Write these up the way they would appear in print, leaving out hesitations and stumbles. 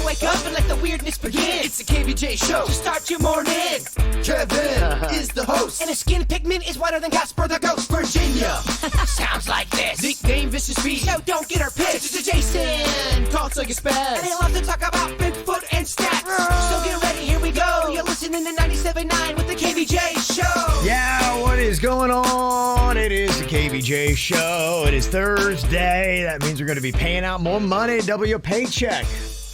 wake up and let the weirdness begin. It's the KVJ show to start your morning. Kevin is the host, and his skin pigment is whiter than Casper the Ghost. Virginia sounds like this. Nickname Vicious Beast, so don't get her pissed. It's Jason, called Sugar Spaz, and he loves to talk about Bigfoot and stats. So get ready, here we go. You're listening to 97.9 with the KVJ show. Yeah, what is going on? It is the KVJ show. It is Thursday. That means we're going to be paying out more money, double your paycheck.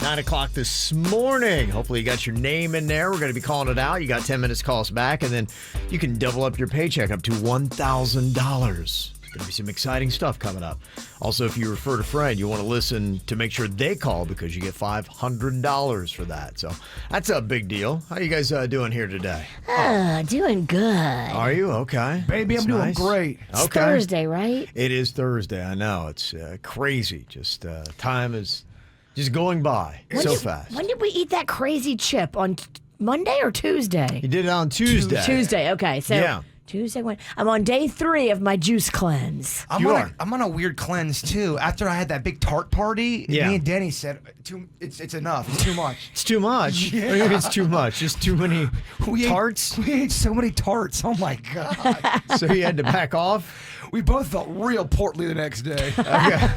9 o'clock this morning. Hopefully you got your name in there. We're going to be calling it out. You got 10 minutes to call us back, and then you can double up your paycheck up to $1,000. There's going to be some exciting stuff coming up. Also, if you refer a friend, you want to listen to make sure they call because you get $500 for that. So that's a big deal. How you guys doing here today? Doing good. Are you? Okay. Baby, I'm doing great. It's Thursday, right? It is Thursday. I know. It's crazy. Just time is just going by fast. When did we eat that crazy chip? On Monday or Tuesday? You did it on Tuesday. Tuesday, okay. So yeah. Tuesday, I'm on day 3 of my juice cleanse. I'm on a weird cleanse, too. After I had that big tart party, me and Denny said, it's enough. It's too much. It's too much? Yeah. What do you mean it's too much? Just too many tarts? We ate so many tarts. Oh, my God. So you had to back off? We both felt real portly the next day. Okay.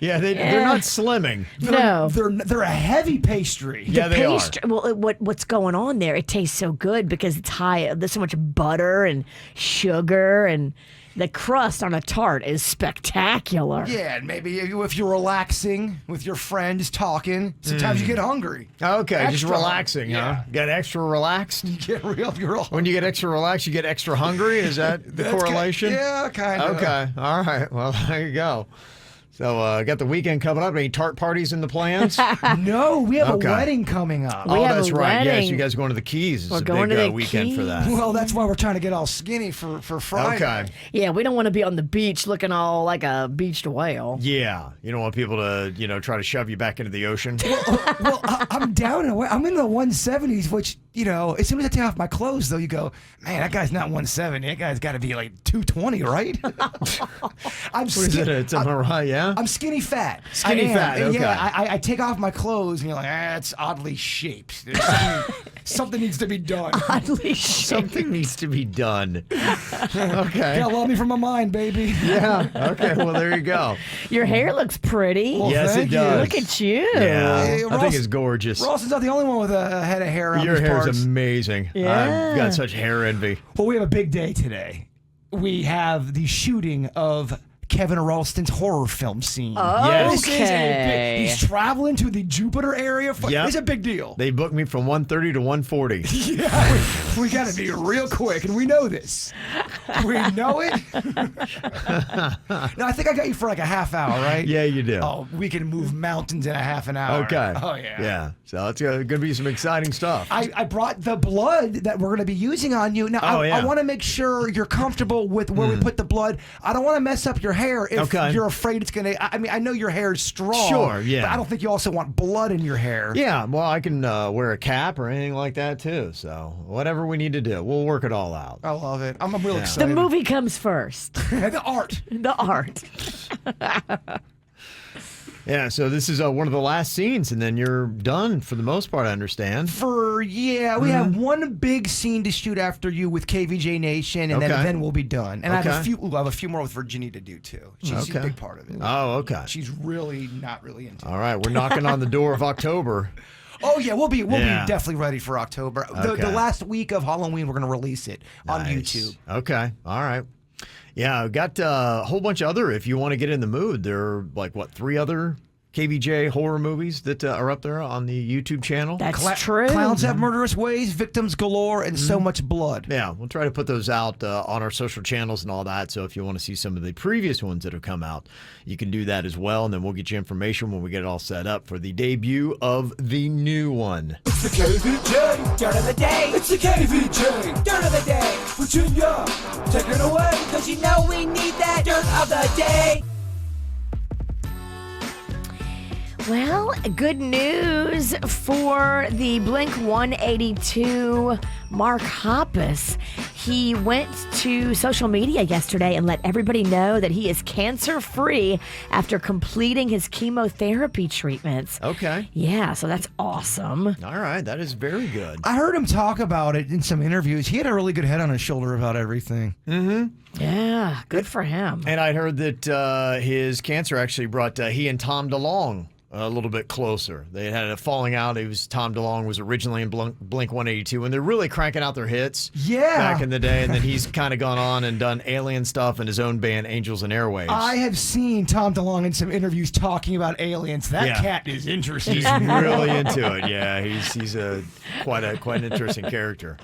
Yeah, they're not slimming. They're a heavy pastry. Yeah, they are. Well, what's going on there? It tastes so good because it's high. There's so much butter and sugar, and the crust on a tart is spectacular. Yeah, and maybe if you're relaxing with your friends talking, sometimes you get hungry. Okay, just relaxing, huh? Get extra relaxed? You get real. When you get extra relaxed, you get extra hungry? Is that the correlation? Kind of. Okay, all right. Well, there you go. So, got the weekend coming up. Any tart parties in the plans? No, we have a wedding coming up. That's right. Yes, you guys are going to the Keys. It's a big weekend for that. Well, that's why we're trying to get all skinny for Friday. Okay. Yeah, we don't want to be on the beach looking all like a beached whale. Yeah, you don't want people to, try to shove you back into the ocean. Well, I'm down in I'm in the 170s, which, as soon as I take off my clothes, though, you go, man, that guy's not 170. That guy's got to be like 220, right? It's yeah. I'm skinny fat. Skinny fat, okay. Yeah, I take off my clothes and you're like, it's oddly shaped. Something needs to be done. Oddly shaped. Something needs to be done. Okay. Gotta love me from my mind, baby. Yeah. Okay, well, there you go. Your hair looks pretty. Well, yes, it does. Look at you. Yeah, Hey, I think it's gorgeous. Ross is not the only one with a head of hair on Your his hair parts. is amazing. Yeah. I've got such hair envy. Well, we have a big day today. We have the shooting of Kevin Ralston's horror film scene. Oh, Yes. This is a big, he's traveling to the Jupiter area. Yep. It's a big deal. They booked me from 1:30 to 1:40. Yeah, we got to be real quick, and we know this. We know it. No, I think I got you for like a half hour, right? Yeah, you do. Oh, we can move mountains in a half an hour. Okay. Oh, yeah. Yeah. So it's going to be some exciting stuff. I brought the blood that we're going to be using on you. Now, I want to make sure you're comfortable with where we put the blood. I don't want to mess up your hair if you're afraid it's going to. I mean, I know your hair is strong. Sure, yeah. But I don't think you also want blood in your hair. Yeah, well, I can wear a cap or anything like that, too. So whatever we need to do, we'll work it all out. I love it. I'm real The excited. movie comes first. The art. The art. Yeah, so this is one of the last scenes, and then you're done for the most part, I understand. We have one big scene to shoot after you with KVJ Nation, and then we'll be done. And I have a few more with Virginia to do too. She's a big part of it. Oh, okay. She's really not really into it. All right, we're knocking on the door of October. Oh yeah, we'll be definitely ready for October. Okay. The last week of Halloween, we're going to release it on YouTube. Okay, all right. Yeah, I've got a whole bunch of other, if you want to get in the mood, there are 3 other KVJ horror movies that are up there on the YouTube channel. That's true. Clowns have murderous ways, victims galore, and so much blood. Yeah, we'll try to put those out on our social channels and all that. So if you want to see some of the previous ones that have come out, you can do that as well. And then we'll get you information when we get it all set up for the debut of the new one. It's the KVJ Dirt of the Day. It's the KVJ Dirt of the Day. Virginia, take it away. Cause you know we need that Dirt of the Day. Well, good news for the Blink 182 Mark Hoppus. He went to social media yesterday and let everybody know that he is cancer-free after completing his chemotherapy treatments. Okay. Yeah, so that's awesome. All right, that is very good. I heard him talk about it in some interviews. He had a really good head on his shoulder about everything. Mm-hmm. Yeah, good for him. And I heard that his cancer actually brought he and Tom DeLonge a little bit closer. They had a falling out. Tom DeLonge was originally in Blink 182, and they're really cranking out their hits back in the day, and then he's kind of gone on and done alien stuff in his own band, Angels and Airwaves. I have seen Tom DeLonge in some interviews talking about aliens. That cat is interesting. He's really into it. Yeah, he's quite an interesting character.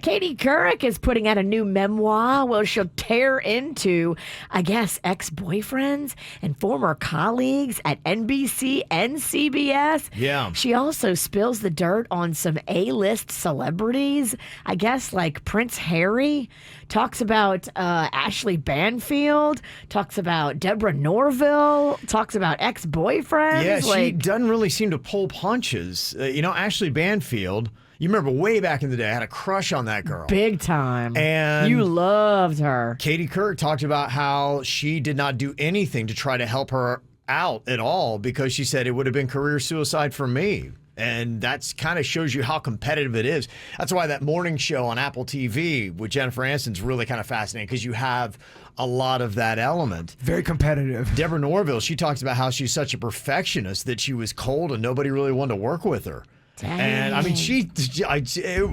Katie Couric is putting out a new memoir where she'll tear into, I guess, ex-boyfriends and former colleagues at NBC and CBS. Yeah. She also spills the dirt on some A-list celebrities, I guess like Prince Harry, talks about Ashley Banfield, talks about Deborah Norville, talks about ex-boyfriends. Yeah, she doesn't really seem to pull punches. Ashley Banfield... You remember way back in the day, I had a crush on that girl. Big time. And you loved her. Katie Couric talked about how she did not do anything to try to help her out at all because she said it would have been career suicide for me. And that kind of shows you how competitive it is. That's why that morning show on Apple TV with Jennifer Aniston's really kind of fascinating because you have a lot of that element. Very competitive. Deborah Norville, she talks about how she's such a perfectionist that she was cold and nobody really wanted to work with her. Dang. And I mean,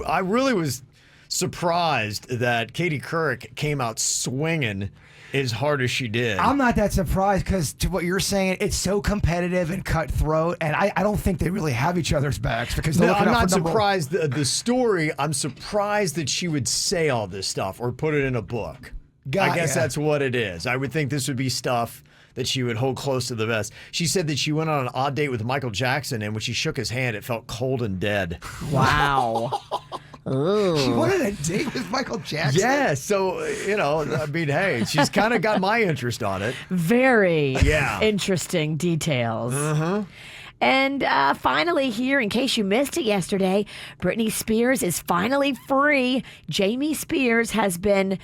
I really was surprised that Katie Couric came out swinging as hard as she did. I'm not that surprised because to what you're saying, it's so competitive and cutthroat, and I don't think they really have each other's backs because they're looking I'm out not for number surprised. The story, I'm surprised that she would say all this stuff or put it in a book. I guess that's what it is. I would think this would be stuff that she would hold close to the vest. She said that she went on an odd date with Michael Jackson, and when she shook his hand, it felt cold and dead. Wow. She went on a date with Michael Jackson? Yeah, so, I mean, hey, she's kind of got my interest on it. Very interesting details. Uh-huh. And finally here, in case you missed it yesterday, Britney Spears is finally free. Jamie Spears has been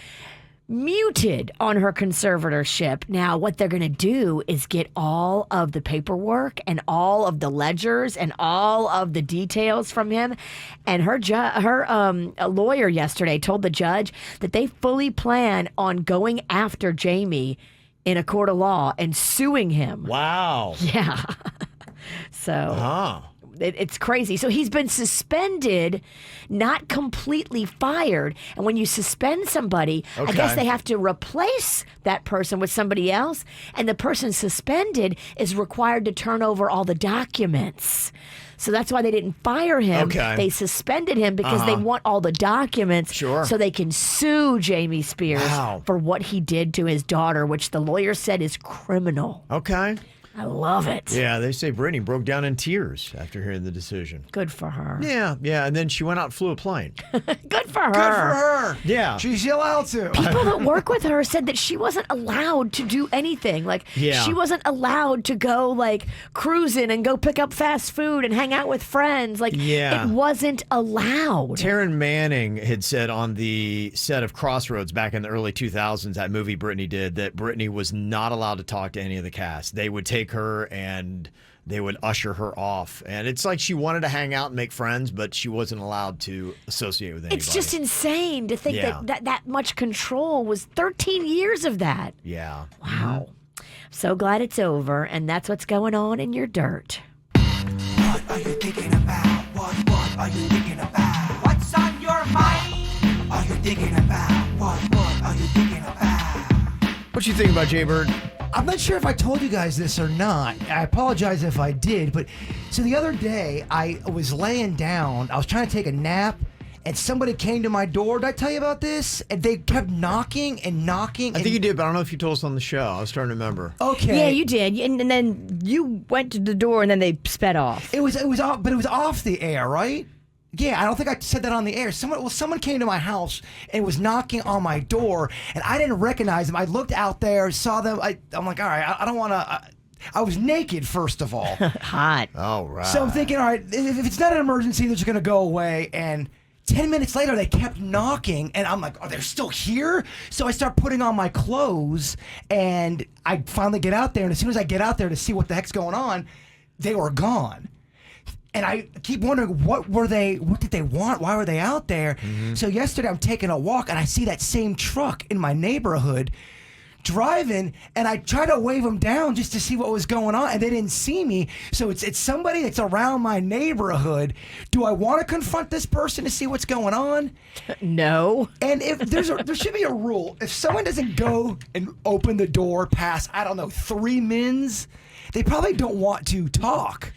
muted on her conservatorship. Now, what they're going to do is get all of the paperwork and all of the ledgers and all of the details from him. And her lawyer yesterday told the judge that they fully plan on going after Jamie in a court of law and suing him. Wow. Yeah. So it's crazy. So he's been suspended, not completely fired. And when you suspend somebody, I guess they have to replace that person with somebody else. And the person suspended is required to turn over all the documents. So that's why they didn't fire him. They suspended him because they want all the documents so they can sue Jamie Spears for what he did to his daughter, which the lawyer said is criminal. Okay. I love it. Yeah, they say Britney broke down in tears after hearing the decision. Good for her. Yeah, and then she went out and flew a plane. Good for her. Good for her. Yeah. She's allowed to. People that work with her said that she wasn't allowed to do anything. Like, she wasn't allowed to go, like, cruising and go pick up fast food and hang out with friends. Like, it wasn't allowed. Taryn Manning had said on the set of Crossroads back in the early 2000s, that movie Britney did, that Britney was not allowed to talk to any of the cast. They would take her and they would usher her off. And it's like she wanted to hang out and make friends, but she wasn't allowed to associate with anybody. It's just insane to think that much control was 13 years of that. Yeah. Wow. So glad it's over, and that's what's going on in your dirt. What are you thinking about? What are you thinking about? What's on your mind? Are you thinking about? What are you thinking about? What you think about Jay Bird? I'm not sure if I told you guys this or not. I apologize if I did, but so the other day I was laying down. I was trying to take a nap, and somebody came to my door. Did I tell you about this? And they kept knocking and knocking. I think you did, but I don't know if you told us on the show. I was trying to remember. Okay. Yeah, you did. And then you went to the door, and then they sped off. It was off, but it was off the air, right? Yeah, I don't think I said that on the air. Someone came to my house and was knocking on my door, and I didn't recognize them. I looked out there, saw them. I'm like, all right, I don't want to. I was naked, first of all. Hot. All right. So I'm thinking, all right, if it's not an emergency, they're just going to go away. And 10 minutes later, they kept knocking, and I'm like, oh, they're still here? So I start putting on my clothes, and I finally get out there, and as soon as I get out there to see what the heck's going on, they were gone. And I keep wondering, what did they want? Why were they out there? So yesterday I'm taking a walk, and I see that same truck in my neighborhood driving, and I try to wave them down just to see what was going on, and they didn't see me. So it's somebody that's around my neighborhood. Do I want to confront this person to see what's going on? No. And if there should be a rule. If someone doesn't go and open the door past, I don't know, 3 mins, they probably don't want to talk.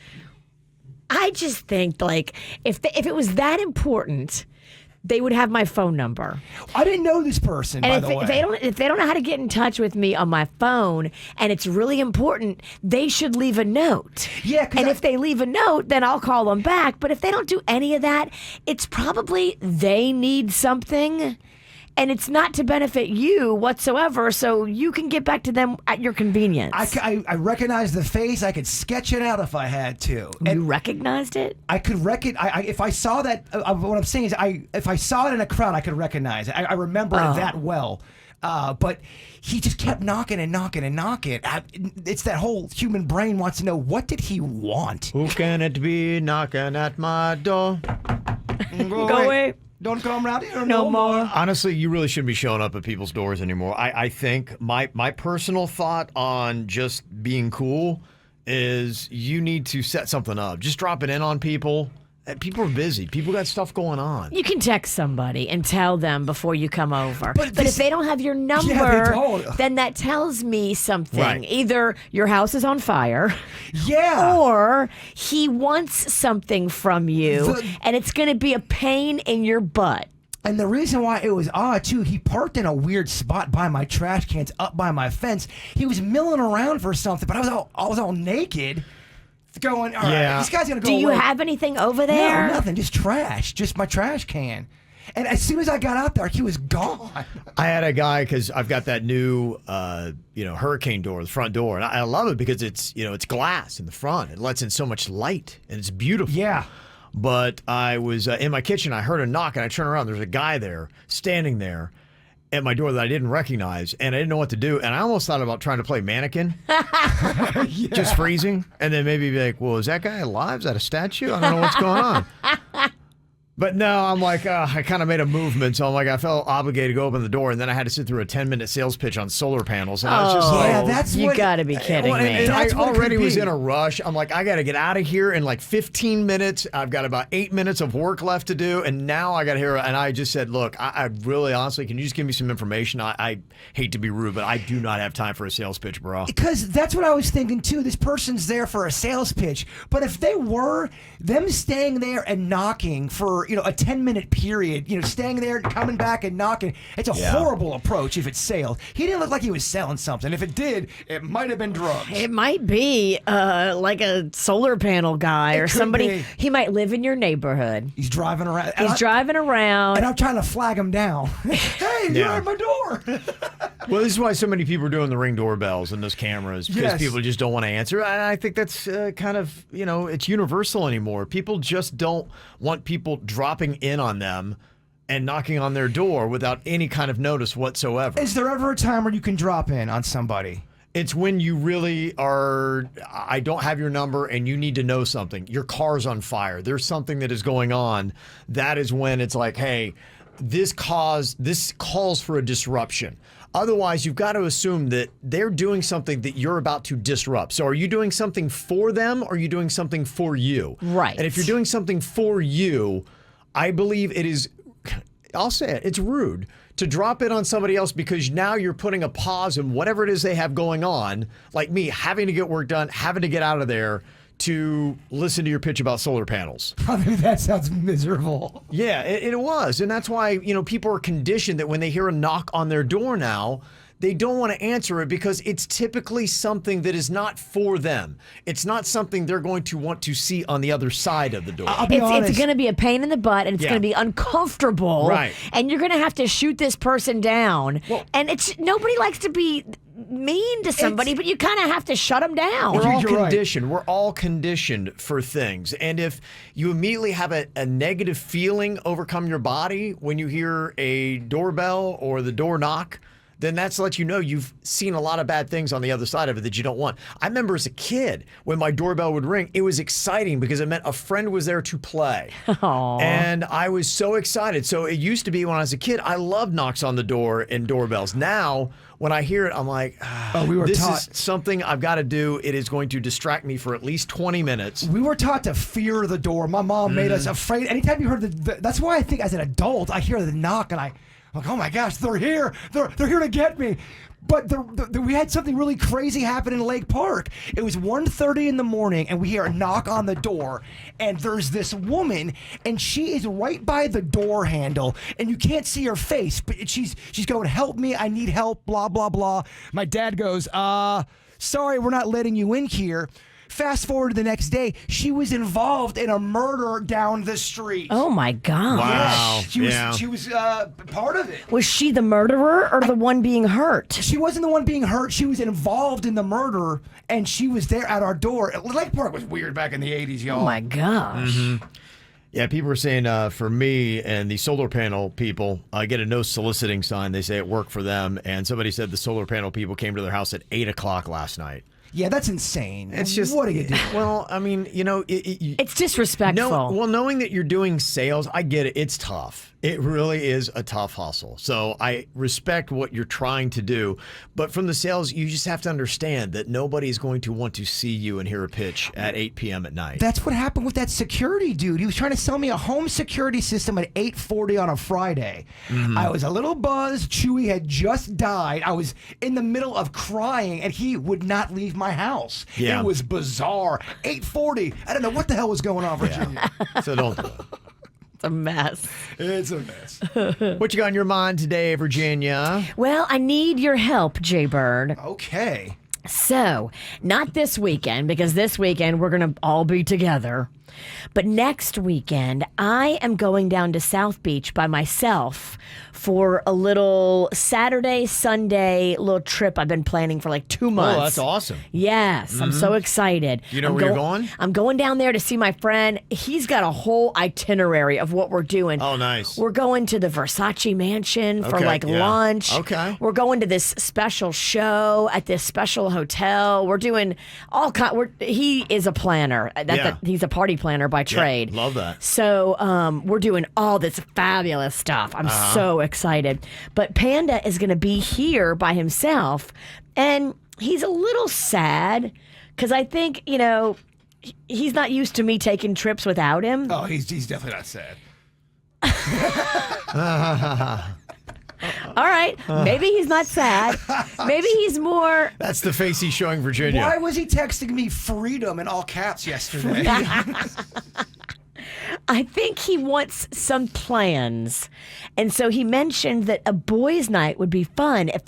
I just think, like, if it was that important, they would have my phone number. I didn't know this person, by the way. If they don't know how to get in touch with me on my phone, and it's really important, they should leave a note. Yeah, and if they leave a note, then I'll call them back. But if they don't do any of that, it's probably they need something, and it's not to benefit you whatsoever, so you can get back to them at your convenience. I recognized the face. I could sketch it out if I had to. You recognized it? I could if I saw that. What I'm saying is, if I saw it in a crowd, I could recognize it. I remember it that well. But he just kept knocking and knocking and knocking. It's that whole human brain wants to know, what did he want? Who can it be knocking at my door? Go away. Don't come around here no more. Honestly, you really shouldn't be showing up at people's doors anymore. I think my personal thought on just being cool is you need to set something up. Just dropping in on people. People are busy. People got stuff going on. You can text somebody and tell them before you come over. But this- if they don't have your number, Yeah, they don't. then that tells me something. Right. Either your house is on fire, Yeah. or he wants something from you, and it's going to be a pain in your butt. And the reason why it was odd, too, he parked in a weird spot by my trash cans, up by my fence. He was milling around for something, but I was all naked, going, all right, this guy's going to go Do you away. have anything over there? No, nothing, just trash, just my trash can. And as soon as I got out there, he was gone. I had a guy, because I've got that new, hurricane door, the front door, and I love it because it's glass in the front. It lets in so much light, and it's beautiful. Yeah. But I was in my kitchen. I heard a knock, and I turned around. There's a guy there, standing there at my door that I didn't recognize, and I didn't know what to do. And I almost thought about trying to play mannequin, just freezing, and then maybe be like, well, is that guy alive? Is that a statue? I don't know what's going on. But no, I'm like, I kind of made a movement, so I'm like, I felt obligated to go open the door, and then I had to sit through a 10-minute sales pitch on solar panels, and I was just like, yeah, that's you what- got to be kidding me. and I That's what it could already was be. in a rush. I'm like, I got to get out of here in like 15 minutes. I've got about 8 minutes of work left to do, and now I got to hear. And I just said, look, I really, honestly, can you just give me some information? I hate to be rude, but I do not have time for a sales pitch, bro. Because that's what I was thinking, too. This person's there for a sales pitch. But if they were, them staying there and knocking for, a 10-minute period, staying there and coming back and knocking, it's a horrible approach if it's sales. He didn't look like he was selling something. If it did, it might have been drugs. It might be like a solar panel guy or could somebody. be. He might live in your neighborhood. He's driving around. He's driving around. And I'm trying to flag him down. Hey, you're at my door. Well, this is why so many people are doing the Ring doorbells and those cameras, because Yes. people just don't want to answer. And I think that's kind of, it's universal anymore. People just don't want people dropping in on them and knocking on their door without any kind of notice whatsoever. Is there ever a time where you can drop in on somebody? It's when you really are, I don't have your number and you need to know something. Your car's on fire. There's something that is going on. That is when it's like, hey, this calls for a disruption. Otherwise, you've got to assume that they're doing something that you're about to disrupt. So are you doing something for them, or are you doing something for you? Right. And if you're doing something for you, I believe it is, I'll say it, it's rude to drop in on somebody else, because now you're putting a pause in whatever it is they have going on, like me having to get work done, having to get out of there to listen to your pitch about solar panels. I mean, that sounds miserable. Yeah, it was. And that's why, people are conditioned that when they hear a knock on their door now, they don't want to answer it, because it's typically something that is not for them. It's not something they're going to want to see on the other side of the door. I'll be It's honest. going to be a pain in the butt, and it's Yeah. going to be uncomfortable. Right. And you're going to have to shoot this person down. And nobody likes to be mean to somebody, but you kind of have to shut them down. We're all You're right. conditioned. We're all conditioned for things. And if you immediately have a negative feeling overcome your body when you hear a doorbell or the door knock, then that's to let you know you've seen a lot of bad things on the other side of it that you don't want. I remember as a kid, when my doorbell would ring, it was exciting because it meant a friend was there to play. Aww. And I was so excited. So it used to be when I was a kid, I loved knocks on the door and doorbells. Now, when I hear it, I'm like, we were this taught. is something I've got to do. It is going to distract me for at least 20 minutes. We were taught to fear the door. My mom made us afraid. Anytime you heard that's why I think as an adult, I hear the knock and I'm like, oh my gosh, they're here. They're here to get me. But we had something really crazy happen in Lake Park. It was 1:30 in the morning, and we hear a knock on the door, and there's this woman, and she is right by the door handle, and you can't see her face, but she's going, help me, I need help, blah, blah, blah. My dad goes, sorry, we're not letting you in here. Fast forward to the next day, she was involved in a murder down the street. Oh my God. Wow. She was part of it. Was she the murderer or the one being hurt? She wasn't the one being hurt. She was involved in the murder, and she was there at our door. Lake Park was weird back in the 80s, y'all. Oh my gosh. Yeah, people are saying for me and the solar panel people, I get a no soliciting sign. They say it worked for them. And somebody said the solar panel people came to their house at 8 o'clock last night. Yeah, that's insane. It's just, what do you do? Well, I mean, you know, It's disrespectful. knowing that you're doing sales, I get it. It's tough. It really is a tough hustle. So I respect what you're trying to do. But from the sales, you just have to understand that nobody's going to want to see you and hear a pitch at 8 p.m. at night. That's what happened with that security dude. He was trying to sell me a home security system at 8:40 on a Friday. I was a little buzzed. Chewy had just died. I was in the middle of crying, and he would not leave my house. Yeah. It was bizarre. 8:40. I don't know what the hell was going on, Virginia. So don't do it. It's a mess. It's a mess. What you got on your mind today, Virginia? Well, I need your help, Jay Bird. Okay. So, not this weekend, because this weekend we're going to all be together. But next weekend, I am going down to South Beach by myself for a little Saturday, Sunday little trip I've been planning for like 2 months. Oh, that's awesome. Yes, I'm so excited. You know where you're going? I'm going down there to see my friend. He's got a whole itinerary of what we're doing. Oh, nice. We're going to the Versace mansion for Okay, yeah. lunch. Okay. We're going to this special show at this special hotel. We're doing all he is a planner. He's a party planner by trade. Yeah, love that. So we're doing all this fabulous stuff. I'm so excited. But Panda is going to be here by himself, and he's a little sad because I think, he's not used to me taking trips without him. Oh, he's definitely not sad. All right. Maybe he's not sad. Maybe he's more... That's the face he's showing Virginia. Why was he texting me freedom in all caps yesterday? I think he wants some plans. And so he mentioned that a boys' night would be fun if,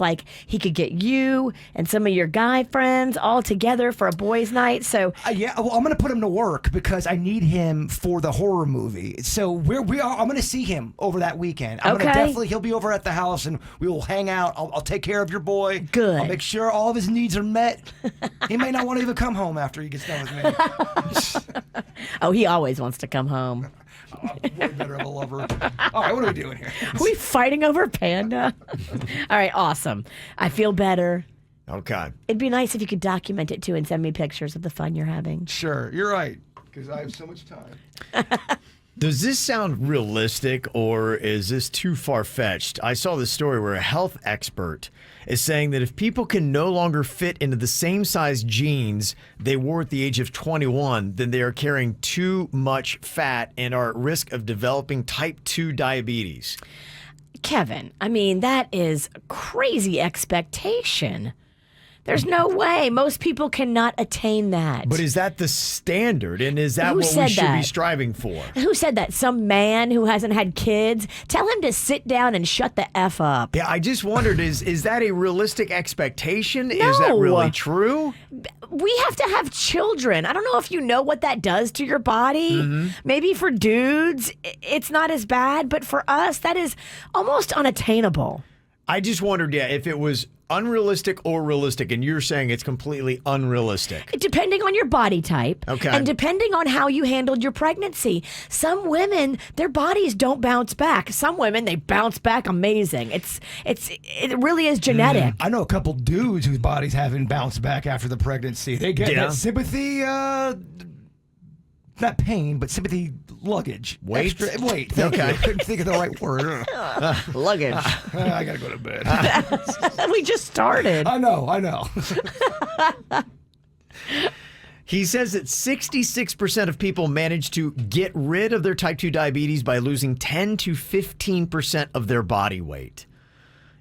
he could get you and some of your guy friends all together for a boys' night. So Yeah, well, I'm going to put him to work because I need him for the horror movie. So I'm going to see him over that weekend. He'll be over at the house, and we will hang out. I'll take care of your boy. Good. I'll make sure all of his needs are met. He may not want to even come home after he gets done with me. Oh, he always wants to come home. I'm way better of a lover. All right, what are we doing here? Are we fighting over Panda? All right, awesome. I feel better. Okay. It'd be nice if you could document it too and send me pictures of the fun you're having. Sure, you're right, because I have so much time. Does this sound realistic or is this too far-fetched? I saw this story where a health expert is saying that if people can no longer fit into the same size jeans they wore at the age of 21, then they are carrying too much fat and are at risk of developing type 2 diabetes. Kevin, I mean, that is a crazy expectation. There's no way. Most people cannot attain that. But is that the standard? And is that Who what we said should be that? striving for? Who said that? Some man who hasn't had kids? Tell him to sit down and shut the F up. Yeah, I just wondered, is that a realistic expectation? No. Is that really true? We have to have children. I don't know if you know what that does to your body. Maybe for dudes, it's not as bad. But for us, that is almost unattainable. I just wondered, if it was unrealistic or realistic, and you're saying it's completely unrealistic. Depending on your body type, Okay. and depending on how you handled your pregnancy. Some women, their bodies don't bounce back. Some women, they bounce back amazing. It really is genetic. I know a couple dudes whose bodies haven't bounced back after the pregnancy. They get that sympathy, not pain, but sympathy luggage. Weight? Weight. Thank you. I couldn't think of the right word. Luggage. I gotta go to bed. We just started. I know. He says that 66% of people manage to get rid of their type 2 diabetes by losing 10 to 15% of their body weight.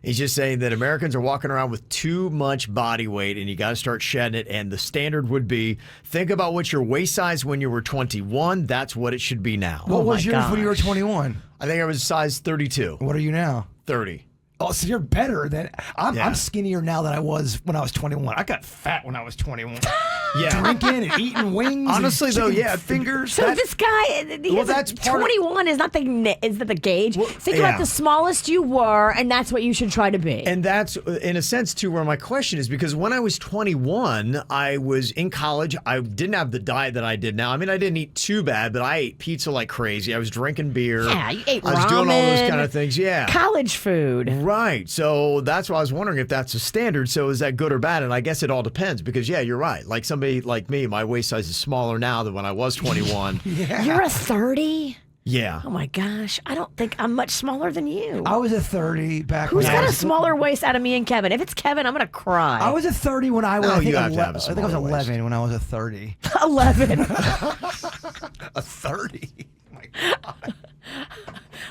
He's just saying that Americans are walking around with too much body weight and you got to start shedding it. And the standard would be, think about what your waist size when you were 21. That's what it should be now. What was yours when you were 21? I think I was size 32. What are you now? 30. Oh, so you're better than I'm skinnier now than I was when I was 21. I got fat when I was 21. Yeah. Drinking and eating wings. Honestly, and though, chicken fingers. So this guy, that's part 21 is not the gauge. Well, Think about the smallest you were, and that's what you should try to be. And that's, in a sense, too, where my question is, because when I was 21, I was in college. I didn't have the diet that I did now. I mean, I didn't eat too bad, but I ate pizza like crazy. I was drinking beer. Yeah, you ate I was doing all those kind of things. Yeah. College food. Right. So that's why I was wondering if that's a standard. So is that good or bad? And I guess it all depends because, yeah, you're right. Like somebody like me, my waist size is smaller now than when I was 21. You're a 30? Yeah. Oh my gosh. I don't think I'm much smaller than you. I was a 30 back Who's when got I a was... smaller waist out of me and Kevin? If it's Kevin, I'm going to cry. I was a 30 when I was, No, I think, you have to have a I think I was smaller 11 waist. when I was a 30. 11. A 30? Oh my God.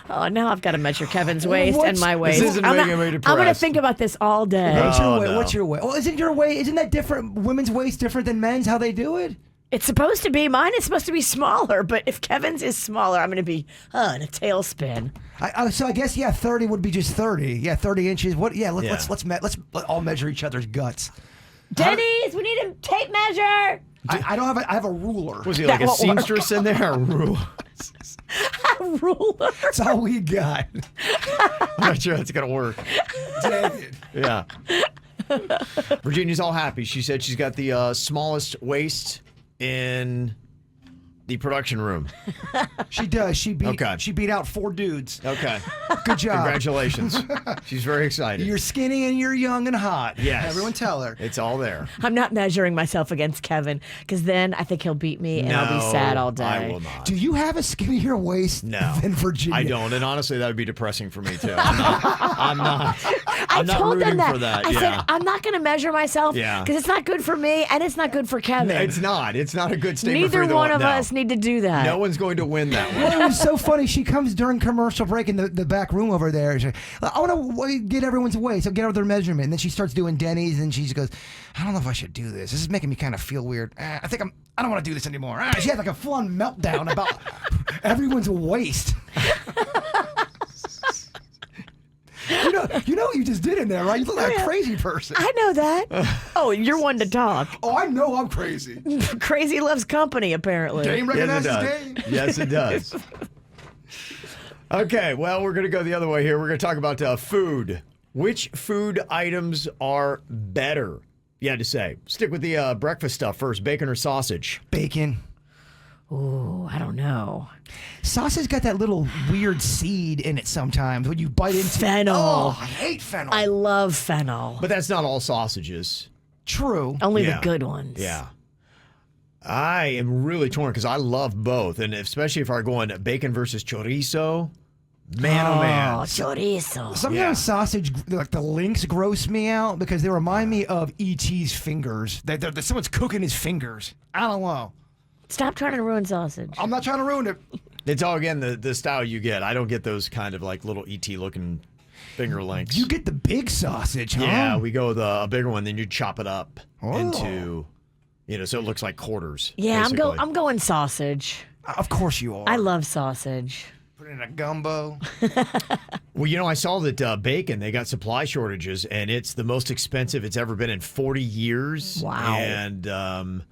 Oh, now I've got to measure Kevin's waist and my waist. This isn't making me I'm depressed. going to think about this all day. What's your Oh, weight? no. What's your weight? Well, isn't your weight, isn't that different? Women's waist different than men's, how they do it? It's supposed to be. Mine is supposed to be smaller, but if Kevin's is smaller, I'm going to be in a tailspin. So I guess, 30 would be just 30. Yeah, 30 inches. What? Yeah, let's all measure each other's guts. Dennys, we need a tape measure. I don't have I have a ruler. Was he like a seamstress in there? A ruler? A ruler. That's all we got. I'm not sure that's going to work. David. Yeah. Virginia's all happy. She said she's got the smallest waist in the production room. She does. She beat Okay. She beat out 4 dudes. Okay. Good job. Congratulations. She's very excited. You're skinny and you're young and hot. Yes. Everyone tell her. It's all there. I'm not measuring myself against Kevin because then I think he'll beat me and I'll be sad all day. I will not. Do you have a skinnier waist No. than Virginia? I don't. And honestly, that would be depressing for me, too. I'm not I not told rooting them that. for that. I yeah. said, I'm not going to measure myself Yeah. because it's not good for me and it's not good for Kevin. It's not. It's not a good statement for Neither either one of no. us need to do that. No one's going to win that one. Well, it was so funny. She comes during commercial break in the back room over there. She's like, I want to get everyone's waist. So get out their measurement. And then she starts doing Dennys, and she just goes, I don't know if I should do this. This is making me kind of feel weird. I don't want to do this anymore. She had like a full-on meltdown about everyone's waist. You know what you just did in there, right? You look like a crazy person. I know that. Oh, you're one to talk. Oh, I know I'm crazy. Crazy loves company, apparently. Dame Yes, it recognizes does. Dame. Yes, it does. Okay, well, we're going to go the other way here. We're going to talk about food. Which food items are better? You had to say. Stick with the breakfast stuff first. Bacon or sausage? Bacon. Ooh, I don't know. Sausage got that little weird seed in it sometimes when you bite into Fennel. Oh, I hate fennel. I love fennel. But that's not all sausages. True. Only Yeah. the good ones. Yeah. I am really torn because I love both. And especially if I'm going bacon versus chorizo. Man, oh man. Chorizo. Sometimes Yeah. sausage, like the links, gross me out because they remind me of E.T.'s fingers. That someone's cooking his fingers. I don't know. Stop trying to ruin sausage. I'm not trying to ruin it. It's all, again, the style you get. I don't get those kind of like little ET looking finger links. You get the big sausage, huh? Yeah, we go with a bigger one, then you chop it up Oh. into, so it looks like quarters. Yeah, basically. I'm going sausage. Of course you are. I love sausage. Put it in a gumbo. Well, I saw that bacon, they got supply shortages, and it's the most expensive it's ever been in 40 years. Wow. And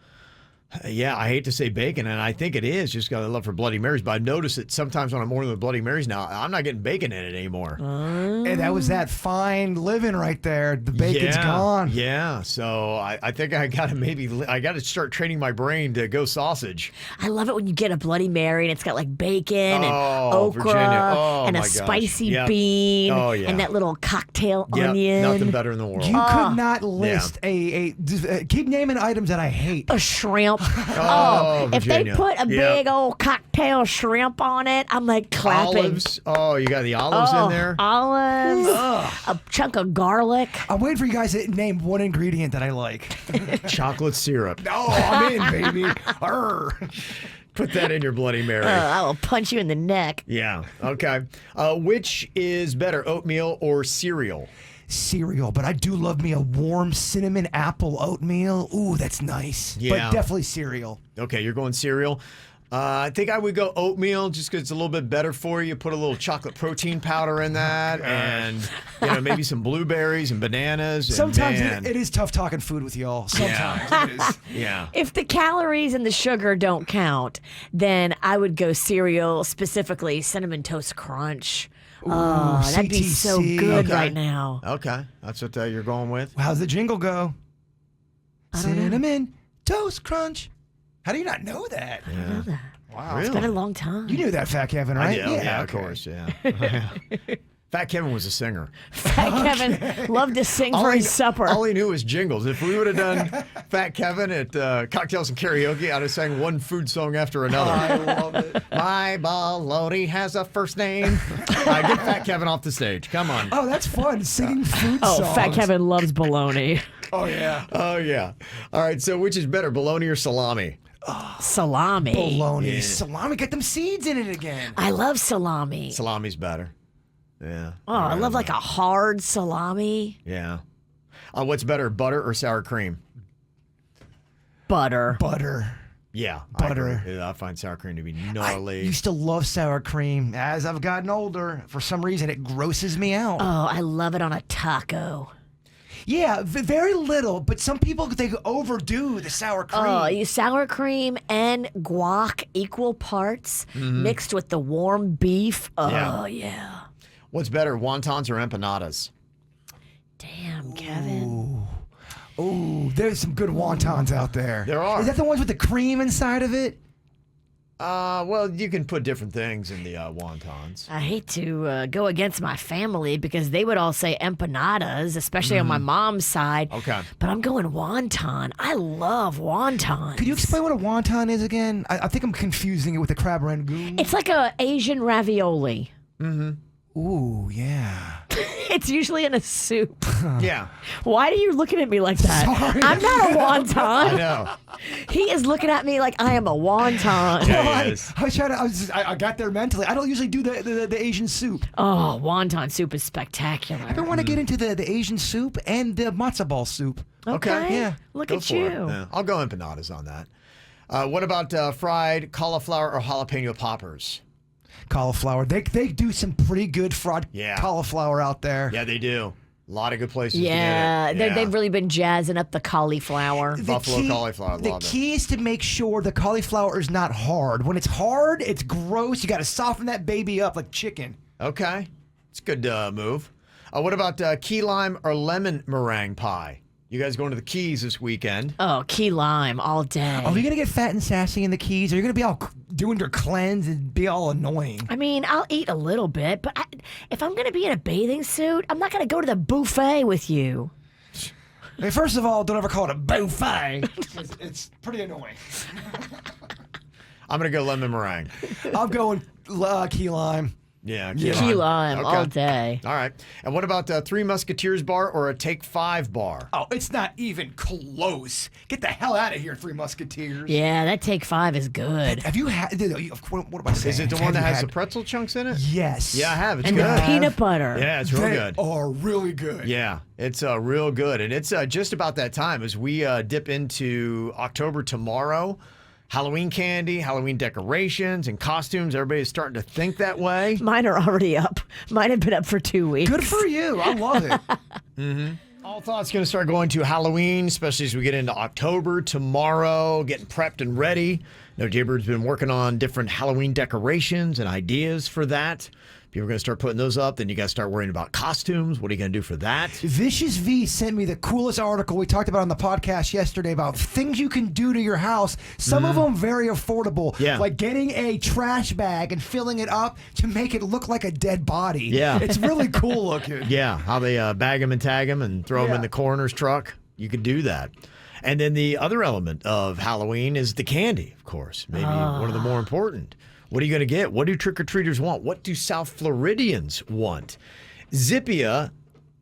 Yeah, I hate to say bacon, and I think it is just got a love for Bloody Marys, but I've noticed that sometimes when I'm ordering the Bloody Marys now, I'm not getting bacon in it anymore. And that was that fine living right there. The bacon's gone. Yeah, so I think I got to start training my brain to go sausage. I love it when you get a Bloody Mary and it's got like bacon and okra Virginia. Oh, and a my gosh. spicy Yep. bean and that little cocktail Yep, onion. nothing better in the world. You could not list keep naming items that I hate. A shrimp. If they Virginia. put a big old cocktail shrimp on it, I'm like clapping. Olives. Oh, you got the olives in there? Olives. A chunk of garlic. I'm waiting for you guys to name one ingredient that I like. Chocolate syrup. Oh, I'm in, baby. Arr. Put that in your Bloody Mary. I will punch you in the neck. Yeah. Okay. Which is better, oatmeal or cereal? Cereal, but I do love me a warm cinnamon apple oatmeal. Ooh, that's nice. Yeah. But definitely cereal. Okay, you're going cereal. I think I would go oatmeal just because it's a little bit better for you. Put a little chocolate protein powder in that, and maybe some blueberries and bananas. Sometimes and it is tough talking food with y'all. Sometimes it is. Yeah. If the calories and the sugar don't count, then I would go cereal, specifically Cinnamon Toast Crunch. That'd be so CTC. good Okay. right now. Okay, that's what you're going with. How's the jingle go? I don't know. Cinnamon Toast Crunch. How do you not know that? I know that. Wow. It's been a long time. You knew that, Fat Kevin, right? Yeah, of okay. course, yeah. Fat Kevin was a singer. Fat Kevin loved to sing for his supper. All he knew was jingles. If we would have done Fat Kevin at Cocktails and Karaoke, I'd have sang one food song after another. I love it. My baloney has a first name. Get Fat Kevin off the stage. Come on. Oh, that's fun. Singing food songs. Fat Kevin loves bologna. Oh, yeah. Oh, yeah. All right, so which is better, bologna or salami? Salami. Bologna. Yeah. Salami. Get them seeds in it again. I love salami. Salami's better. Yeah. Oh, I love like a hard salami. Yeah. What's better, butter or sour cream? Butter. Butter. Yeah. Butter. I agree. Yeah, I find sour cream to be gnarly. I used to love sour cream. As I've gotten older, for some reason, it grosses me out. Oh, I love it on a taco. Yeah, very little, but some people, they overdo the sour cream. Oh, you sour cream and guac equal parts mixed with the warm beef. Oh, yeah. What's better, wontons or empanadas? Damn, Kevin. Ooh, there's some good wontons out there. There are. Is that the ones with the cream inside of it? Well, you can put different things in the wontons. I hate to go against my family because they would all say empanadas, especially on my mom's side. Okay. But I'm going wonton. I love wontons. Could you explain what a wonton is again? I think I'm confusing it with the crab rangoon. It's like a Asian ravioli. Ooh, yeah. It's usually in a soup. Yeah. Why are you looking at me like that? Sorry. I'm not a I wonton. know. He is looking at me like I am a wonton. Yeah, he is. I was trying to. I got there mentally. I don't usually do the Asian soup. Oh, wonton soup is spectacular. I want to get into the Asian soup and the matzo ball soup. Okay. Yeah. Look Go at for you. it. Yeah. I'll go empanadas on that. What about fried cauliflower or jalapeno poppers? Cauliflower. They do some pretty good fried cauliflower out there. Yeah, they do. A lot of good places Yeah, to get it. they've really been jazzing up the cauliflower. Buffalo cauliflower, The love it. key is to make sure the cauliflower is not hard. When it's hard, it's gross. You got to soften that baby up like chicken. Okay. It's a good move. What about key lime or lemon meringue pie? You guys going to the Keys this weekend? Oh, key lime all day. Are you going to get fat and sassy in the Keys? Are you going to be all doing your cleanse and be all annoying? I mean, I'll eat a little bit, but if I'm going to be in a bathing suit, I'm not going to go to the buffet with you. Hey, first of all, don't ever call it a buffet. It's pretty annoying. I'm going to go lemon meringue. I'm going key lime. Yeah, Key lime Okay. all day. All right. And what about Three Musketeers bar or a Take 5 bar? Oh, it's not even close. Get the hell out of here, Three Musketeers. Yeah, that Take 5 is good. Have you had? What am I saying? Is it the one Have that you has had- the pretzel chunks in it? Yes. Yeah, I have. It's And good. the peanut butter. Yeah, it's real They good. are really good. Yeah, it's real good. And it's just about that time as we dip into October tomorrow. Halloween candy, Halloween decorations, and costumes. Everybody's starting to think that way. Mine are already up. Mine have been up for 2 weeks. Good for you. I love it. All thoughts going to start going to Halloween, especially as we get into October tomorrow, getting prepped and ready. I know Jaybird's been working on different Halloween decorations and ideas for that. People are going to start putting those up. Then you got to start worrying about costumes. What are you going to do for that? Vicious V sent me the coolest article we talked about on the podcast yesterday about things you can do to your house. Some of them very affordable. Yeah. Like getting a trash bag and filling it up to make it look like a dead body. Yeah. It's really cool looking. Yeah, how they bag them and tag them and throw them in the coroner's truck. You could do that. And then the other element of Halloween is the candy, of course. Maybe one of the more important. What are you going to get? What do trick-or-treaters want? What do South Floridians want? Zippia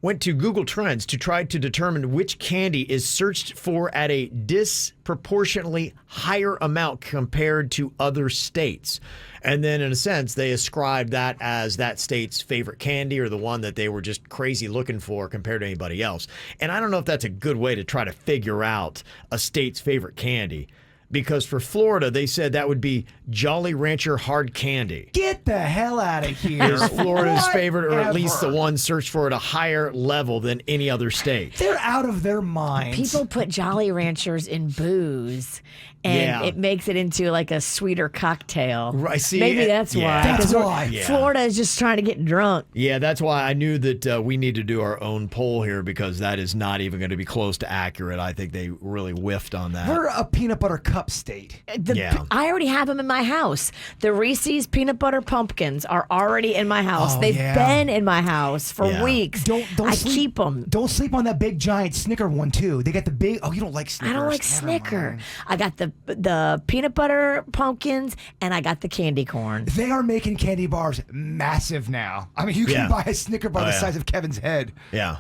went to Google Trends to try to determine which candy is searched for at a disproportionately higher amount compared to other states. And then, in a sense, they ascribed that as that state's favorite candy or the one that they were just crazy looking for compared to anybody else. And I don't know if that's a good way to try to figure out a state's favorite candy. Because for Florida, they said that would be Jolly Rancher hard candy. Get the hell out of here. Is Florida's favorite, or at Whatever. least the one searched for at a higher level than any other state. They're out of their minds. People put Jolly Ranchers in booze, and it makes it into like a sweeter cocktail. Right, see, Maybe that's why. That's 'Cause why. Yeah. Florida is just trying to get drunk. Yeah, that's why I knew that we need to do our own poll here, because that is not even going to be close to accurate. I think they really whiffed on that. We're a peanut butter cup state. I already have them in my house. The Reese's peanut butter pumpkins are already in my house. Oh, They've yeah. been in my house for Yeah. weeks. Don't I sleep, keep them. Don't sleep on that big giant Snicker one too. They got the big. Oh, you don't like Snickers. I don't like Never Snicker. mind. I got the peanut butter pumpkins, and I got the candy corn. They are making candy bars massive now. I mean, you can Yeah. buy a Snicker bar the yeah. size of Kevin's head. Yeah.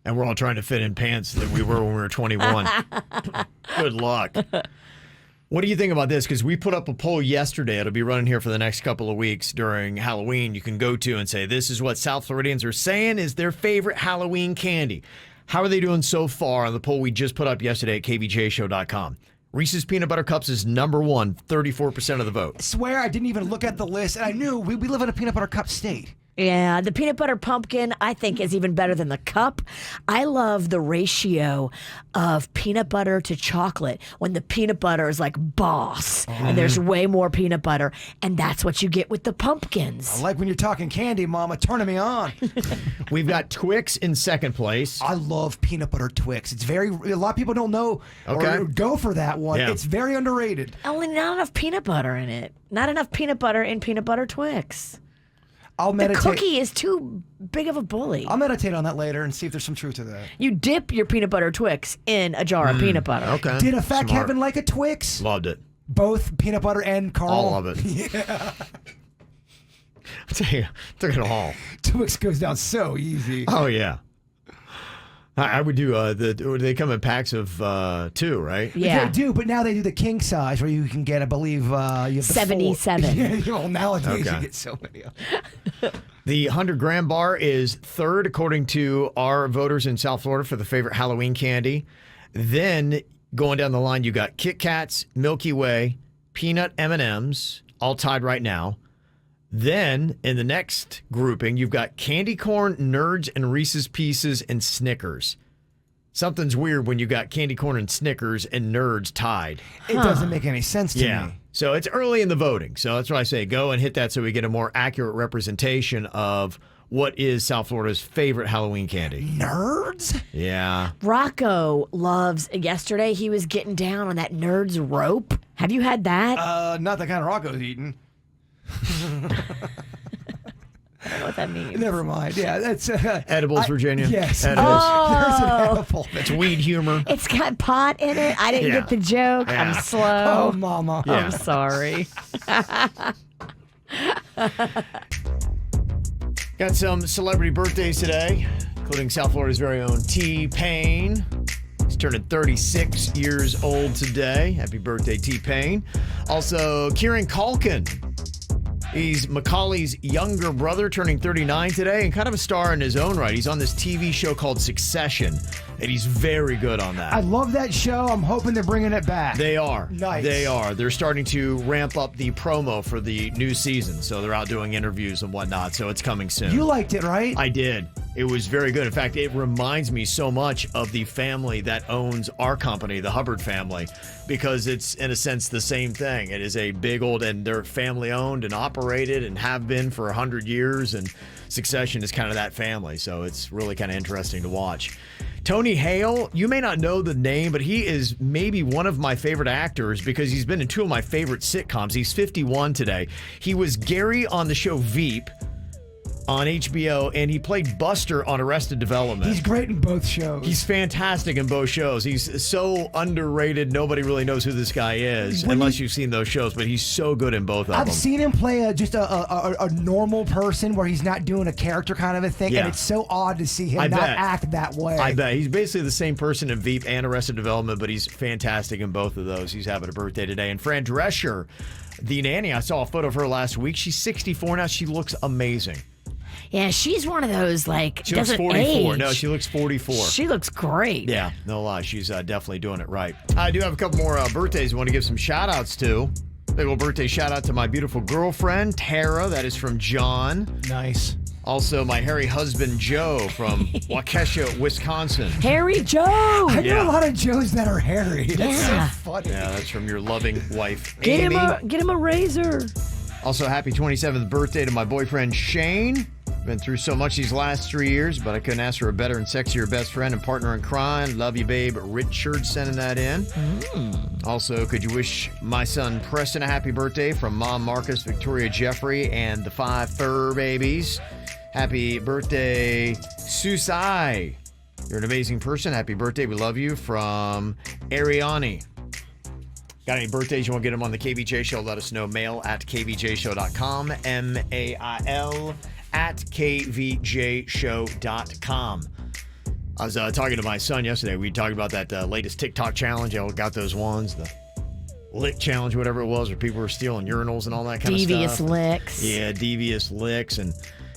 And we're all trying to fit in pants that we were when we were 21. Good luck. What do you think about this? Because we put up a poll yesterday. It'll be running here for the next couple of weeks during Halloween. You can go to and say, this is what South Floridians are saying is their favorite Halloween candy. How are they doing so far on the poll we just put up yesterday at kvjshow.com? Reese's Peanut Butter Cups is number one, 34% of the vote. I swear I didn't even look at the list, and I knew we live in a peanut butter cup state. Yeah, the peanut butter pumpkin, I think, is even better than the cup. I love the ratio of peanut butter to chocolate when the peanut butter is like boss and there's way more peanut butter. And that's what you get with the pumpkins. I like when you're talking candy, Mama, turning me on. We've got Twix in second place. I love peanut butter Twix. It's a lot of people don't know Okay. or go for that one. Yeah. It's very underrated. Only not enough peanut butter in it. Not enough peanut butter in peanut butter Twix. I'll The meditate. cookie is too big of a bully. I'll meditate on that later and see if there's some truth to that. You dip your peanut butter Twix in a jar of peanut butter. Okay. Did a fat Smart. Kevin like a Twix? Loved it. Both peanut butter and caramel. All of it. Yeah. I'll tell you, took it all. Twix goes down so easy. Oh, yeah. I would do they come in packs of 2, right? Yeah. They do, but now they do the king size where you can get, I believe, you have the 77. Yeah, well, nowadays Okay. you get so many. The 100-gram bar is third, according to our voters in South Florida, for the favorite Halloween candy. Then, going down the line, you got Kit Kats, Milky Way, Peanut M&Ms, all tied right now. Then, in the next grouping, you've got candy corn, Nerds, and Reese's Pieces, and Snickers. Something's weird when you got candy corn and Snickers and Nerds tied. It doesn't make any sense to me. So it's early in the voting. So that's why I say go and hit that so we get a more accurate representation of what is South Florida's favorite Halloween candy. Nerds? Yeah. Rocco loves, yesterday he was getting down on that Nerds rope. Have you had that? Not the kind of Rocco's eating. I don't know what that means. Never mind. Yeah, that's Edibles, Virginia. Yes. Edibles. There's an edible. It's weed humor. It's got pot in it. I didn't Yeah. get the joke. Yeah. I'm slow. Oh, Mama. Yeah. I'm sorry. Got some celebrity birthdays today, including South Florida's very own T-Pain. He's turning 36 years old today. Happy birthday, T-Pain. Also, Kieran Culkin. He's Macaulay's younger brother, turning 39 today, and kind of a star in his own right. He's on this TV show called Succession, and he's very good on that. I love that show. I'm hoping they're bringing it back. They are. Nice. They are. They're starting to ramp up the promo for the new season, so they're out doing interviews and whatnot, so it's coming soon. You liked it, right? I did. It was very good. In fact, it reminds me so much of the family that owns our company, the Hubbard family, because it's, in a sense, the same thing. It is a big old, and they're family owned and operated and have been for 100 years, and Succession is kind of that family. So it's really kind of interesting to watch. Tony Hale, you may not know the name, but he is maybe one of my favorite actors because he's been in two of my favorite sitcoms. He's 51 today. He was Gary on the show Veep on HBO, and he played Buster on Arrested Development. He's great in both shows. He's fantastic in both shows. He's so underrated. Nobody really knows who this guy is unless you've seen those shows, but he's so good in both of them. I've seen him play just a normal person where he's not doing a character kind of a thing, and it's so odd to see him act that way. I bet. He's basically the same person in Veep and Arrested Development, but he's fantastic in both of those. He's having a birthday today. And Fran Drescher, the nanny, I saw a photo of her last week. She's 64 now. She looks amazing. Yeah, she's one of those, like, she looks doesn't 44. age. No, she looks 44. She looks great. Yeah, no lie. She's definitely doing it right. I do have a couple more birthdays I want to give some shout-outs to. Big old birthday shout-out to my beautiful girlfriend, Tara. That is from John. Nice. Also, my hairy husband, Joe, from Waukesha, Wisconsin. Hairy Joe! I know a lot of Joes that are hairy. That's so funny. Yeah, that's from your loving wife, Get Amy. him a razor. Also, happy 27th birthday to my boyfriend, Shane. Been through so much these last 3 years, but I couldn't ask for a better and sexier best friend and partner in crime. Love you, babe. Richard sending that in. Also, could you wish my son Preston a happy birthday from Mom Marcus, Victoria Jeffrey, and the 5 fur babies. Happy birthday, Susai. You're an amazing person. Happy birthday. We love you from Ariani. Got any birthdays you want to get them on the KVJ show? Let us know. Mail at kvjshow.com. MAIL at kvjshow.com. I was talking to my son yesterday. We talked about that latest TikTok challenge. I got those ones, the lick challenge, whatever it was, where people were stealing urinals and all that kind of stuff. Devious licks. Yeah, devious licks. And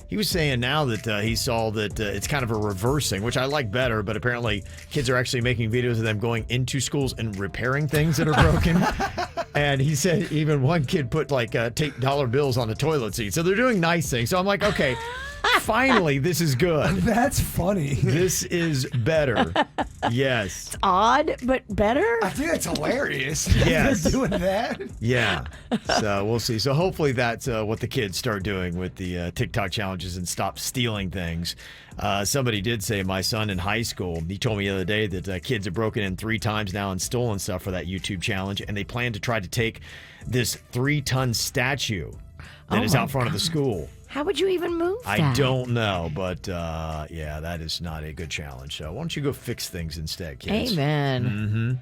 he was saying now that he saw that it's kind of a reversing, which I like better, but apparently kids are actually making videos of them going into schools and repairing things that are broken. And he said even one kid put like take dollar bills on the toilet seat. So they're doing nice things. So I'm like, okay, finally, this is good. That's funny. This is better. Yes. It's odd, but better. I think it's hilarious. Yes. They're doing that. Yeah. So we'll see. So hopefully that's what the kids start doing with the TikTok challenges and stop stealing things. Somebody did say my son in high school, he told me the other day that kids have broken in 3 times now and stolen stuff for that YouTube challenge, and they plan to try to take this 3-ton statue that is out front of the school. How would you even move that? I don't know, but yeah, that is not a good challenge. So why don't you go fix things instead, kids? Amen. Mm-hmm.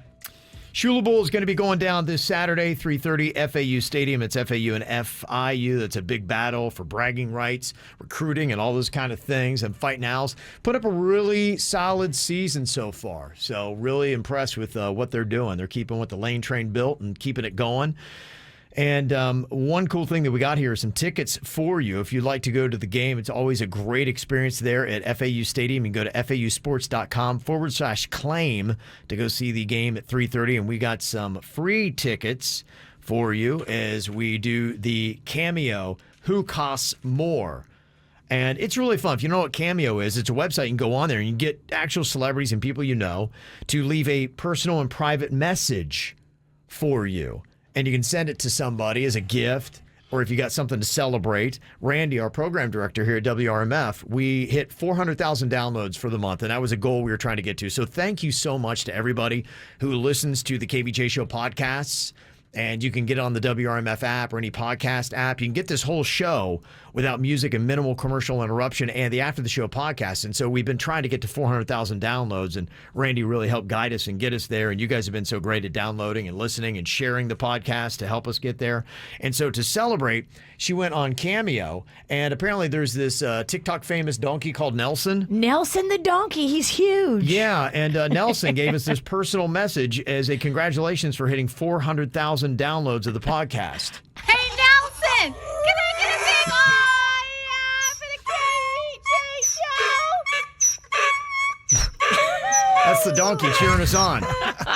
Shula Bowl is going to be going down this Saturday, 3:30, FAU Stadium. It's FAU and FIU. That's a big battle for bragging rights, recruiting, and all those kind of things. And Fighting Owls put up a really solid season so far. So really impressed with what they're doing. They're keeping what the lane train built and keeping it going. And one cool thing that we got here is some tickets for you. If you'd like to go to the game, it's always a great experience there at FAU Stadium. You can go to fausports.com/claim to go see the game at 3:30. And we got some free tickets for you as we do the Cameo Who Costs More. And it's really fun. If you know what Cameo is, it's a website. You can go on there and you can get actual celebrities and people you know to leave a personal and private message for you. And you can send it to somebody as a gift, or if you got something to celebrate. Randy, our program director here at WRMF, we hit 400,000 downloads for the month, and that was a goal we were trying to get to. So thank you so much to everybody who listens to the KVJ Show podcasts. And you can get it on the WRMF app or any podcast app. You can get this whole show without music and minimal commercial interruption and the After the Show podcast. And so we've been trying to get to 400,000 downloads, and Randy really helped guide us and get us there. And you guys have been so great at downloading and listening and sharing the podcast to help us get there. And so to celebrate, she went on Cameo, and apparently there's this TikTok famous donkey called Nelson. Nelson the donkey, he's huge. Yeah, and Nelson gave us this personal message as a congratulations for hitting 400,000 downloads of the podcast. Hey, Nelson! Can I get a big for the KJ Show? That's the donkey cheering us on.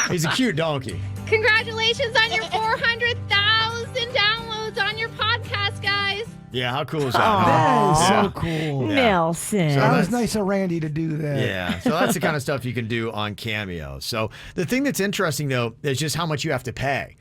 He's a cute donkey. Congratulations on your 400,000 downloads on your podcast, guys. Yeah, how cool is that? That is huh? so cool. Nelson. So That was that's- nice of Randy to do that. Yeah, so that's the kind of stuff you can do on Cameo. So the thing that's interesting, though, is just how much you have to pay.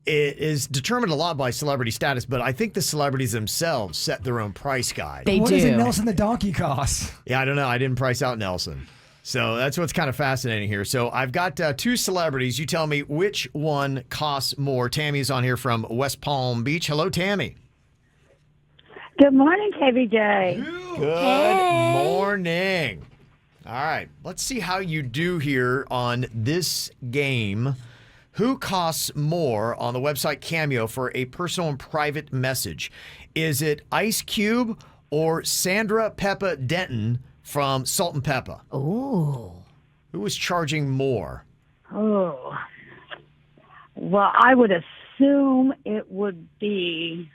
It is determined a lot by celebrity status, but I think the celebrities themselves set their own price guide. They What do. does it Nelson the donkey cost? Yeah, I don't know. I didn't price out Nelson. So that's what's kind of fascinating here. So I've got two celebrities. You tell me which one costs more. Tammy's on here from West Palm Beach. Hello, Tammy. Good morning, KVJ. Good morning. All right, let's see how you do here on this game. Who costs more on the website Cameo for a personal and private message? Is it Ice Cube or Sandra Peppa Denton from Salt and Peppa? Ooh. Who was charging more? Oh. Well, I would assume it would be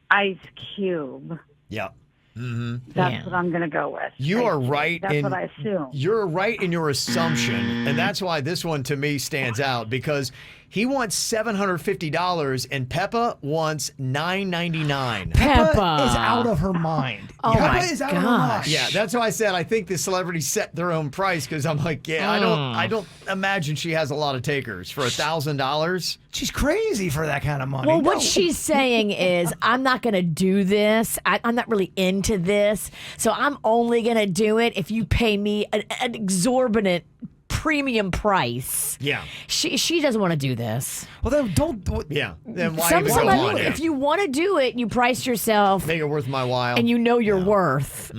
Ice Cube. Yeah. That's Yeah. what I'm going to go with. You Ice are Cube. right. That's what I assume. You're right in your assumption, and that's why this one to me stands out because he wants $750 and Peppa wants $999. Peppa is out of her mind. Oh, Peppa my is out of her mind. gosh. Yeah, that's why I said I think the celebrities set their own price because I'm like, yeah, I don't imagine she has a lot of takers for $1,000. She's crazy for that kind of money. Well, No. what she's saying is, I'm not going to do this. I'm not really into this. So I'm only going to do it if you pay me an exorbitant premium price. Yeah, She doesn't want to do this. Well, then don't. yeah. Then why Some even go celebrity, on? if you want to do it, you price yourself Make it worth my while. and you know your worth.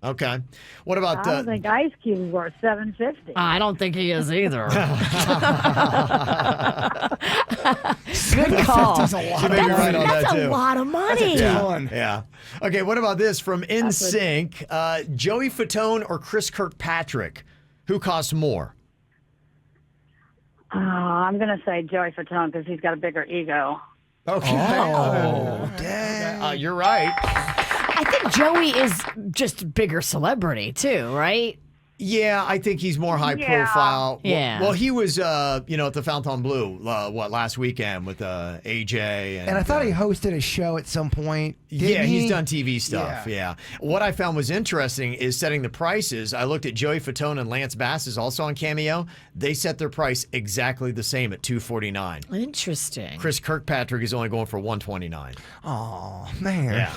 Okay. What about I don't think Ice Cube is worth $750. I don't think he is either. Good call. $50's a lot. You may be That's, right on that's that a too. lot of money. Fun. Yeah. Okay, what about this from NSYNC? Joey Fatone or Chris Kirkpatrick? Who costs more? I'm going to say Joey Fatone because he's got a bigger ego. Okay. Oh, dang. You're right. I think Joey is just a bigger celebrity too, right? Yeah, I think he's more high Yeah. profile. Yeah. Well, he was, at the Fontainebleau, last weekend with AJ. And I thought he hosted a show at some point. Yeah, didn't he? he's done TV stuff. Yeah. What I found was interesting is setting the prices. I looked at Joey Fatone and Lance Bass is also on Cameo. They set their price exactly the same at $249. Interesting. Chris Kirkpatrick is only going for $129. Oh, man. Yeah.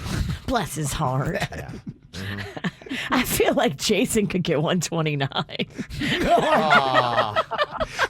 Bless his heart. Yeah. I feel like Jason could get 129.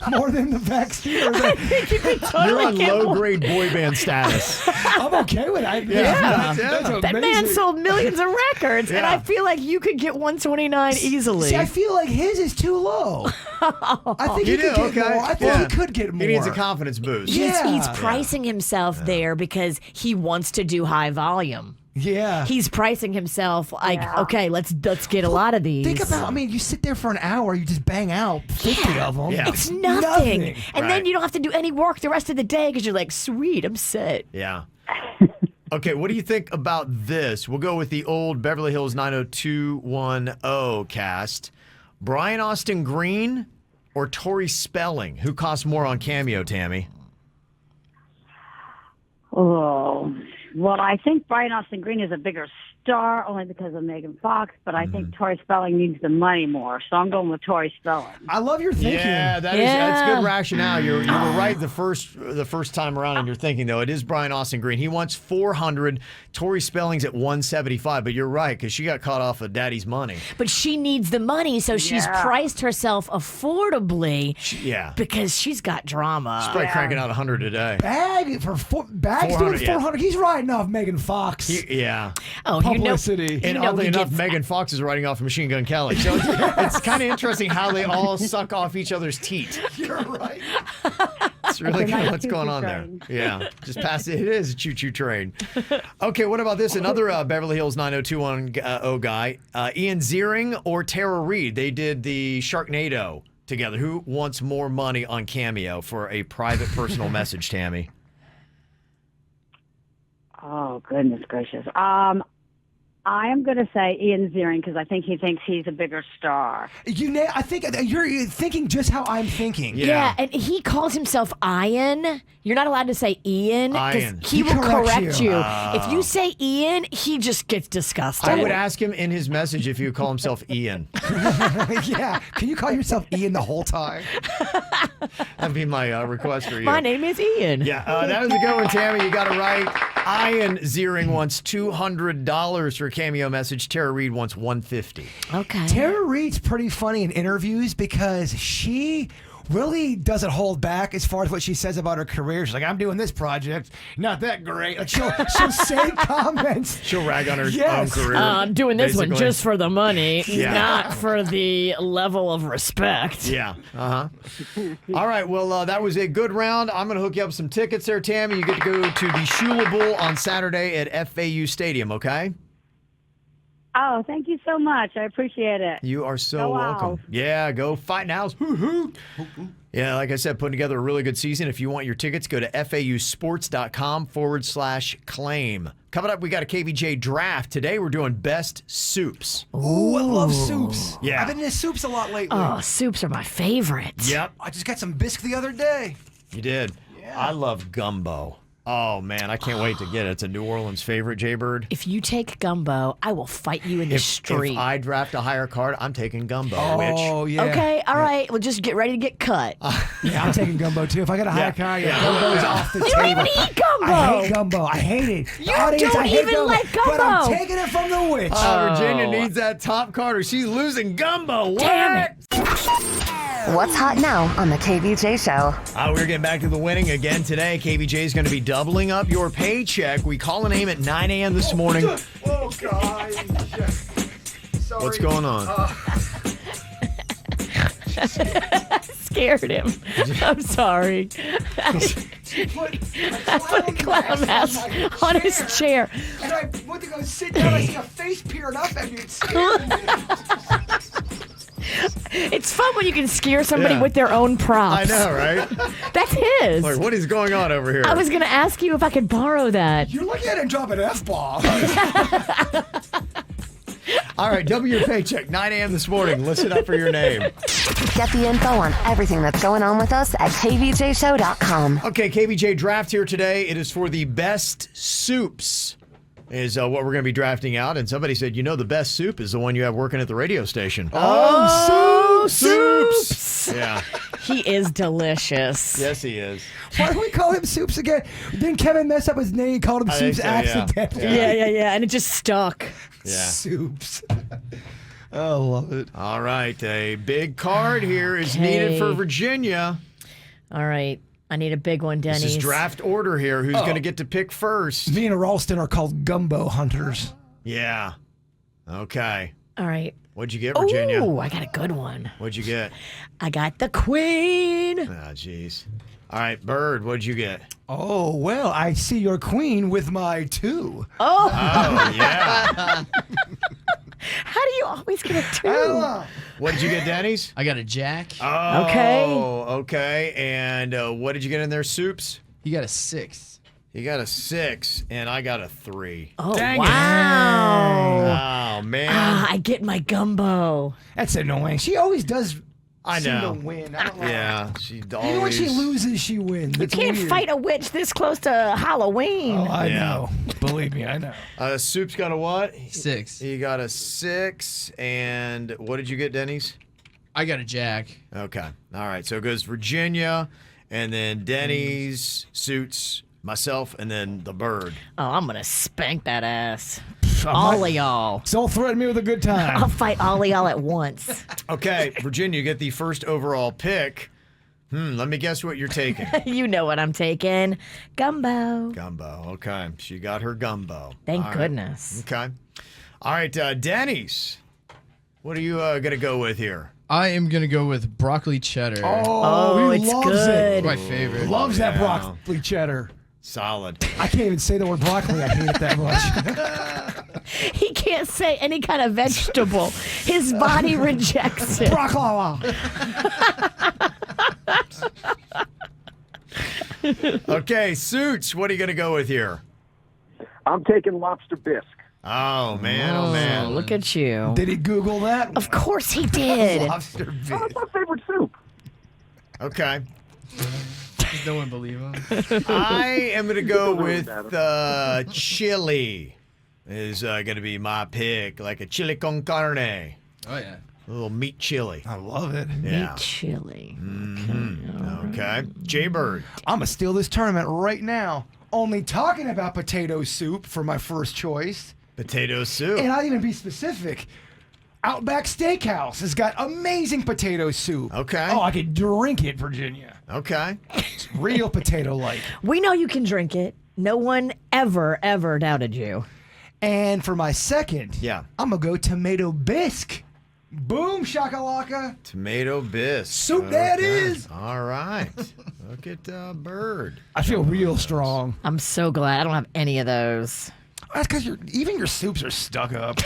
More than the Backstreet. You're on low grade boy band status. I'm okay with that. Yeah. That's That man amazing. sold millions of records, and Yeah. I feel like you could get 129 easily. See, I feel like his is too low. I think You he could do? get Okay. more. I think Yeah. he could get more. He needs a confidence boost. Yeah. He's pricing himself there because he wants to do high volume. Yeah. He's pricing himself like, Yeah. okay, let's get a lot of these. Think about, you sit there for an hour, you just bang out 50 of them. Yeah. It's nothing. And Right. then you don't have to do any work the rest of the day because you're like, sweet, I'm set. Yeah. Okay, what do you think about this? We'll go with the old Beverly Hills 90210 cast. Brian Austin Green or Tori Spelling? Who costs more on Cameo, Tammy? Oh, well, I think Brian Austin Green is a bigger star only because of Megan Fox, but I think Tori Spelling needs the money more, so I'm going with Tori Spelling. I love your thinking. Yeah, that's Yeah. good rationale. You were right the first time around in your thinking, though. It is Brian Austin Green. He wants 400. Tori Spelling's at 175, but you're right because she got caught off of Daddy's money. But she needs the money, so she's Yeah. priced herself affordably Yeah, because she's got drama. she's probably cranking out 100 a day. Bag's 400, doing yeah. 400. He's riding off Megan Fox. Yeah. Oh, Publicity. And you know oddly he enough, gets- Megan Fox is writing off Machine Gun Kelly. So it's kind of interesting how they all suck off each other's teat. You're right. It's really It's a kind of nice what's going choo-choo on there. train. Yeah, just pass it. It is a choo-choo train. Okay, what about this? Another Beverly Hills 90210 guy, Ian Ziering or Tara Reid. They did the Sharknado together. Who wants more money on Cameo for a private personal message, Tammy? Oh, goodness gracious. I I am going to say Ian Ziering because I think he thinks he's a bigger star. I think you're thinking just how I'm thinking. Yeah, and he calls himself Ian. You're not allowed to say Ian Ian. because he will correct you. Oh. If you say Ian, he just gets disgusted. I would ask him in his message if he would call himself Ian. Yeah. Can you call yourself Ian the whole time? That'd be my request for you. My name is Ian. Yeah, that was a good one, Tammy. You got it right. Ian Ziering wants $200 for a cameo message. Tara Reid wants $150. Okay. Tara Reid's pretty funny in interviews because she really doesn't hold back as far as what she says about her career. She's like, I'm doing this project, not that great. Like she'll say comments. She'll rag on her Yes. own career. I'm doing this one basically. just for the money, Yeah. not for the level of respect. Yeah. All right. Well, that was a good round. I'm going to hook you up with some tickets there, Tammy. You get to go to the Shula Bowl on Saturday at FAU Stadium, okay? Oh, thank you so much. I appreciate it. You are so Go welcome. Owls. Yeah, go Fighting Owls. Hoo-hoo. Yeah, like I said, putting together a really good season. If you want your tickets, go to FAUsports.com/claim. Coming up, we got a KVJ draft. Today, we're doing best soups. Ooh, I love soups. Yeah. I've been into soups a lot lately. Oh, soups are my favorite. Yep, I just got some bisque the other day. you did. I love gumbo. Oh, man, I can't wait to get it. It's a New Orleans favorite, Jaybird. If you take gumbo, I will fight you in the street. If I draft a higher card, I'm taking gumbo, Oh, Mitch. yeah. Okay, all right. Well, just get ready to get cut. Yeah, I'm taking gumbo too. If I got a high card, gumbo's off the You table. don't even eat gumbo. I hate gumbo. I hate it. You Audience, don't I hate even gumbo, like but I'm gumbo. taking it from the witch. Virginia needs that top card or she's losing gumbo. What? Damn it. What's hot now on the KVJ show? We're getting back to the winning again today. KVJ is going to be doubling up your paycheck. We call a name at 9 a.m. this morning. Oh, God. Sorry. What's going on? Scared him. I'm sorry. I put a clown mask on his chair. And I went to go sit down. I see a face peering up at me. It scared me. It's fun when you can scare somebody Yeah. with their own props. I know, right? That's his. Like, what is going on over here? I was going to ask you if I could borrow that. You're looking at him drop an F-bomb. All right, double your paycheck, 9 a.m. this morning. Listen up for your name. Get the info on everything that's going on with us at kvjshow.com. Okay, KVJ draft here today. It is for the best soups. Is what we're going to be drafting out. And somebody said, the best soup is the one you have working at the radio station. Oh, soups! Yeah. He is delicious. Yes, he is. Why do we call him Soups again? Didn't Kevin mess up his name and called him I think Soups so, yeah. accidentally? Yeah. And it just stuck. Yeah. Soups. I love it. All right, a big card here is needed for Virginia. All right. I need a big one, Dennys. This is draft order here. Who's going to get to pick first? Me and Ralston are called gumbo hunters. Yeah. Okay. All right. What'd you get, Virginia? Oh, I got a good one. What'd you get? I got the queen. Ah, jeez. All right, Bird, what'd you get? Oh, well, I see your queen with my 2. Oh, Oh, yeah. how do you always get a 2? What did you get, Dennys? I got a jack. Oh, Okay. Okay. And what did you get in there, Soups? You got a 6. You got a 6, and I got a 3. Oh, Dang it. wow. Oh, man. I get my gumbo. That's annoying. She always does I seem know. to win. I don't know. Yeah, she always... Even when she loses, she wins. You It's can't weird. fight a witch this close to Halloween. Oh, I Yeah. know. Believe me, I know. Soups got a what? 6. He got a 6, and what did you get, Dennys? I got a jack. Okay. All right. So it goes Virginia, and then Dennys, Suits, myself, and then the Bird. Oh, I'm going to spank that ass. All of y'all. Don't threaten me with a good time. I'll fight all of y'all at once. Okay, Virginia, you get the first overall pick. Let me guess what you're taking. You know what I'm taking. Gumbo. Gumbo. Okay. She got her gumbo. Thank All right. goodness. Okay. All right, Dennys. What are you going to go with here? I am going to go with broccoli cheddar. Oh, he it's loves good. it. My favorite. Loves that Yeah. broccoli cheddar. Solid. I can't even say the word broccoli. I hate it that much. He can't say any kind of vegetable. His body rejects it. Broccoli. Okay, Suits, what are you going to go with here? I'm taking lobster bisque. Oh, man. Oh, man. Look at you. Did he Google that? Of course he did. Lobster bit. What's my favorite soup? Okay. Does no one believe him? I am going to go with chili is going to be my pick, like a chili con carne. Oh, yeah. A little meat chili. I love it. Yeah. Meat chili. Okay. Jaybird. I'm going to steal this tournament right now. Only talking about potato soup for my first choice. Potato soup. And I'll even be specific. Outback Steakhouse has got amazing potato soup. Okay. Oh, I could drink it, Virginia. Okay. It's real potato-like. We know you can drink it. No one ever doubted you. And for my second, Yeah. I'm going to go tomato bisque. Boom, shakalaka. Tomato bisque. Soup that is. All right. Look at Bird. I feel real strong. I'm so glad I don't have any of those. That's because even your soups are stuck up.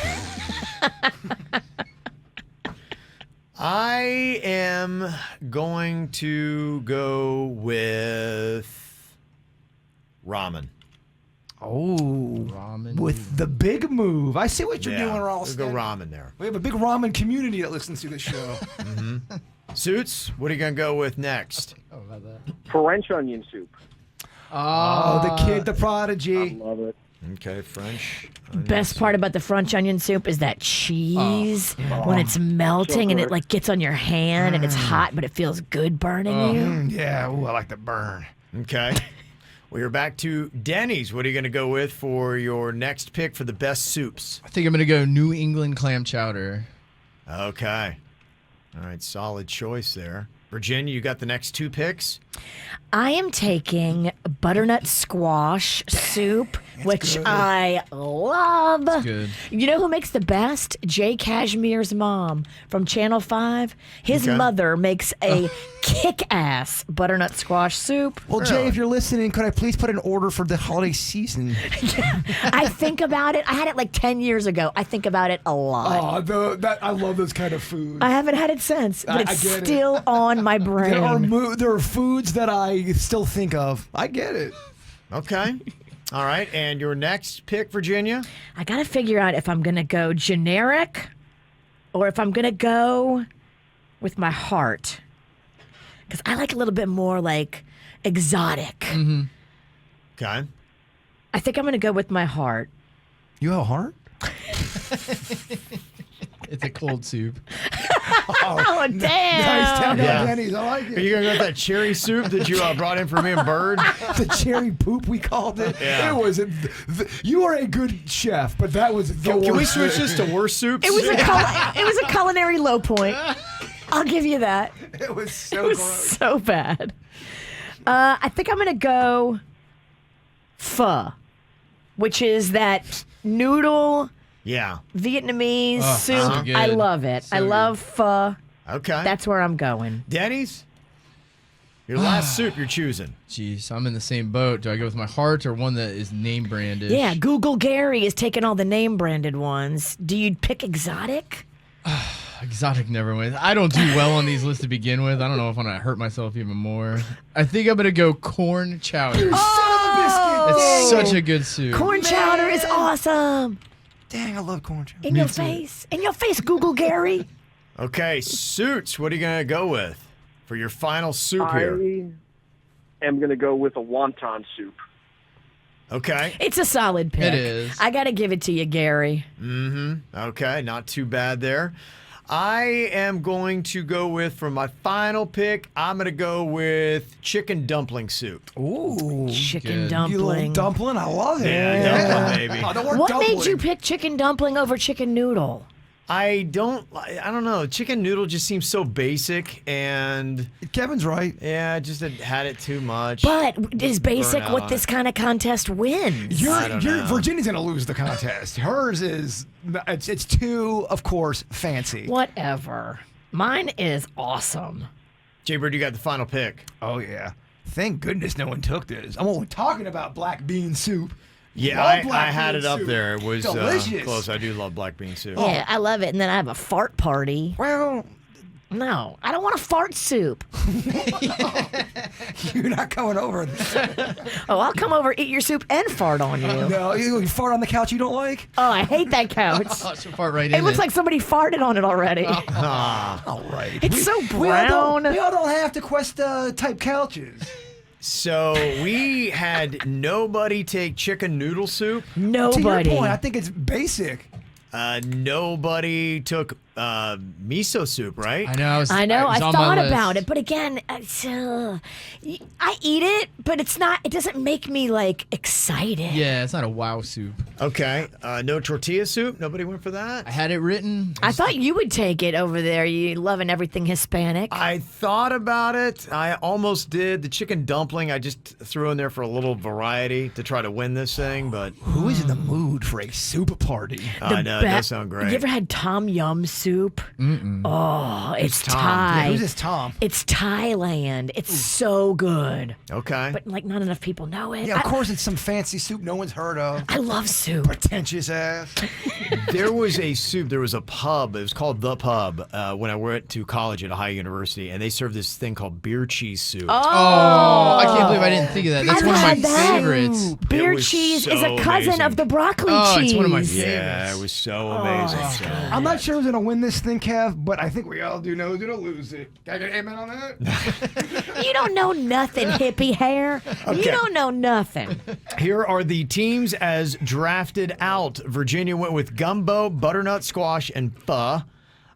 I am going to go with ramen. Oh, Ramen. with the big move. I see what you're doing, We'll Ralston. go ramen there. We have a big ramen community that listens to the show. Suits, what are you going to go with next? Oh, about that. French onion soup. Oh, the kid, the prodigy. Love it. Okay, French. Best part about the French onion soup is that cheese when it's melting and it like gets on your hand and it's hot, but it feels good burning you. Yeah, ooh, I like the burn. Okay. We're back to Dennys. What are you going to go with for your next pick for the best soups? I think I'm going to go New England clam chowder. Okay. All right, solid choice there. Virginia, you got the next two picks? I am taking butternut squash soup, which good. I love. Good. You know who makes the best? Jay Cashmere's mom from Channel 5. His Okay. mother makes a kick-ass butternut squash soup. Well, Jay, if you're listening, could I please put an order for the holiday season? I think about it. I had it like 10 years ago. I think about it a lot. I love those kind of foods. I haven't had it since, but I it's get it. still on my brain. There are foods that I still think of. I get it. Okay. All right, and your next pick, Virginia? I got to figure out if I'm going to go generic or if I'm going to go with my heart. Because I like a little bit more like exotic. Okay. I think I'm going to go with my heart. You have a heart? It's a cold soup. Oh, damn. Nice town Yeah. Denny's. I like Are it. you going to go with that cherry soup that you brought in for me and Bird? The cherry poop, we called it. Yeah. It was. You are a good chef, but that was the Can we worst switch thing. this to worse soups? It was a culinary low point. I'll give you that. It was so It was gross. so bad. I think I'm going to go pho, which is that noodle Yeah. Vietnamese Oh, soup. so good. I love it. So I love pho. Okay. That's where I'm going. Denny's? Your last soup you're choosing. Jeez, I'm in the same boat. Do I go with my heart or one that is name branded? Yeah, Google Gary is taking all the name branded ones. Do you pick exotic? Exotic never wins. I don't do well on these lists to begin with. I don't know if I'm going to hurt myself even more. I think I'm going to go corn chowder. It's such a good soup. Corn chowder is awesome. Dang, I love corn chowder. In your face. In your face, Google Gary. Okay, Suits, what are you going to go with for your final soup here? I am going to go with a wonton soup. Okay. It's a solid pick. It is. I got to give it to you, Gary. Okay, not too bad there. I am going to go with, for my final pick, I'm going to go with chicken dumpling soup. Ooh. Chicken good. You little dumpling. dumpling, I love it. Yeah, dumpling, baby. Oh, the word What dumpling. made you pick chicken dumpling over chicken noodle? I don't know. Chicken noodle just seems so basic, and Kevin's right. yeah, I just had it too much. But is basic out what on this it. kind of contest wins? I don't know. Virginia's gonna lose the contest. Hers is it's too, of course, fancy. Whatever. Mine is awesome. Jaybird, you got the final pick. Oh yeah. Thank goodness no one took this. I'm only talking about black bean soup. Yeah, Love black I had bean it up soup. there. It was Delicious. close. I do love black bean soup. Yeah, I love it. And then I have a fart party. Well, No, I don't want a fart soup. You're not coming over. Oh, I'll come over, eat your soup, and fart on you. No, you fart on the couch you don't like? Oh, I hate that couch. She'll fart right in It looks like somebody farted on it already. All right. It's so brown. We all don't have to quest type couches. So we had nobody take chicken noodle soup. Nobody. To your point, I think it's basic. Nobody took miso soup, right? I know. I thought about it, but again, I eat it, but it's not. It doesn't make me like excited. Yeah, it's not a wow soup. Okay. No tortilla soup. Nobody went for that. I had it written. I thought you would take it over there. You loving everything Hispanic. I thought about it. I almost did. The chicken dumpling, I just threw in there for a little variety to try to win this thing, but Who is in the mood for a soup party? I know it does sound great. You ever had Tom Yum soup? Oh, it's Tom? Thai. Yeah, who's this Tom? It's Thailand. It's so good. Okay. But like not enough people know it. Yeah, of course it's some fancy soup no one's heard of. I love soup. Pretentious ass. There was a soup. There was a pub. It was called The Pub when I went to college at Ohio University, and they served this thing called beer cheese soup. Oh, I can't believe I didn't think of that. That's I've one of my had that. favorites. Beer was cheese so is a cousin amazing. of the broccoli Oh, cheese. it's one of my Yeah, it was so amazing. So. I'm not sure who's going to win this thing, Kev, but I think we all do know who's going to lose it. Can I get an amen on that? You don't know nothing, hippie hair. You don't know nothing. Here are the teams as drafted out. Virginia went with gumbo, butternut squash, and pho.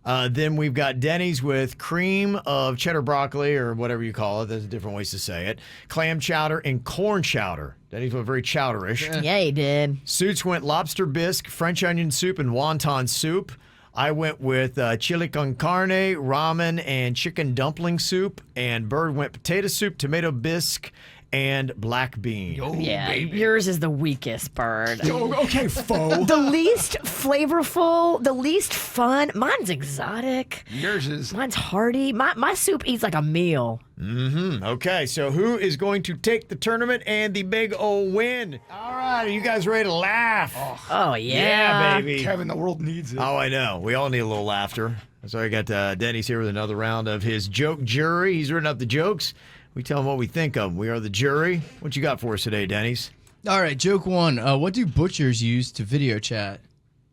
Then we've got Dennys with cream of cheddar broccoli, or whatever you call it. There's different ways to say it. Clam chowder and corn chowder. Denny's went very chowderish. Yeah, he did. Suits went lobster bisque, French onion soup, and wonton soup. I went with chili con carne, ramen, and chicken dumpling soup. And Bird went potato soup, tomato bisque, and black bean. Yeah, yours is the weakest, Bird. Okay, foe. The least flavorful, the least fun. Mine's exotic. Yours is. Mine's hearty. My soup eats like a meal. Okay, so who is going to take the tournament and the big old win? All right, are you guys ready to laugh? Oh, yeah. Yeah, baby. Kevin, the world needs it. Oh, I know. We all need a little laughter. So I got Dennys here with another round of his joke jury. He's written up the jokes. We tell him what we think of them. We are the jury. What you got for us today, Dennys? All right, joke one. What do butchers use to video chat?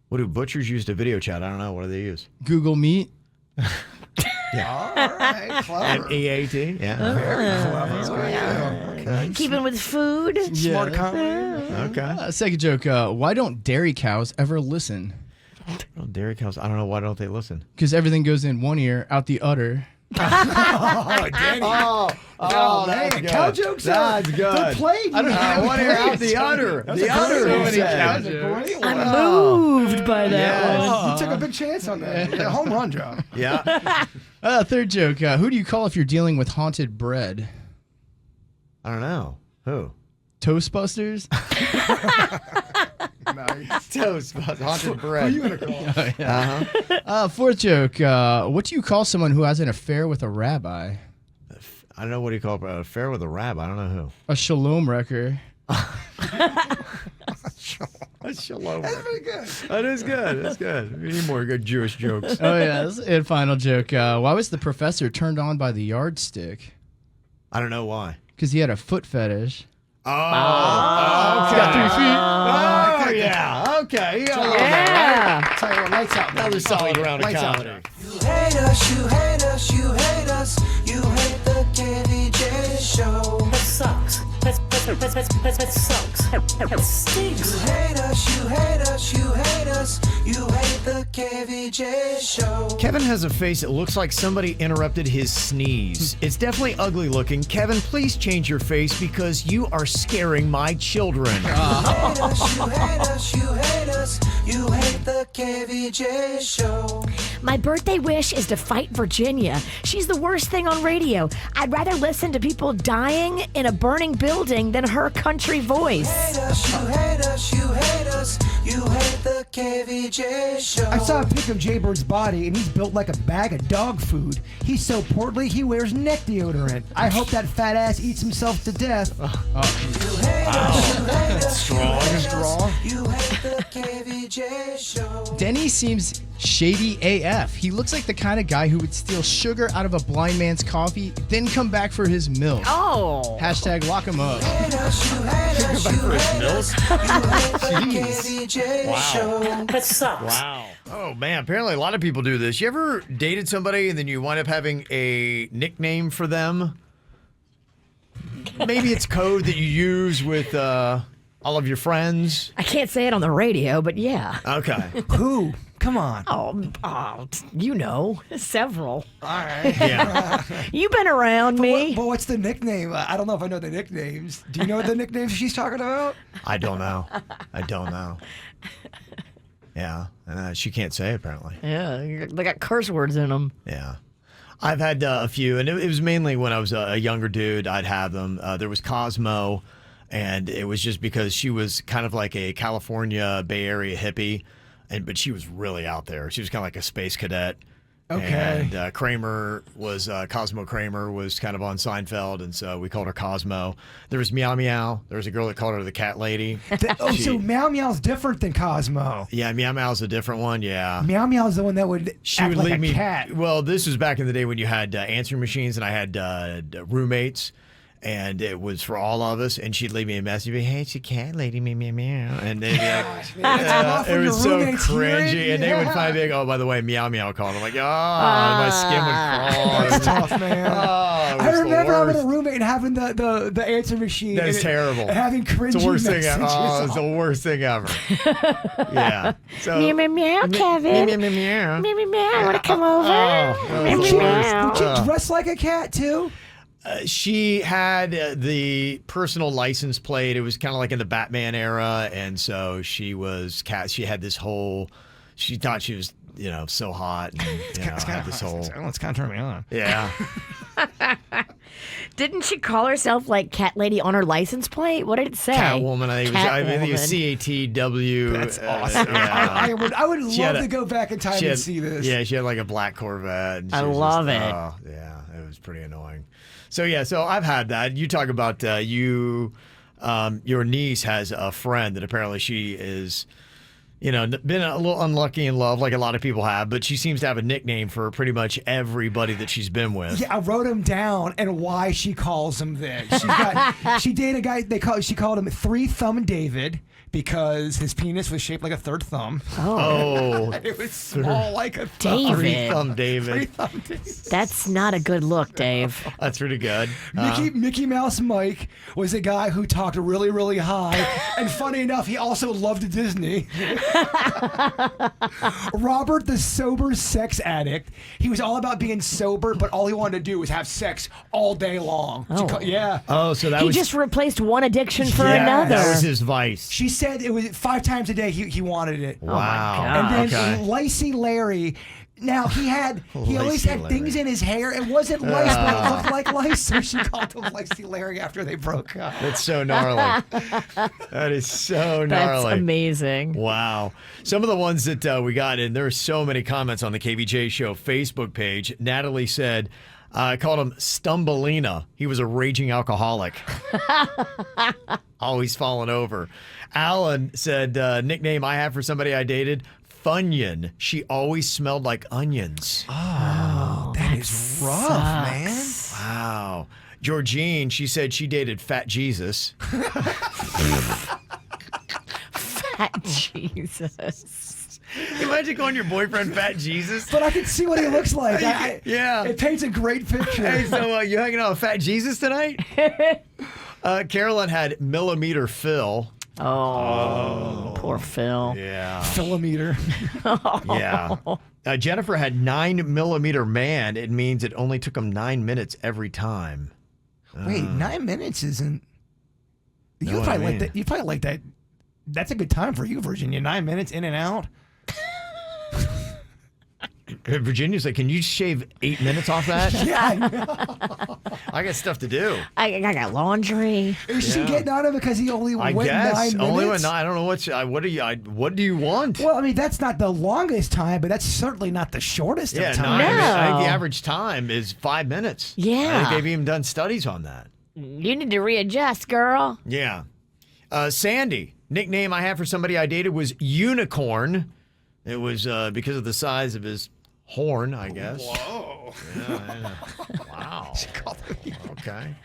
What do butchers use to video chat? I don't know. What do they use? Google Meet. All right, clever. EAT? Yeah. Very clever. Okay. Keeping with food. Smart comment. Okay. Second joke. Why don't dairy cows ever listen? Well, dairy cows. I don't know. Why don't they listen? Because everything goes in one ear, out the udder. Oh, Danny. Oh, man. Cow jokes That's good. They're played. One ear out the udder. The udder. so he many said. cow That's a great one. I'm moved by that Yes. one. You took a big chance on that. A home run job. Yeah. Third joke. Who do you call if you're dealing with haunted bread? I don't know. Who? Toastbusters? Nice. Toast. Haunted Who are bread. you going to call? Fourth joke. What do you call someone who has an affair with a rabbi? I don't know. What do you call it? An affair with a rabbi? I don't know who. A shalom wrecker. That's shalom. That's pretty good. That is good. That's good. We need more good Jewish jokes. Oh, yes. And final joke. Why was the professor turned on by the yardstick? I don't know why. Because he had a foot fetish. Oh, okay. He's got 3 feet. Oh, yeah. Okay. Yeah. Tell you what, lights out. Another solid round of Lights out. comedy. You hate us, you hate us, you hate us. You hate the KVJ show. That sucks. That sucks. That stinks. You hate us, you hate us, you hate us. You hate the KVJ show. Kevin has a face that looks like somebody interrupted his sneeze. It's definitely ugly looking. Kevin, please change your face because you are scaring my children. You hate us, you hate us, you hate us. You hate the KVJ show. My birthday wish is to fight Virginia. She's the worst thing on radio. I'd rather listen to people dying in a burning building than her country voice. Hate us, you hate us, you hate us. You hate the KVJ show. I saw a pic of Jay Bird's body, and he's built like a bag of dog food. He's so portly, he wears neck deodorant. I hope that fat ass eats himself to death. You hate us, you hate us. Strong. You hate the KVJ show. Denny seems shady AF. He looks like the kind of guy who would steal sugar out of a blind man's coffee, then come back for his milk. Oh. Hashtag lock him up. Wow. That sucks. Wow. Oh, man. Apparently, a lot of people do this. You ever dated somebody and then you wind up having a nickname for them? Maybe it's code that you use with all of your friends. I can't say it on the radio, but yeah. Okay. Who? Come on. Oh, you know, several. All right. Yeah. You've been around me. But what's the nickname? I don't know if I know the nicknames. Do you know the nicknames she's talking about? I don't know. Yeah. She can't say it, apparently. Yeah, they got curse words in them. Yeah. I've had a few, and it was mainly when I was a younger dude, I'd have them. There was Cosmo, and it was just because she was kind of like a California Bay Area hippie, but she was really out there. She was kind of like a space cadet. Okay. And Kramer was, Cosmo Kramer was kind of on Seinfeld, and so we called her Cosmo. There was Meow Meow. There was a girl that called her the Cat Lady. So Meow Meow's different than Cosmo. Yeah, Meow Meow's a different one, yeah. Meow Meow's the one that would act like a cat. Well, this was back in the day when you had answering machines, and I had roommates, and it was for all of us, and she'd leave me a message, hey, it's a cat lady, meow, meow, meow. And they'd be like, it was so cringy. And they would finally be like, oh, by the way, Meow Meow called. I'm like, my skin would crawl. That's tough, man. I remember having a roommate and having the answer machine. That is terrible. And having cringy it's the worst messages. thing. Oh, it's the worst thing ever. Yeah. So, meow, meow, meow, Kevin. Meow, meow, meow. Meow, meow, meow. Want to come over? Meow, meow, meow. Would you dress like a cat, too? She had the personal license plate. It was kind of like in the Batman era, and so she was cat. She had this whole. She thought she was, so hot. And, had this whole. It's kind of turning me on. Yeah. Didn't she call herself like Cat Lady on her license plate? What did it say? Catwoman. I think it was CATW. That's awesome. Yeah. I would love to go back in time and see this. Yeah, she had like a black Corvette. I love it. Oh, yeah, it was pretty annoying. So I've had that. You talk about your niece has a friend that apparently she is, been a little unlucky in love, like a lot of people have, but she seems to have a nickname for pretty much everybody that she's been with. Yeah, I wrote him down and why she calls him this. She dated a guy. She called him Three Thumb David because his penis was shaped like a third thumb. Oh, it was small like a thumb. David. Thumb David. Three Thumb David. That's not a good look, Dave. That's pretty good. Mickey Mouse Mike was a guy who talked really, really high, and funny enough, he also loved Disney. Robert, the sober sex addict. He was all about being sober, but all he wanted to do was have sex all day long. Oh. Yeah. Oh, so that he was just replaced one addiction for Yes. another. that was his vice. She said it was 5 times a day he wanted it. Wow. And then Okay. Lacey Larry. Now he always Lacey had Larry. things in his hair. It wasn't lice, but it looked like lice. So she called him Lacey Larry after they broke up. That's so gnarly. That is so gnarly. That's amazing. Wow. Some of the ones that we got in, there are so many comments on the KVJ Show Facebook page. Natalie said, I called him Stumbelina. He was a raging alcoholic. Always falling over. Alan said, nickname I have for somebody I dated, Funyun. She always smelled like onions. Oh, that is rough, man. Wow. Georgine, she said she dated Fat Jesus. Fat Jesus. Imagine calling your boyfriend Fat Jesus. But I can see what he looks like. Yeah. It paints a great picture. Hey, so you hanging out with Fat Jesus tonight? Carolyn had Millimeter Phil. Oh, poor Phil. Yeah. Philometer. Yeah. Jennifer had 9mm man. It means it only took him 9 minutes every time. Wait, 9 minutes isn't. Know what I mean? Like that. You probably like that. That's a good time for you, Virginia. 9 minutes in and out. Virginia's like, can you shave 8 minutes off that? Yeah, I know. I got stuff to do. I got laundry. Is she getting on him because he only went 9 minutes? Only went 9. I don't know what do you want? Well, I mean, that's not the longest time, but that's certainly not the shortest of time. 9 minutes. I think the average time is 5 minutes. Yeah. I think they've even done studies on that. You need to readjust, girl. Yeah. Sandy, nickname I had for somebody I dated was Unicorn. It was because of the size of his horn, I guess. Whoa. Yeah. Wow. Okay.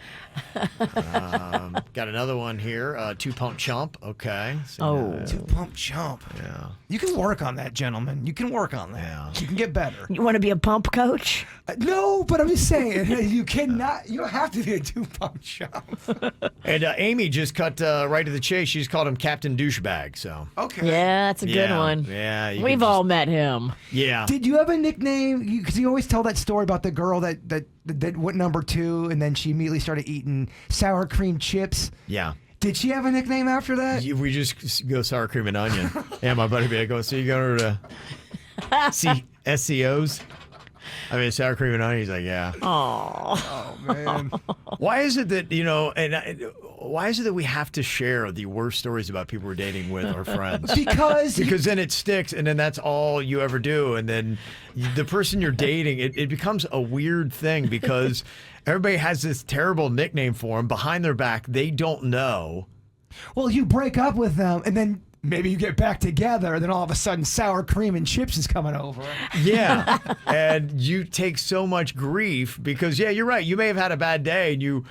Got another one here. Two-pump chump. Okay. So, Two-pump chump. Yeah. You can work on that, gentlemen. You can work on that. Yeah. You can get better. You want to be a pump coach? No, but I'm just saying, you cannot. You don't have to be a two-pump chump. And Amy just cut right to the chase. She's called him Captain Douchebag. So. Okay. Yeah, that's a good one. Yeah. We've all met him. Yeah. Did you have a nickname? Because you always tell that story about the girl that went number 2, and then she immediately started eating sour cream chips. Yeah. Did she have a nickname after that? We just go sour cream and onion. Yeah, my buddy be like, so you go to SCOs? I mean, sour cream and onion. He's like, yeah. Oh man. Why is it that, why is it that we have to share the worst stories about people we're dating with or friends? Because then it sticks, and then that's all you ever do. And then the person you're dating, it becomes a weird thing because everybody has this terrible nickname for them. Behind their back, they don't know. Well, you break up with them, and then maybe you get back together, and then all of a sudden sour cream and chips is coming over. Yeah. And you take so much grief because, yeah, you're right. You may have had a bad day, and you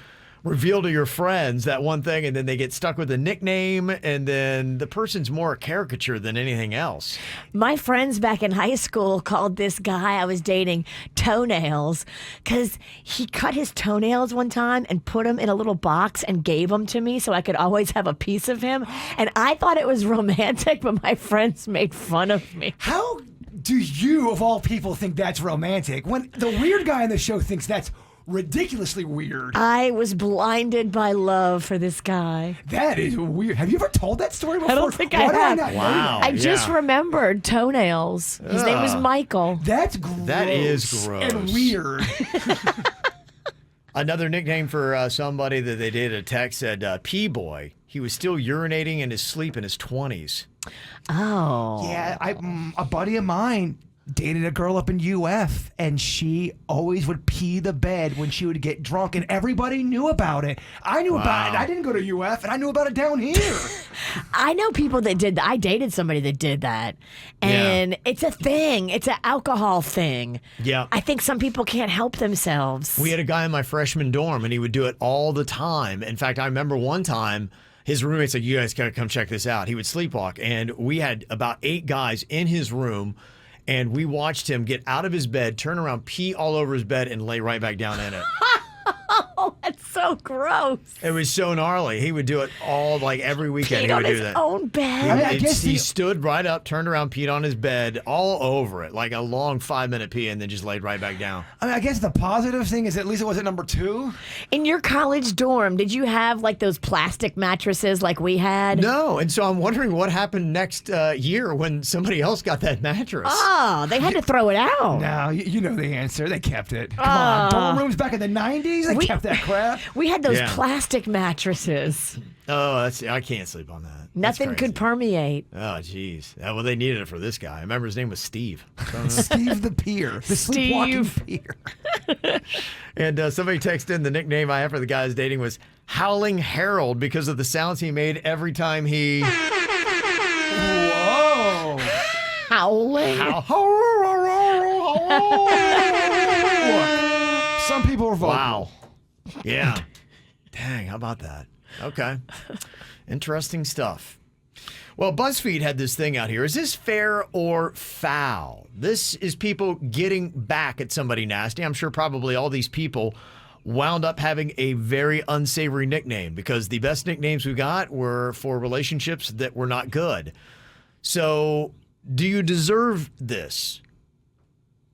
reveal to your friends that one thing, and then they get stuck with a nickname, and then the person's more a caricature than anything else. My friends back in high school called this guy I was dating Toenails because he cut his toenails one time and put them in a little box and gave them to me so I could always have a piece of him. And I thought it was romantic, but my friends made fun of me. How do you, of all people, think that's romantic when the weird guy on the show thinks that's ridiculously weird? I was blinded by love for this guy. That is weird. Have you ever told that story before? I don't think I have. Wow. I just remembered Toenails. His name was Michael. That's gross. That is gross. And weird. Another nickname for somebody that they did a text said P-Boy. He was still urinating in his sleep in his 20s. Oh. Yeah, a buddy of mine dated a girl up in UF, and she always would pee the bed when she would get drunk, and everybody knew about it. I knew about it. I didn't go to UF, and I knew about it down here. I know people that did that. I dated somebody that did that. And it's a thing. It's an alcohol thing. Yeah. I think some people can't help themselves. We had a guy in my freshman dorm, and he would do it all the time. In fact, I remember one time, his roommate said, you guys got to come check this out. He would sleepwalk, and we had about 8 guys in his room, and we watched him get out of his bed, turn around, pee all over his bed, and lay right back down in it. Oh, that's so gross. It was so gnarly. He would do it all, like every weekend. Peed He on would do his that. own bed. I guess he stood right up, turned around, peed on his bed, all over it, like a long 5-minute pee, and then just laid right back down. I mean, I guess the positive thing is at least it wasn't number 2. In your college dorm, did you have like those plastic mattresses like we had? No, and so I'm wondering what happened next year when somebody else got that mattress. Oh, they had to throw it out. No, you know the answer. They kept it. Come on. Dorm rooms back in the 90s, they kept that crap. We had those plastic mattresses. Oh, I can't sleep on that. Nothing could permeate. Oh, jeez. Well, they needed it for this guy. I remember his name was Steve. Steve the Peer. The sleepwalking peer. And somebody texted in the nickname I have for the guy I was dating was Howling Harold because of the sounds he made every time he... Whoa. Howling. Some people are vocal. Wow. Yeah. Dang, how about that? Okay. Interesting stuff. Well, BuzzFeed had this thing out here. Is this fair or foul? This is people getting back at somebody nasty. I'm sure probably all these people wound up having a very unsavory nickname because the best nicknames we got were for relationships that were not good. So, do you deserve this?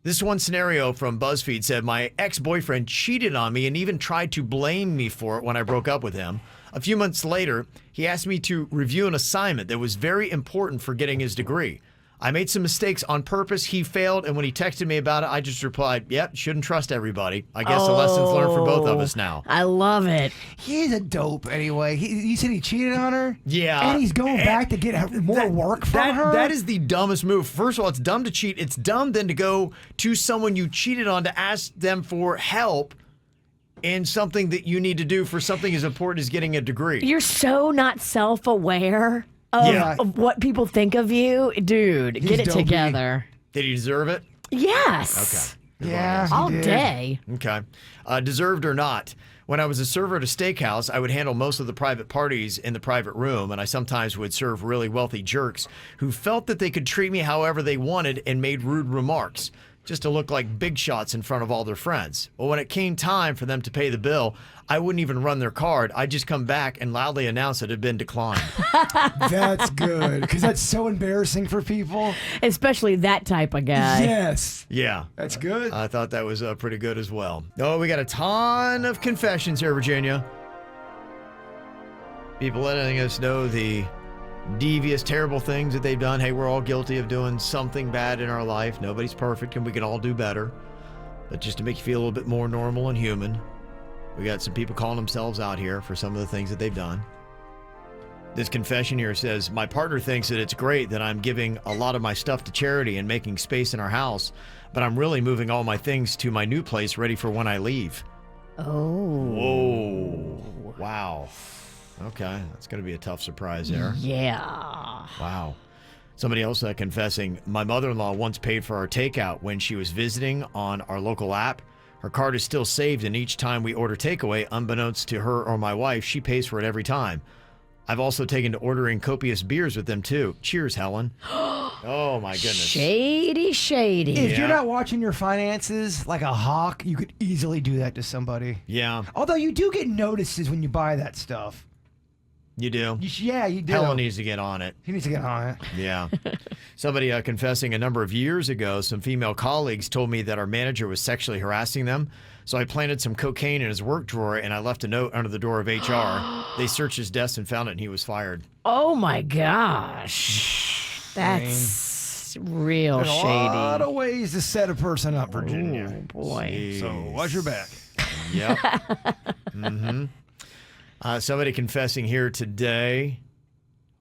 This one scenario from BuzzFeed said, my ex-boyfriend cheated on me and even tried to blame me for it when I broke up with him. A few months later, he asked me to review an assignment that was very important for getting his degree. I made some mistakes on purpose. He failed, and when he texted me about it, I just replied, yep, shouldn't trust everybody. I guess the lesson's learned for both of us now. I love it. He's a dope anyway. You said he cheated on her? Yeah. And he's going back to get more work from her? That is the dumbest move. First of all, it's dumb to cheat. It's dumb then to go to someone you cheated on to ask them for help in something that you need to do for something as important as getting a degree. You're so not self-aware. of what people think of you, dude. Get it dopey. together. Did he deserve it? Yes. Okay. Yeah, All he did. day. Okay. Deserved or not. When I was a server at a steakhouse, I would handle most of the private parties in the private room, and I sometimes would serve really wealthy jerks who felt that they could treat me however they wanted and made rude remarks, just to look like big shots in front of all their friends. Well, when it came time for them to pay the bill, I wouldn't even run their card. I'd just come back and loudly announce it had been declined. That's good, because that's so embarrassing for people. Especially that type of guy. Yes. Yeah. That's good. I thought that was pretty good as well. Oh, we got a ton of confessions here, Virginia. People letting us know the devious, terrible things that they've done. Hey, we're all guilty of doing something bad in our life. Nobody's perfect, and we can all do better. But just to make you feel a little bit more normal and human, we got some people calling themselves out here for some of the things that they've done. This confession here says, my partner thinks that it's great that I'm giving a lot of my stuff to charity and making space in our house, but I'm really moving all my things to my new place ready for when I leave. Oh. Whoa. Wow. Okay, that's going to be a tough surprise there. Yeah. Wow. Somebody else confessing, my mother-in-law once paid for our takeout when she was visiting on our local app. Her card is still saved, and each time we order takeaway, unbeknownst to her or my wife, she pays for it every time. I've also taken to ordering copious beers with them, too. Cheers, Helen. Oh, my goodness. Shady, shady. If you're not watching your finances like a hawk, you could easily do that to somebody. Yeah. Although you do get notices when you buy that stuff. You do? Yeah, you do. Helen needs to get on it. He needs to get on it. Yeah. Somebody confessing a number of years ago, some female colleagues told me that our manager was sexually harassing them. So I planted some cocaine in his work drawer and I left a note under the door of HR. They searched his desk and found it and he was fired. Oh my gosh. That's real There's shady. a lot of ways to set a person up, Virginia. Oh boy. Jeez. So watch your back. Yep. Mm-hmm. Somebody confessing here today.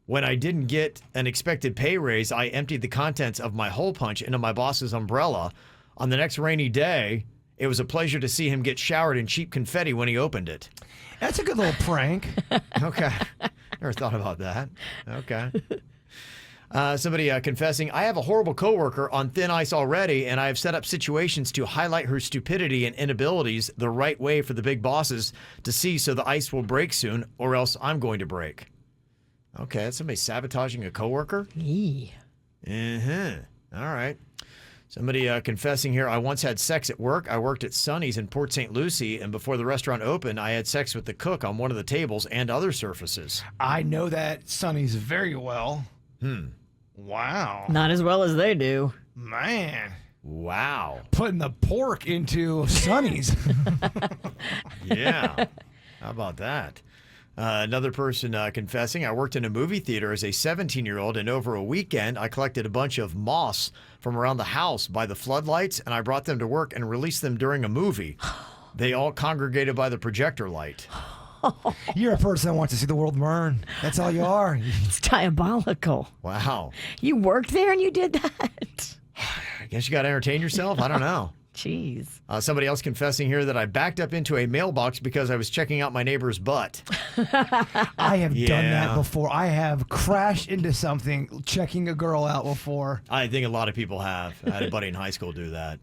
When I didn't get an expected pay raise, I emptied the contents of my hole punch into my boss's umbrella. On the next rainy day, it was a pleasure to see him get showered in cheap confetti when he opened it. That's a good little prank. Okay. Never thought about that. Okay. Somebody confessing, I have a horrible coworker on thin ice already, and I have set up situations to highlight her stupidity and inabilities the right way for the big bosses to see so the ice will break soon, or else I'm going to break. Okay, that's somebody sabotaging a coworker? Yee. All right. Somebody confessing here, I once had sex at work. I worked at Sonny's in Port St. Lucie, and before the restaurant opened, I had sex with the cook on one of the tables and other surfaces. I know that Sonny's very well. Wow. Not as well as they do. Man. Wow. Putting the pork into Sonny's. Yeah. How about that? Another person confessing, I worked in a movie theater as a 17-year-old, and over a weekend, I collected a bunch of moss from around the house by the floodlights, and I brought them to work and released them during a movie. They all congregated by the projector light. You're a person that wants to see the world burn. That's all you are. It's diabolical. Wow. You worked there and you did that? I guess you got to entertain yourself. I don't know. Jeez. Somebody else confessing here that I backed up into a mailbox because I was checking out my neighbor's butt. I have done that before. I have crashed into something checking a girl out before. I think a lot of people have. I had a buddy in high school do that.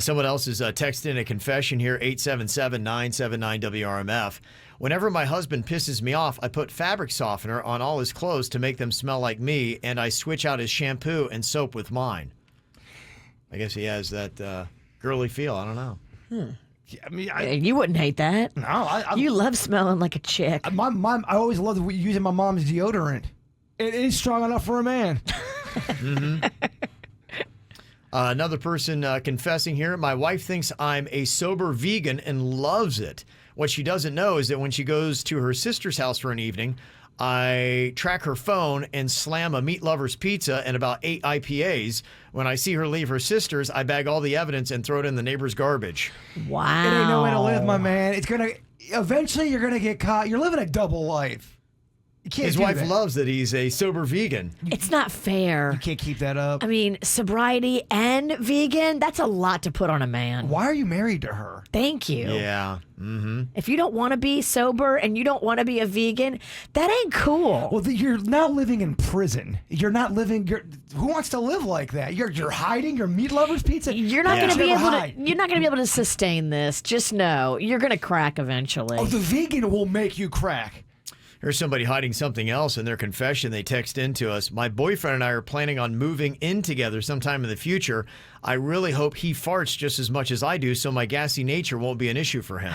Someone else is texting a confession here, 877-979-WRMF. Whenever my husband pisses me off, I put fabric softener on all his clothes to make them smell like me, and I switch out his shampoo and soap with mine. I guess he has that girly feel. I don't know. I mean, You wouldn't hate that. No, you love smelling like a chick. My mom, I always loved using my mom's deodorant. It is strong enough for a man. Another person confessing here, my wife thinks I'm a sober vegan and loves it. What she doesn't know is that when she goes to her sister's house for an evening, I track her phone and slam a Meat Lover's pizza and about 8 IPAs. When I see her leave her sister's, I bag all the evidence and throw it in the neighbor's garbage. Wow. It ain't no way to live, my man. It's gonna eventually you're gonna get caught. You're living a double life. His wife loves that he's a sober vegan. It's not fair. You can't keep that up. I mean, sobriety and vegan, that's a lot to put on a man. Why are you married to her? Thank you. Yeah. Mm-hmm. If you don't want to be sober and you don't want to be a vegan, that ain't cool. Well, you're now living in prison. You're not living. Who wants to live like that? You're hiding your meat lovers pizza. You're not going to be able to. You're not going to be able to sustain this. Just know you're going to crack eventually. Oh, the vegan will make you crack. Here's somebody hiding something else in their confession. They text into us. My boyfriend and I are planning on moving in together sometime in the future. I really hope he farts just as much as I do so my gassy nature won't be an issue for him.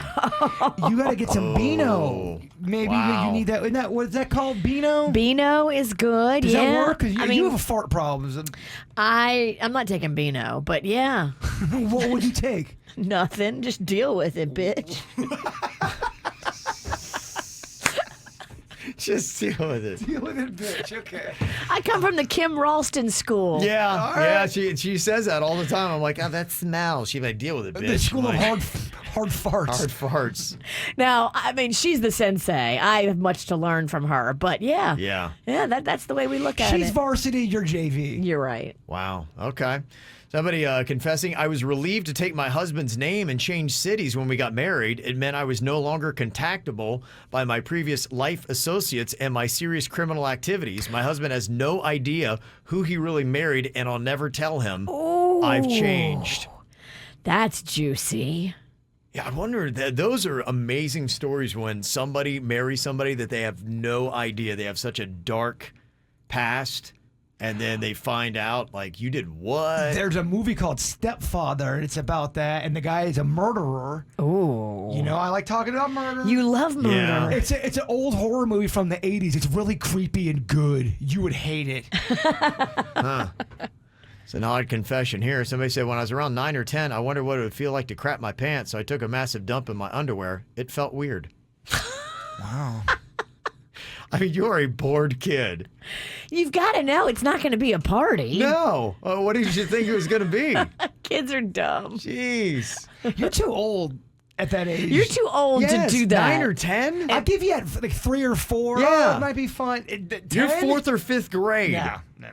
You got to get some Beano. Maybe you need that. What is that called? Beano? Beano is good. Does that work? Because I mean, you have a fart problems. I'm not taking Beano, but yeah. What would you take? Nothing. Just deal with it, bitch. Just deal with it. Deal with it, bitch. Okay. I come from the Kim Ralston school. Yeah. She says that all the time. I'm like, oh, that smells. She's like, deal with it, bitch. The school of like, hard farts. Hard farts. Now, I mean, she's the sensei. I have much to learn from her, but yeah. That's the way we look at it. She's varsity. You're JV. You're right. Wow. Okay. Somebody confessing, I was relieved to take my husband's name and change cities when we got married. It meant I was no longer contactable by my previous life associates and my serious criminal activities. My husband has no idea who he really married, and I'll never tell him. Ooh, I've changed. That's juicy. Yeah, I wonder, those are amazing stories when somebody marries somebody that they have no idea. They have such a dark past. And then they find out, like, you did what? There's a movie called Stepfather, and it's about that, and the guy is a murderer. Ooh. You know, I like talking about murder. You love murder. Yeah. It's an old horror movie from the 80s. It's really creepy and good. You would hate it. Huh. It's an odd confession here. Somebody said, when I was around 9 or 10, I wondered what it would feel like to crap my pants, so I took a massive dump in my underwear. It felt weird. Wow. I mean, you're a bored kid. You've got to know it's not going to be a party. No. What did you think it was going to be? Kids are dumb. Jeez. You're too old at that age. You're too old to do that. 9 or 10? I'll give you at like 3 or 4. Yeah. Oh, it might be fun. 10? You're 4th or 5th grade. No.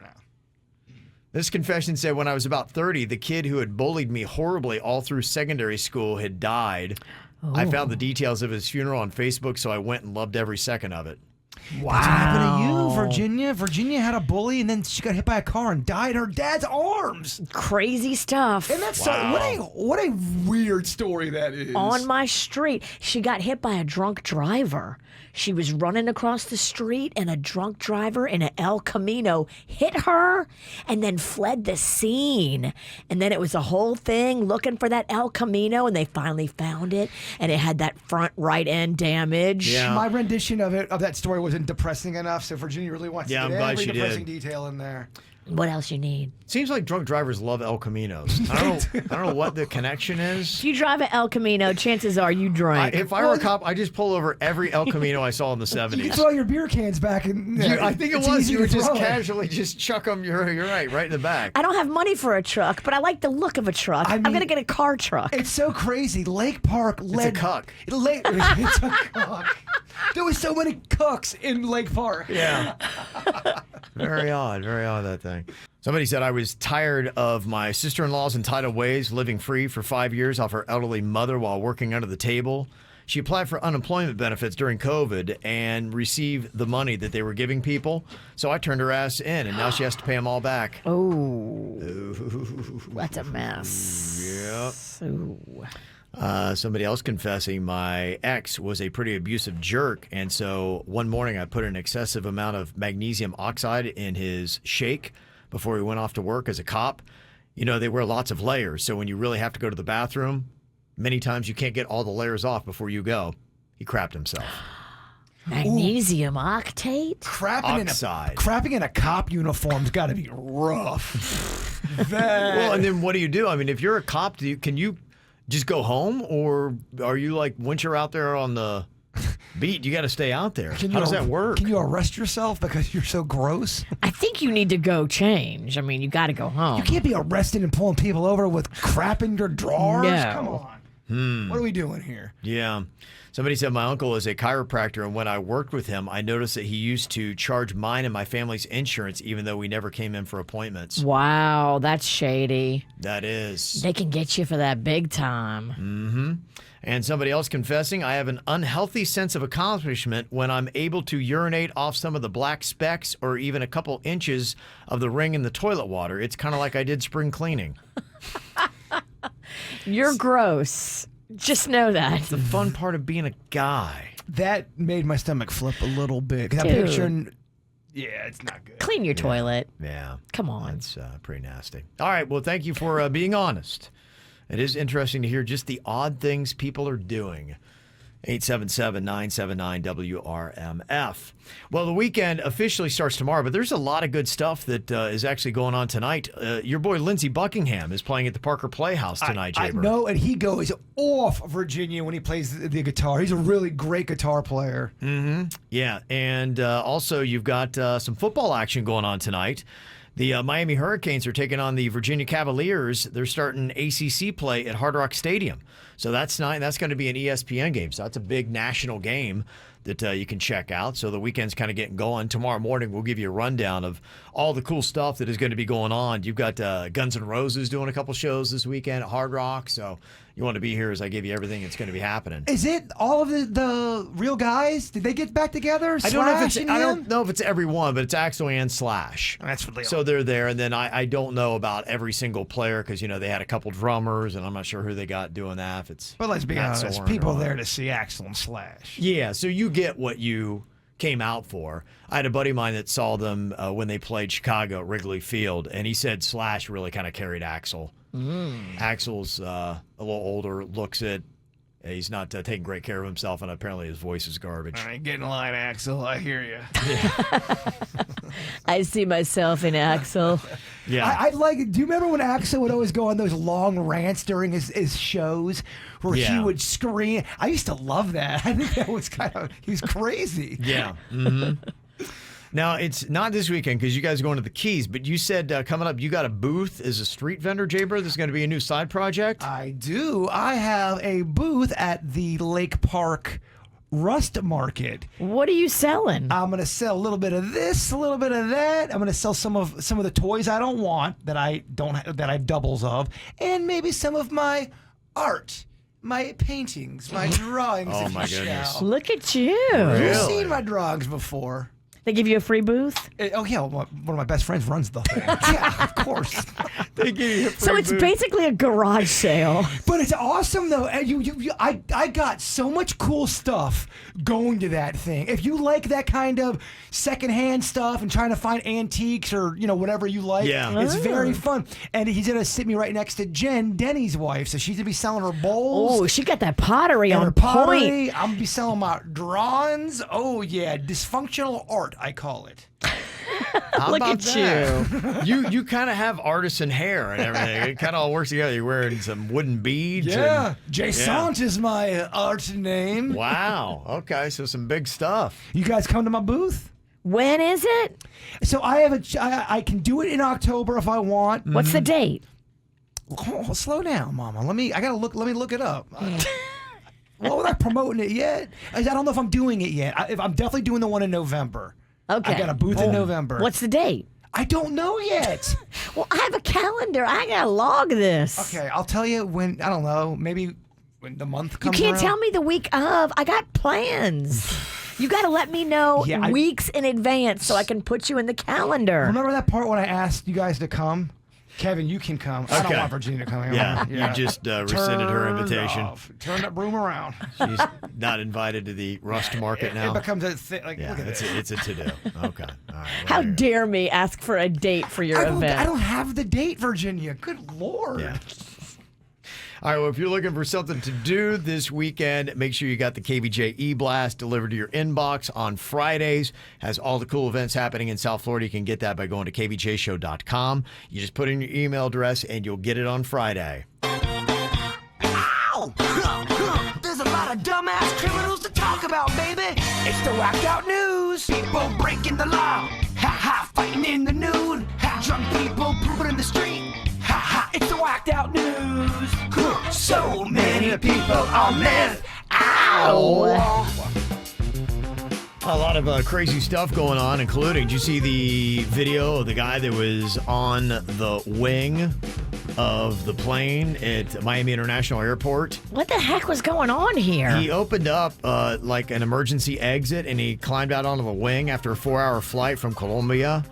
This confession said when I was about 30, the kid who had bullied me horribly all through secondary school had died. Oh. I found the details of his funeral on Facebook, so I went and loved every second of it. Wow. That's what happened to you, Virginia. Virginia had a bully, and then she got hit by a car and died in her dad's arms. Crazy stuff. And that's what a weird story that is. On my street, she got hit by a drunk driver. She was running across the street, and a drunk driver in an El Camino hit her and then fled the scene. And then it was a whole thing looking for that El Camino, and they finally found it, and it had that front right end damage. Yeah. My rendition of that story wasn't depressing enough, so Virginia really wants to get every depressing did. detail in there. What else you need? Seems like drunk drivers love El Caminos. I don't know what the connection is. If you drive an El Camino, chances are you drank. If I were a cop, I just pull over every El Camino I saw in the 70s. You can throw your beer cans back in. I think it was. You would just casually just chuck them. You're right in the back. I don't have money for a truck, but I like the look of a truck. I'm going to get a car truck. It's so crazy. Lake Park led. It's a cuck. It's a cuck. There was so many cucks in Lake Park. Yeah. Very odd, that thing. Somebody said I was tired of my sister-in-law's entitled ways, living free for 5 years off her elderly mother while working under the table. She applied for unemployment benefits during COVID and received the money that they were giving people. So I turned her ass in, and now she has to pay them all back. Oh, that's a mess. Yep. Ooh. Somebody else confessing, my ex was a pretty abusive jerk, and so one morning I put an excessive amount of magnesium oxide in his shake before he went off to work as a cop. You know, they wear lots of layers, so when you really have to go to the bathroom, many times you can't get all the layers off before you go. He crapped himself. Magnesium octate? Crapping in a cop uniform's got to be rough. Well, and then what do? I mean, if you're a cop, can you just go home, or are you like, once you're out there on the beat, you got to stay out there? How does that work? Can you arrest yourself because you're so gross? I think you need to go change. I mean, you got to go home. You can't be arrested and pulling people over with crap in your drawers. No. Come on. What are we doing here? Yeah. Somebody said my uncle is a chiropractor, and when I worked with him, I noticed that he used to charge mine and my family's insurance, even though we never came in for appointments. Wow, that's shady. That is. They can get you for that big time. Mm-hmm. And somebody else confessing, I have an unhealthy sense of accomplishment when I'm able to urinate off some of the black specks or even a couple inches of the ring in the toilet water. It's kind of like I did spring cleaning. You're gross. Just know that. It's the fun part of being a guy. That made my stomach flip a little bit. 'Cause I'm Dude. picturing, yeah, it's not good. Clean your toilet. Yeah. Come on. That's pretty nasty. All right. Well, thank you for being honest. It is interesting to hear just the odd things people are doing. 877-979-WRMF. Well, the weekend officially starts tomorrow, but there's a lot of good stuff that is actually going on tonight. Your boy Lindsey Buckingham is playing at the Parker Playhouse tonight, I Jaber. know, and he goes off Virginia when he plays the guitar. He's a really great guitar player. Mm-hmm. Yeah, and also you've got some football action going on tonight. The Miami Hurricanes are taking on the Virginia Cavaliers. They're starting ACC play at Hard Rock Stadium. So that's going to be an ESPN game. So that's a big national game that you can check out. So the weekend's kind of getting going. Tomorrow morning, we'll give you a rundown of all the cool stuff that is going to be going on. You've got Guns N' Roses doing a couple shows this weekend at Hard Rock. So you want to be here as I give you everything that's going to be happening. Is it all of the real guys? Did they get back together? I don't know if it's everyone, but it's Axl and Slash. That's what they So they're there, and then I don't know about every single player because they had a couple drummers, and I'm not sure who they got doing that. If it's But let's be Matt honest, Sorum people or there to see Axl and Slash. Yeah, so you get what you came out for. I had a buddy of mine that saw them when they played Chicago at Wrigley Field, and he said Slash really kind of carried Axl. Axl's a little older, looks it. He's not taking great care of himself, and apparently his voice is garbage. All right, get in line, Axl. I hear you. I see myself in Axl. Yeah. I like. Do you remember when Axl would always go on those long rants during his shows where he would scream? I used to love that. I think that was he was crazy. Yeah. Mm-hmm. Now, it's not this weekend because you guys are going to the Keys, but you said coming up you got a booth as a street vendor, Jaber. This is going to be a new side project? I do. I have a booth at the Lake Park Rust Market. What are you selling? I'm going to sell a little bit of this, a little bit of that. I'm going to sell some of the toys I don't want that I have doubles of, and maybe some of my art. My paintings, my drawings. Oh, my goodness. Look at you. You've seen my drawings before. They give you a free booth? Oh, yeah. One of my best friends runs the thing. Yeah, of course. They give you a free So it's booth. basically a garage sale. But it's awesome, though. And I got so much cool stuff going to that thing. If you like that kind of secondhand stuff and trying to find antiques or, whatever you like, it's very fun. And he's going to sit me right next to Jen, Dennys' wife. So she's going to be selling her bowls. Oh, she got that pottery and on her pottery. point. I'm going to be selling my drawings. Oh, yeah. Dysfunctional art, I call it. How Look about at that? You kind of have artisan hair and everything. It kind of all works together. You're wearing some wooden beads. Yeah. Jason is my art name. Wow. Okay, so some big stuff. You guys come to my booth? When is it? So I have I can do it in October if I want. What's the date? Oh, slow down, Mama. Let me look it up. Well, we're not promoting it yet. I don't know if I'm doing it yet. I'm definitely doing the one in November. Okay. I got a booth in November. What's the date? I don't know yet. Well, I have a calendar. I gotta log this. Okay, I'll tell you when. I don't know. Maybe when the month You comes can't around. tell me the week of. I got plans. You got to let me know weeks in advance so I can put you in the calendar. Remember that part when I asked you guys to come? Kevin, you can come. I don't want Virginia to come. Yeah, you just rescinded her invitation. Turn that broom around. She's not invited to the Rust Market now. It becomes a thing. Like, look at this. It's a to-do. Okay. All right. How dare me ask for a date for your event? I don't have the date, Virginia. Good Lord. Yeah. All right, well, if you're looking for something to do this weekend, make sure you got the KVJ E-Blast delivered to your inbox on Fridays. Has all the cool events happening in South Florida. You can get that by going to kvjshow.com. You just put in your email address, and you'll get it on Friday. Ow! There's a lot of dumbass criminals to talk about, baby. It's the whacked out news. People breaking the law. Ha-ha, fighting in the nude. Drunk people pooping in the street. Ha-ha, it's the whacked out news. So many the people on meth. Ow! A lot of crazy stuff going on, including, did you see the video of the guy that was on the wing of the plane at Miami International Airport? What the heck was going on here? He opened up like an emergency exit and he climbed out onto the wing after a 4-hour flight from Colombia.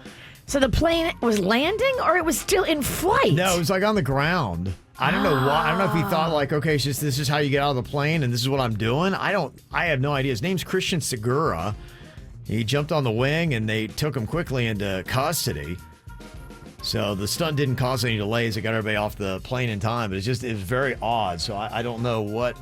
So the plane was landing or it was still in flight? No, it was like on the ground. I don't know why. I don't know if he thought like, okay, it's just, this is how you get out of the plane and this is what I'm doing. I have no idea. His name's Christian Segura. He jumped on the wing and they took him quickly into custody. So the stunt didn't cause any delays. It got everybody off the plane in time, but it was very odd. So I don't know what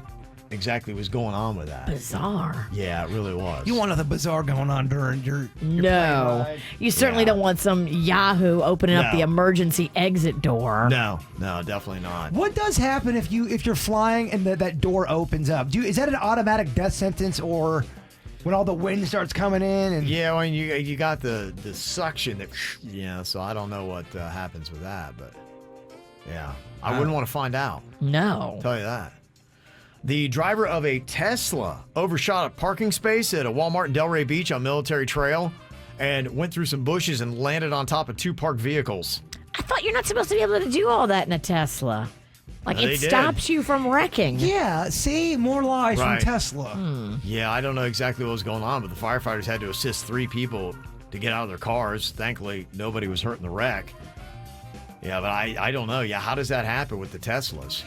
exactly was going on with that. Bizarre. Yeah, it really was. You want nothing bizarre going on during your No. You certainly don't want some Yahoo opening up the emergency exit door. No, definitely not. What does happen if you're flying and that door opens up? Is that an automatic death sentence, or when all the wind starts coming in? And yeah, when you got the suction that so I don't know what happens with that, but yeah, I wouldn't want to find out. No, I'll tell you that. The driver of a Tesla overshot a parking space at a Walmart in Delray Beach on Military Trail and went through some bushes and landed on top of 2 parked vehicles. I thought you're not supposed to be able to do all that in a Tesla. Like, it stops you from wrecking. Yeah, see? More lies Right. from Tesla. Yeah, I don't know exactly what was going on, but the firefighters had to assist 3 people to get out of their cars. Thankfully, nobody was hurt in the wreck. Yeah, but I don't know. Yeah, how does that happen with the Teslas?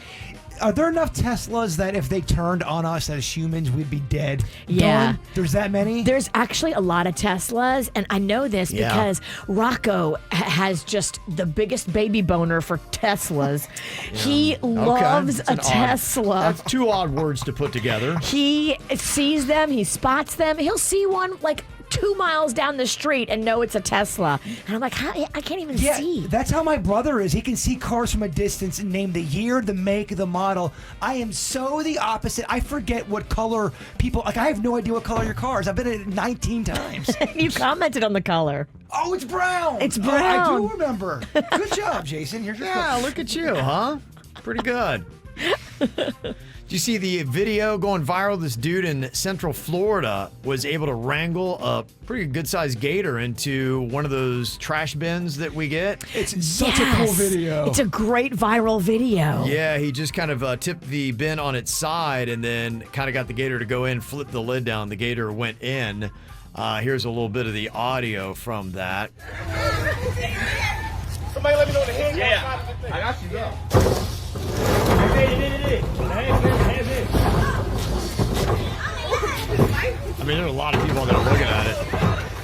Are there enough Teslas that if they turned on us as humans, we'd be dead? Yeah. Gone? There's that many? There's actually a lot of Teslas, and I know this because Rocco has just the biggest baby boner for Teslas. He loves a Tesla. That's 2 odd words to put together. He sees them, he spots them. He'll see one like 2 miles down the street and know it's a Tesla. And I'm like, I can't even see. That's how my brother is. He can see cars from a distance and name the year, the make, the model. I am so the opposite. I forget what color people, like I have no idea what color your car is. I've been in it 19 times. You commented on the color. Oh, it's brown. It's Oh, brown. I do remember. Good job, Jason. Yeah, look at you, huh? Pretty good. Did you see the video going viral? This dude in Central Florida was able to wrangle a pretty good-sized gator into one of those trash bins that we get. It's such a cool video. It's a great viral video. Yeah, he just kind of tipped the bin on its side and then kind of got the gator to go in, flipped the lid down. The gator went in. Here's a little bit of the audio from that. Somebody let me know the hand. Yeah, I got you, bro. I mean, there are a lot of people that are looking at it.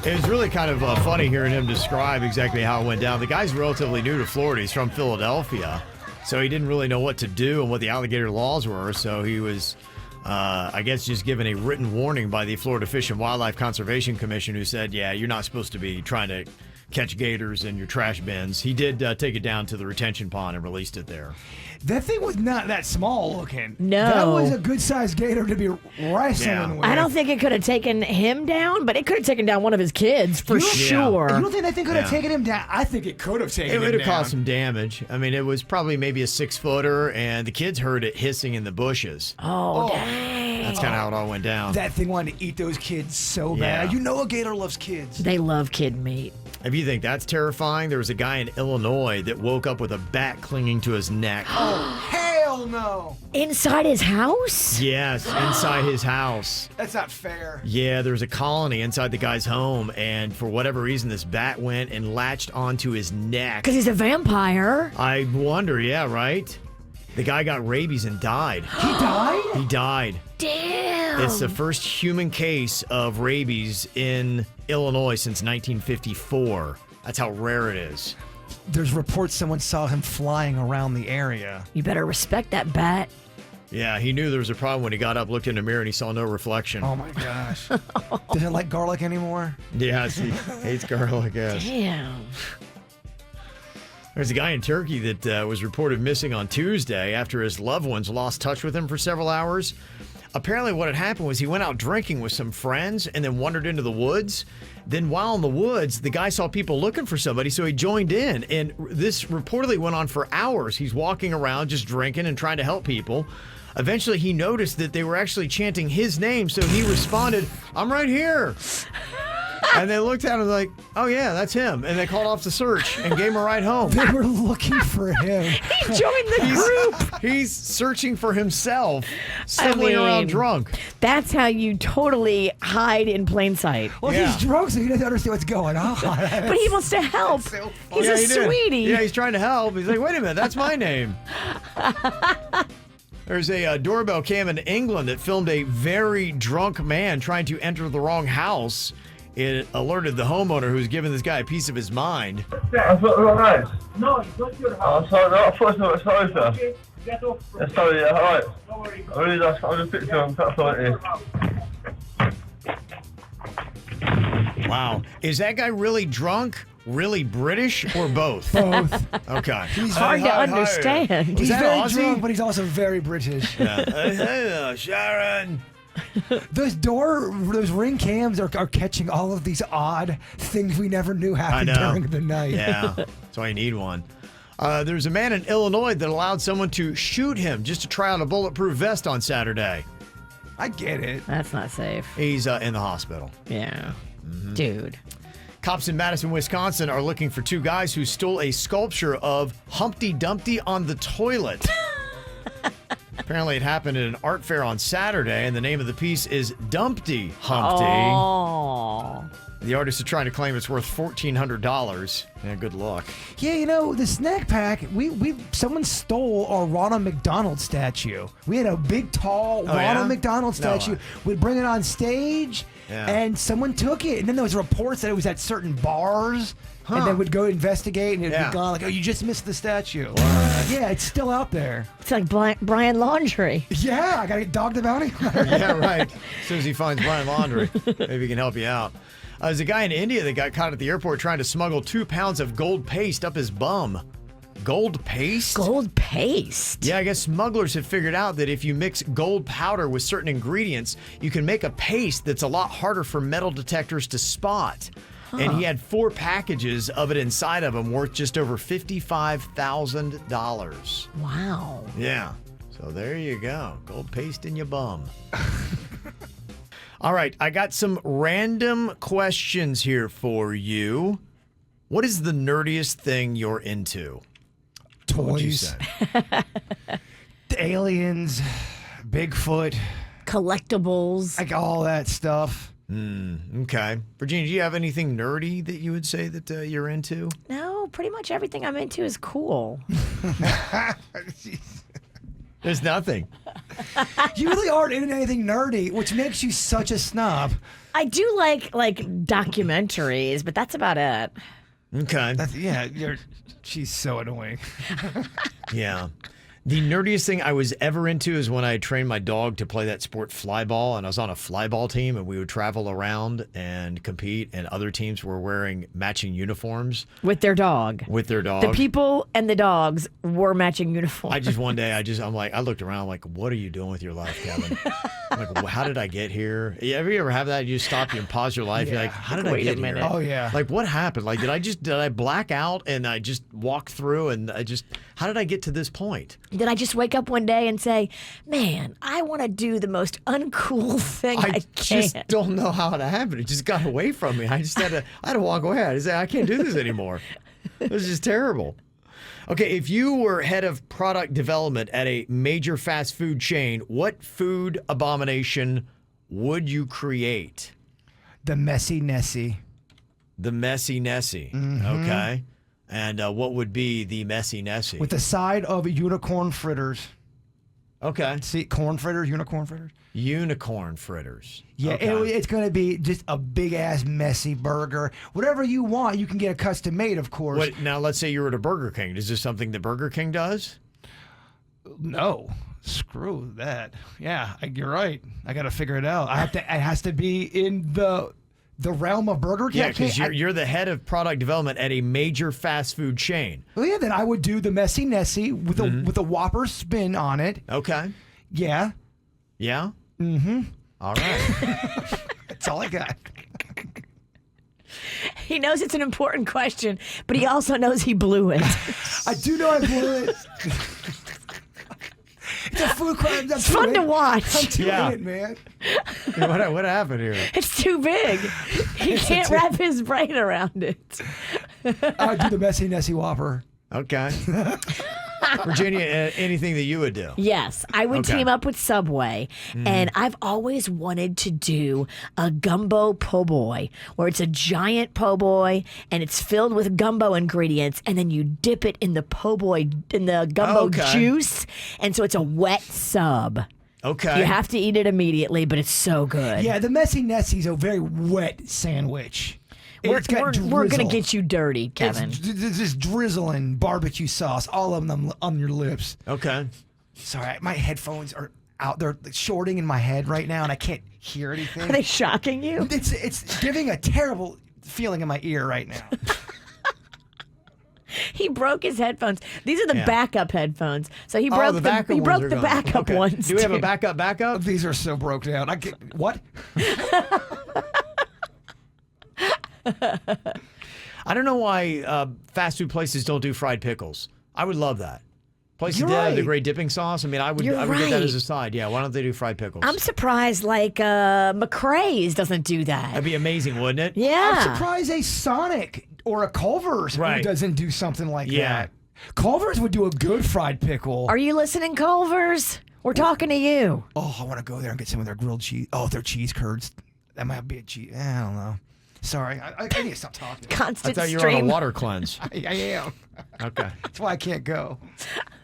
It was really kind of funny hearing him describe exactly how it went down. The guy's relatively new to Florida. He's from Philadelphia, so he didn't really know what to do and what the alligator laws were. So he was, I guess, just given a written warning by the Florida Fish and Wildlife Conservation Commission, who said, yeah, you're not supposed to be trying to catch gators in your trash bins. He did take it down to the retention pond and released it there. That thing was not that small looking. No. That was a good-sized gator to be wrestling with. I don't think it could have taken him down, but it could have taken down one of his kids for sure. You don't think that thing could have taken him down? I think it could have taken him down. It would have caused some damage. I mean, it was probably maybe a 6-footer, and the kids heard it hissing in the bushes. Oh, dang. That's kind of how it all went down. That thing wanted to eat those kids so bad. You know a gator loves kids. They love kid meat. If you think that's terrifying, there was a guy in Illinois that woke up with a bat clinging to his neck. Oh, hell no. Inside his house? Yes, inside his house. That's not fair. Yeah, there was a colony inside the guy's home, and for whatever reason, this bat went and latched onto his neck. Because he's a vampire. I wonder, yeah, right? The guy got rabies and died. He died? He died. Damn. It's the first human case of rabies in Illinois since 1954. That's how rare it is. There's reports someone saw him flying around the area. You better respect that bat. Yeah, he knew there was a problem when he got up, looked in the mirror, and he saw no reflection. Oh my gosh. Doesn't like garlic anymore? Yes, he hates garlic, yes. Damn. There's a guy in Turkey that was reported missing on Tuesday after his loved ones lost touch with him for several hours. Apparently what had happened was he went out drinking with some friends and then wandered into the woods. Then while in the woods, the guy saw people looking for somebody, so he joined in. And this reportedly went on for hours. He's walking around just drinking and trying to help people. Eventually, he noticed that they were actually chanting his name, so he responded, "I'm right here." And they looked at him like, "Oh yeah, that's him." And they called off the search and gave him a ride home. They were looking for him. He joined the group. He's searching for himself, stumbling around drunk. That's how you totally hide in plain sight. Well, he's drunk, so he doesn't understand what's going on. But he wants to help. He's a sweetie. Yeah, he's trying to help. He's like, "Wait a minute, that's my name." There's a doorbell cam in England that filmed a very drunk man trying to enter the wrong house. It alerted the homeowner who was giving this guy a piece of his mind. Yeah, I've got the wrong house. No, it's not your house. Oh, sorry, no, I thought it was sorry, sir. Okay, get off. Yeah, sorry, yeah, alright. Don't worry. I really just, I'll just picture him, that's all it is. Wow. Is that guy really drunk, really British, or both? Both. Okay. He's hard to understand. He's that very Aussie? drunk, but he's also very British. Yeah. Hey, Sharon. Those ring cams are catching all of these odd things we never knew happened during the night. Yeah, that's why you need one. There's a man in Illinois that allowed someone to shoot him just to try out a bulletproof vest on Saturday. I get it. That's not safe. He's in the hospital. Yeah. Dude. Cops in Madison, Wisconsin are looking for 2 guys who stole a sculpture of Humpty Dumpty on the toilet. Apparently, it happened at an art fair on Saturday, and the name of the piece is Dumpty Humpty. Oh. The artists are trying to claim it's worth $1,400. Yeah, good luck. Yeah, you know, the snack pack, someone stole our Ronald McDonald statue. We had a big, tall Ronald McDonald statue. We'd bring it on stage, and someone took it. And then there was reports that it was at certain bars. And then we'd go investigate, and it'd be gone. Like, oh, you just missed the statue. Yeah, it's still out there. It's like Brian Laundry. Yeah, I got to get Dog the Bounty. Yeah, right. As soon as he finds Brian Laundry, maybe he can help you out. There's a guy in India that got caught at the airport trying to smuggle 2 pounds of gold paste up his bum. Gold paste? Gold paste? Yeah, I guess smugglers have figured out that if you mix gold powder with certain ingredients, you can make a paste that's a lot harder for metal detectors to spot. And he had 4 packages of it inside of him worth just over $55,000. Wow. Yeah. So there you go. Gold paste in your bum. All right. I got some random questions here for you. What is the nerdiest thing you're into? Toys. What'd you say? Aliens, Bigfoot. Collectibles. Like all that stuff. Okay. Virginia, do you have anything nerdy that you would say that you're into? No, pretty much everything I'm into is cool. There's nothing. You really aren't into anything nerdy, which makes you such a snob. I do like documentaries, but that's about it. Okay. She's so annoying. Yeah. The nerdiest thing I was ever into is when I trained my dog to play that sport flyball, and I was on a flyball team, and we would travel around and compete, and other teams were wearing matching uniforms. With their dog. The people and the dogs were matching uniforms. One day, I looked around, I'm like, what are you doing with your life, Kevin? I'm like, how did I get here? Have you ever have that? You stop, you pause your life. Yeah. You're like, how did I get here? Oh, yeah. Like, what happened? Like, did I black out and I just walk through and how did I get to this point? Did I just wake up one day and say, man, I want to do the most uncool thing I can? Just don't know how it happened. It just got away from me. I had to walk away. I said, I can't do this anymore. It was just terrible. Okay, if you were head of product development at a major fast food chain, what food abomination would you create? The Messy Nessie. The Messy Nessie. Mm-hmm. Okay. And what would be the Messy Nessie? With the side of unicorn fritters. Okay. See, corn fritters, unicorn fritters? Unicorn fritters. Yeah, okay. It's going to be just a big-ass messy burger. Whatever you want, you can get a custom made, of course. Now, let's say you were at a Burger King. Is this something that Burger King does? No. Screw that. Yeah, you're right. I got to figure it out. It has to be in the realm of Burger King. Yeah, because you're the head of product development at a major fast food chain. Well, yeah, then I would do the Messy Nessie with a Whopper spin on it. Okay. Yeah. Yeah? Mm-hmm. All right. That's all I got. He knows it's an important question, but he also knows he blew it. I do know I blew it. It's a food crime. It's fun to watch. I'm too in it, man. What happened here? It's too big. He can't wrap his brain around it. I do the messy Nessie Whopper. Okay. Virginia, anything that you would do? Yes, I would team up with Subway, and I've always wanted to do a gumbo po' boy, where it's a giant po' boy and it's filled with gumbo ingredients, and then you dip it in the po' boy in the gumbo juice, and so it's a wet sub. Okay. You have to eat it immediately, but it's so good. Yeah, the messy Nessie's a very wet sandwich. We're going to get you dirty, Kevin. It's just drizzling barbecue sauce all of them on your lips. Okay. Sorry, my headphones are out. They're shorting in my head right now, and I can't hear anything. Are they shocking you? It's giving a terrible feeling in my ear right now. He broke his headphones. These are the backup headphones. So he broke the backup he broke ones the are gone. backup ones. Do we have a too. backup? These are so broke down. What? I don't know why fast food places don't do fried pickles. I would love that. Places You're that have the right. great dipping sauce. I mean, I would get that as a side. Yeah, why don't they do fried pickles? I'm surprised McRae's doesn't do that. That'd be amazing, wouldn't it? Yeah. I'm surprised a Sonic or a Culver's doesn't do something like that. Culver's would do a good fried pickle. Are you listening, Culver's? We're talking to you. Oh, I want to go there and get some of their grilled cheese. Oh, their cheese curds. That might be a cheese. I don't know. Sorry, I need to stop talking. Constant I thought you were stream. on a water cleanse. I am. Okay. That's why I can't go.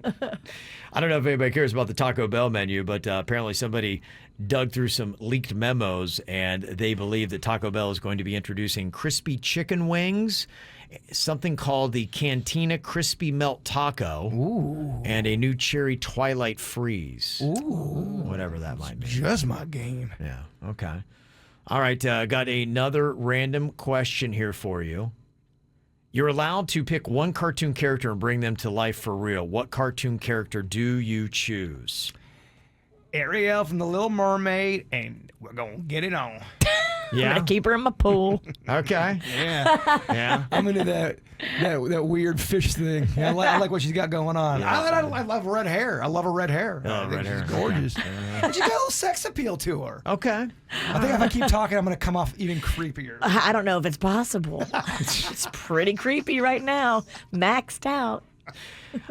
I don't know if anybody cares about the Taco Bell menu, but apparently somebody dug through some leaked memos, and they believe that Taco Bell is going to be introducing crispy chicken wings, something called the Cantina Crispy Melt Taco, and a new Cherry Twilight Freeze. Whatever that might be. Just my game. Yeah, okay. All right, got another random question here for you. You're allowed to pick one cartoon character and bring them to life for real. What cartoon character do you choose? Ariel from The Little Mermaid, and we're going to get it on. I'm going to keep her in my pool. Okay. Yeah. I'm into that weird fish thing. Yeah, I like what she's got going on. Yeah. I love red hair. I love her red hair. Oh, red hair. She's gorgeous. And she's got a little sex appeal to her. Okay. I think if I keep talking, I'm going to come off even creepier. I don't know if it's possible. It's pretty creepy right now. Maxed out.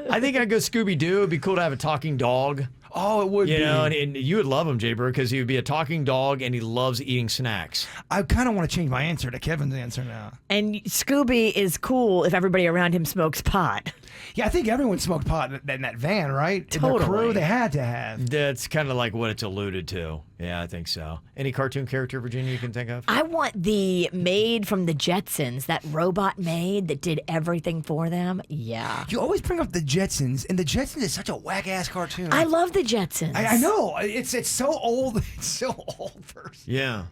I think I'd go Scooby-Doo. It'd be cool to have a talking dog. Oh, it would be. You know, and you would love him, Jay-Bird, because he would be a talking dog and he loves eating snacks. I kind of want to change my answer to Kevin's answer now. And Scooby is cool if everybody around him smokes pot. Yeah, I think everyone smoked pot in that van, right? Totally. In the crew, they had to have. That's kind of like what it's alluded to. Yeah, I think so. Any cartoon character, Virginia, you can think of? I want the maid from the Jetsons, that robot maid that did everything for them. Yeah. You always bring up the Jetsons, and the Jetsons is such a whack-ass cartoon. I love the Jetsons. I know. It's so old. It's so old. Yeah.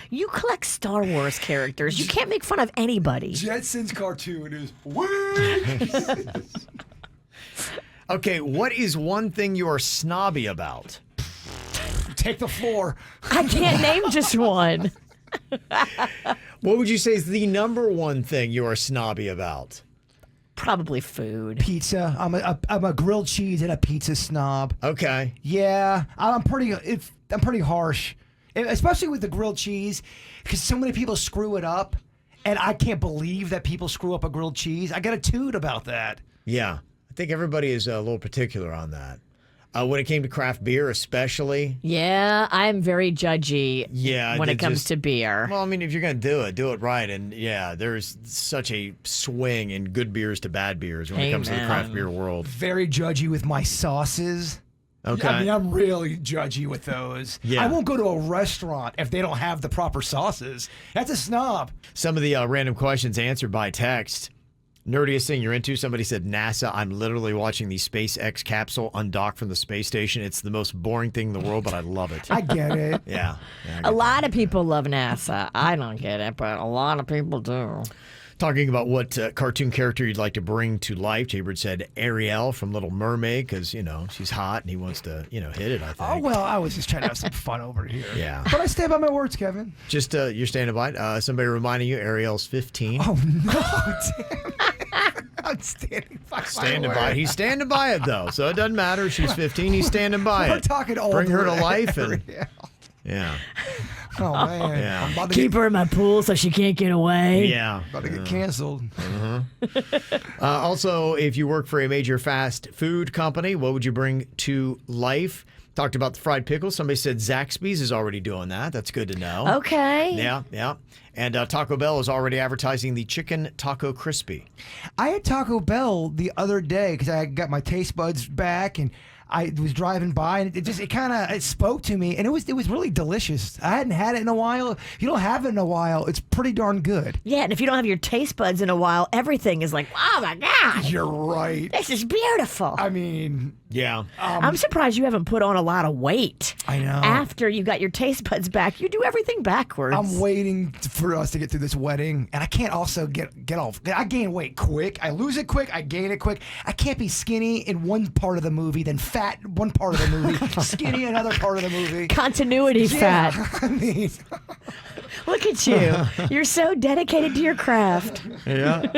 You collect Star Wars characters. You can't make fun of anybody. Jetsons cartoon is weird. Okay, what is one thing you are snobby about? Take the floor. I can't name just one. What would you say is the number one thing you are snobby about? Probably food. Pizza. I'm a grilled cheese and a pizza snob. Okay. Yeah, I'm pretty harsh, especially with the grilled cheese, because so many people screw it up, and I can't believe that people screw up a grilled cheese. I got a toot about that. Yeah, I think everybody is a little particular on that. When it came to craft beer, especially. Yeah, I'm very judgy when it comes just, to beer. Well, I mean, if you're going to do it right. And yeah, there's such a swing in good beers to bad beers when it comes to the craft beer world. Very judgy with my sauces. Okay. I mean, I'm really judgy with those. Yeah. I won't go to a restaurant if they don't have the proper sauces. That's a snob. Some of the random questions answered by text. Nerdiest thing you're into? Somebody said NASA. I'm literally watching the SpaceX capsule undock from the space station. It's the most boring thing in the world, but I love it. I get it. Yeah. A lot of people love NASA. I don't get it, but a lot of people do. Talking about what cartoon character you'd like to bring to life, Jaybird said Ariel from Little Mermaid because, you know, she's hot and he wants to, you know, hit it, I think. Oh, well, I was just trying to have some fun over here. Yeah. But I stand by my words, Kevin. Just you're standing by it. Somebody reminding you Ariel's 15. Oh, no. Damn it. How Standing by it. He's standing by it, though. So it doesn't matter. She's 15. He's standing by it. We're talking older. Bring her to life. And yeah. Oh, man. Yeah. I'm about to Keep her in my pool so she can't get away. Yeah. About to get canceled. Also, if you work for a major fast food company, what would you bring to life? Talked about the fried pickles. Somebody said Zaxby's is already doing that. That's good to know. Okay. Yeah. And Taco Bell is already advertising the chicken taco crispy. I had Taco Bell the other day because I got my taste buds back and I was driving by and it spoke to me and it was really delicious. I hadn't had it in a while. If you don't have it in a while, it's pretty darn good. Yeah, and if you don't have your taste buds in a while, everything is like, oh my God. You're right. This is beautiful. I mean, yeah. I'm surprised you haven't put on a lot of weight. I know. After you got your taste buds back, you do everything backwards. I'm waiting for us to get through this wedding, and I can't also get off. I gain weight quick. I lose it quick. I gain it quick. I can't be skinny in one part of the movie, then fat one part of the movie, skinny another part of the movie. Continuity fat. I mean, look at you. You're so dedicated to your craft. Yeah.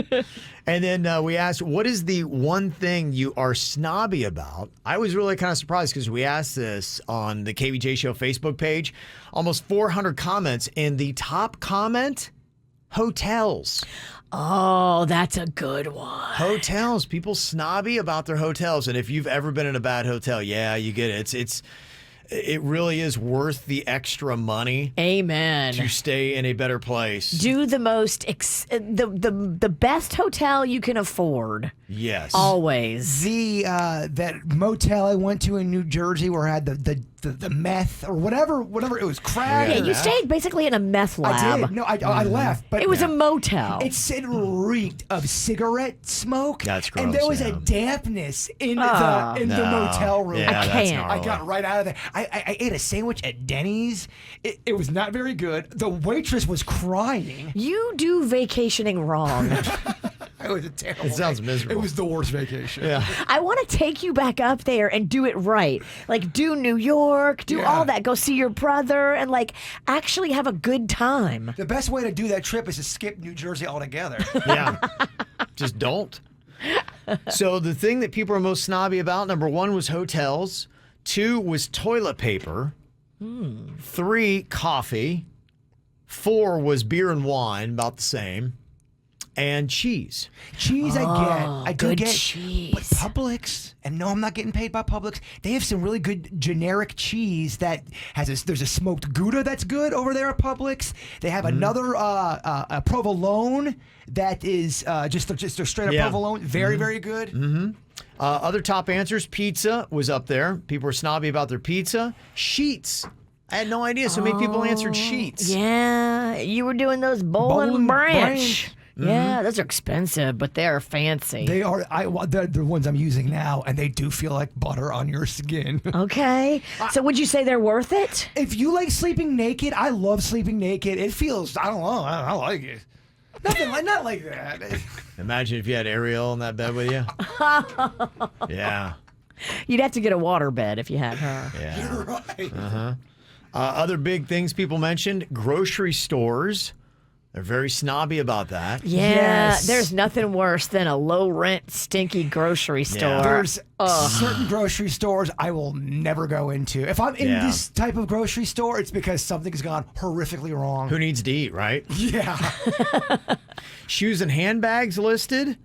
And then we asked, what is the one thing you are snobby about? I was really kind of surprised because we asked this on the KVJ Show Facebook page. Almost 400 comments. And the top comment, hotels. Oh, that's a good one. Hotels. People snobby about their hotels. And if you've ever been in a bad hotel, yeah, you get it. It really is worth the extra money. Amen. To stay in a better place. Do the most the best hotel you can afford. Yes. Always. That motel I went to in New Jersey where I had the meth or whatever it was, crack. Yeah, you stayed basically in a meth lab. I did. No, I left, but it was a motel. It reeked of cigarette smoke. That's gross. And there was a dampness in the motel room. Yeah, I can't. I got right out of there. I ate a sandwich at Dennys. It was not very good. The waitress was crying. You do vacationing wrong. It was a terrible. It sounds miserable. It was the worst vacation. Yeah. I want to take you back up there and do it right. Like do New York, do all that. Go see your brother and like actually have a good time. The best way to do that trip is to skip New Jersey altogether. Yeah. Just don't. So the thing that people are most snobby about, number 1 was hotels. 2 was toilet paper. 3, coffee. 4 was beer and wine, about the same. And cheese. Cheese I do good get. cheese. But Publix, and no, I'm not getting paid by Publix. They have some really good generic cheese that there's a smoked Gouda that's good over there at Publix. They have another a provolone that is just a straight up provolone. Very, very good. Other top answers, pizza was up there. People were snobby about their pizza. Sheets. I had no idea so many people answered sheets. Yeah, you were doing those bowl and branch. Yeah, those are expensive, but they're fancy. They are. They're the ones I'm using now, and they do feel like butter on your skin. Okay. So would you say they're worth it? If you like sleeping naked, I love sleeping naked. It feels, I don't know, I like it. Not like that. Imagine if you had Ariel in that bed with you. Yeah. You'd have to get a water bed if you had her. Yeah. You're right. Other big things people mentioned, grocery stores. They're very snobby about that. Yeah, Yes. there's nothing worse than a low rent, stinky grocery store. There's certain grocery stores I will never go into. If I'm in this type of grocery store, it's because something's gone horrifically wrong. Who needs to eat, right? Yeah. Shoes and handbags listed.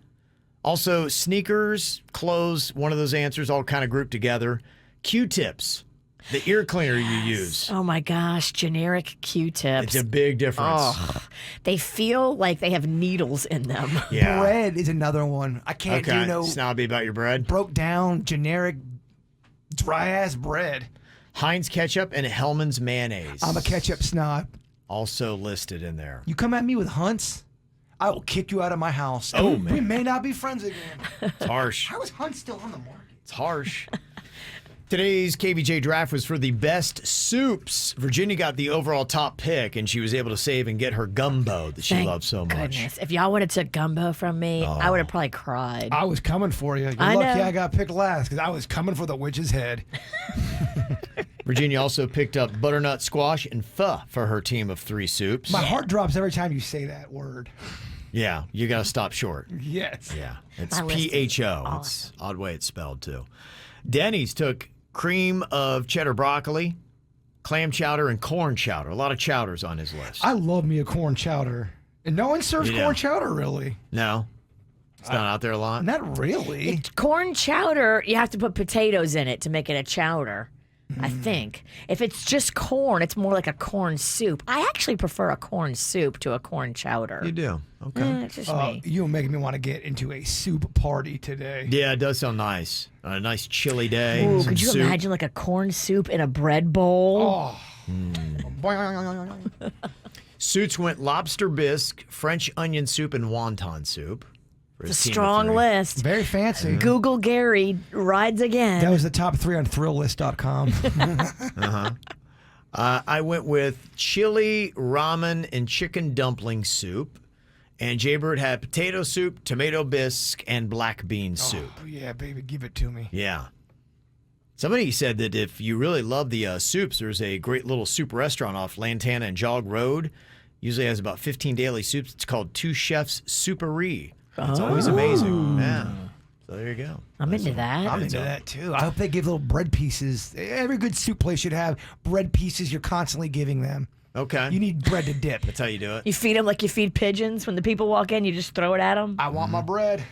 Also, sneakers, clothes, one of those answers all kind of grouped together. Q-tips, the ear cleaner you use. Oh my gosh, generic Q-tips. It's a big difference. Oh, they feel like they have needles in them. Yeah. Bread is another one. I can't do no snobby about your bread. broke down, generic, dry-ass bread. Heinz ketchup and Hellman's mayonnaise. I'm a ketchup snob. Also listed in there. You come at me with Hunt's, I will kick you out of my house. Oh, And man. we may not be friends again. It's harsh. How is Hunt still on the market? It's harsh. Today's KVJ draft was for the best soups. Virginia got the overall top pick, and she was able to save and get her gumbo that she Thank loves so much. Goodness. If y'all would have took gumbo from me, I would have probably cried. I was coming for you. You're I lucky know. I got picked last because I was coming for the witch's head. Virginia also picked up butternut squash and pho for her team of 3 soups. My heart drops every time you say that word. Yeah, you got to stop short. Yes. Yeah, it's My list is PHO. awesome. It's odd way it's spelled too. Dennys took cream of cheddar broccoli, clam chowder, and corn chowder. A lot of chowders on his list. I love me a corn chowder. And no one serves You do? corn chowder, really. No, it's not out there a lot. Not really. Corn chowder, you have to put potatoes in it to make it a chowder. I think. If it's just corn, it's more like a corn soup. I actually prefer a corn soup to a corn chowder. You do? Okay. It's just me. You're making me want to get into a soup party today. Yeah, it does sound nice. On a nice chilly day. Ooh, some could you soup. imagine like a corn soup in a bread bowl? Suits went lobster bisque, French onion soup, and wonton soup. For It's his a team of strong 3. list. Very fancy. Google Gary rides again. That was the top 3 on ThrillList.com. I went with chili, ramen, and chicken dumpling soup. And Jaybird had potato soup, tomato bisque, and black bean soup. Oh, yeah, baby, give it to me. Yeah. Somebody said that if you really love the soups, there's a great little soup restaurant off Lantana and Jog Road. Usually has about 15 daily soups. It's called Two Chefs Souperie. It's always amazing. Yeah. So there you go. I'm into that. I'm into that too. I hope they give little bread pieces. Every good soup place should have bread pieces you're constantly giving them. Okay. You need bread to dip. That's how you do it. You feed them like you feed pigeons. When the people walk in, you just throw it at them. I want my bread.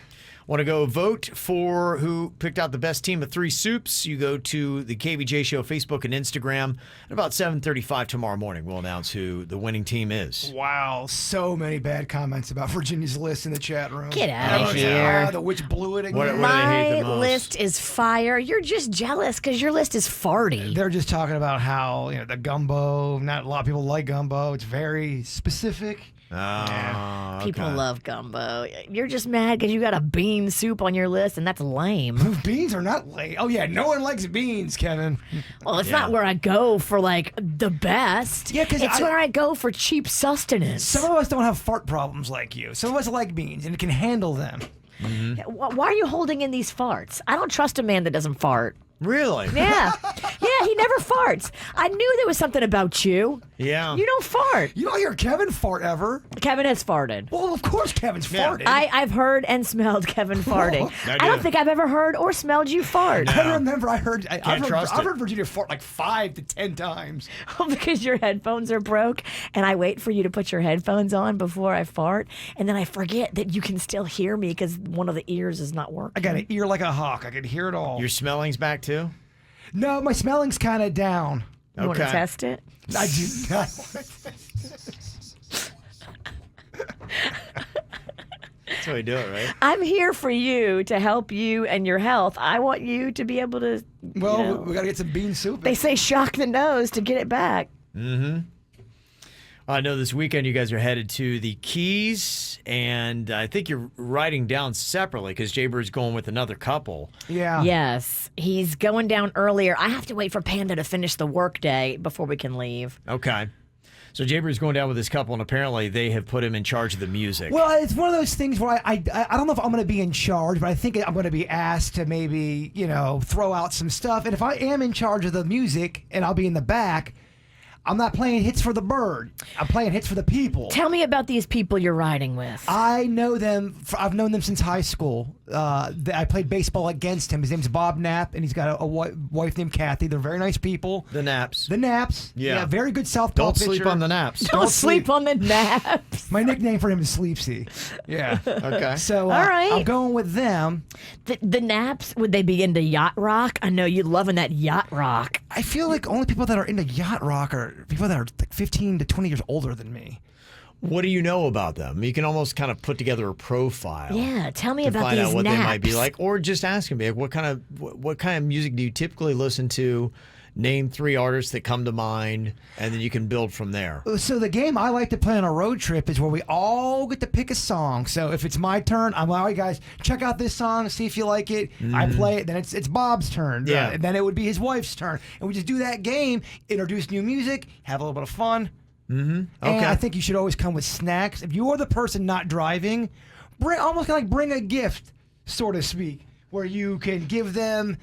Want to go vote for who picked out the best team of 3 soups? You go to the KVJ Show Facebook and Instagram. At about 7:35 tomorrow morning, we'll announce who the winning team is. Wow, so many bad comments about Virginia's list in the chat room. Get out of here. The witch blew it again. What do they hate My the most? list is fire. You're just jealous because your list is farty. They're just talking about how the gumbo. Not a lot of people like gumbo. It's very specific. Oh, People okay. love gumbo. You're just mad because you got a bean soup on your list, and that's lame. Beans are not late. Oh yeah, no one likes beans, Kevin. Well, it's Yeah. not where I go for like the best. Yeah, 'cause it's where I go for cheap sustenance. Some of us don't have fart problems like you. Some of us like beans and can handle them. Why are you holding in these farts? I don't trust a man that doesn't fart. Really? Yeah. Yeah, he never farts. I knew there was something about you. Yeah. You don't fart. You don't hear Kevin fart ever. Kevin has farted. Well, of course Kevin's Yeah. farted. I've heard and smelled Kevin farting. I I don't do. think I've ever heard or smelled you fart. I remember I've heard trust it. Virginia fart like 5 to 10 times. Because your headphones are broke, and I wait for you to put your headphones on before I fart, and then I forget that you can still hear me because one of the ears is not working. I got an ear like a hawk. I can hear it all. Your smelling's back too? No, my smelling's kind of down. You want to Okay. test it? I do not. That's how you do it, right? I'm here for you to help you and your health. I want you to be able to. Well, you know, we got to get some bean soup. they say shock the nose to get it back. I know this weekend you guys are headed to the Keys, and I think you're writing down separately because Jaybird's going with another couple. Yeah. Yes, he's going down earlier. I have to wait for Panda to finish the workday before we can leave. Okay. So Jaybird's going down with this couple, and apparently they have put him in charge of the music. Well, it's one of those things where I don't know if I'm going to be in charge, but I think I'm going to be asked to maybe, throw out some stuff. And if I am in charge of the music and I'll be in the back, I'm not playing hits for the bird. I'm playing hits for the people. Tell me about these people you're riding with. I know them. I've known them since high school. I played baseball against him. His name's Bob Knapp, and he's got a wife named Kathy. They're very nice people. The Naps. The Naps. Yeah. Very good southpaw Don't pitcher. sleep on the Naps. Don't sleep on the naps. My nickname for him is Sleepsy. Yeah. Okay. So All right. I'm going with them. The naps, would they be into yacht rock? I know you loving that yacht rock. I feel like only people that are into yacht rock are people that are like 15 to 20 years older than me. What do you know about them? You can almost kind of put together a profile. Yeah, tell me to about find these out what naps. they might be like, or just ask them, like, what kind of music do you typically listen to? Name 3 artists that come to mind, and then you can build from there. So the game I like to play on a road trip is where we all get to pick a song. So if it's my turn, I'm like, all right, guys, check out this song, see if you like it. I play it, then it's Bob's turn. Yeah. And then it would be his wife's turn. And we just do that game, introduce new music, have a little bit of fun. Okay. And I think you should always come with snacks. If you are the person not driving, bring a gift, so to speak, where you can give them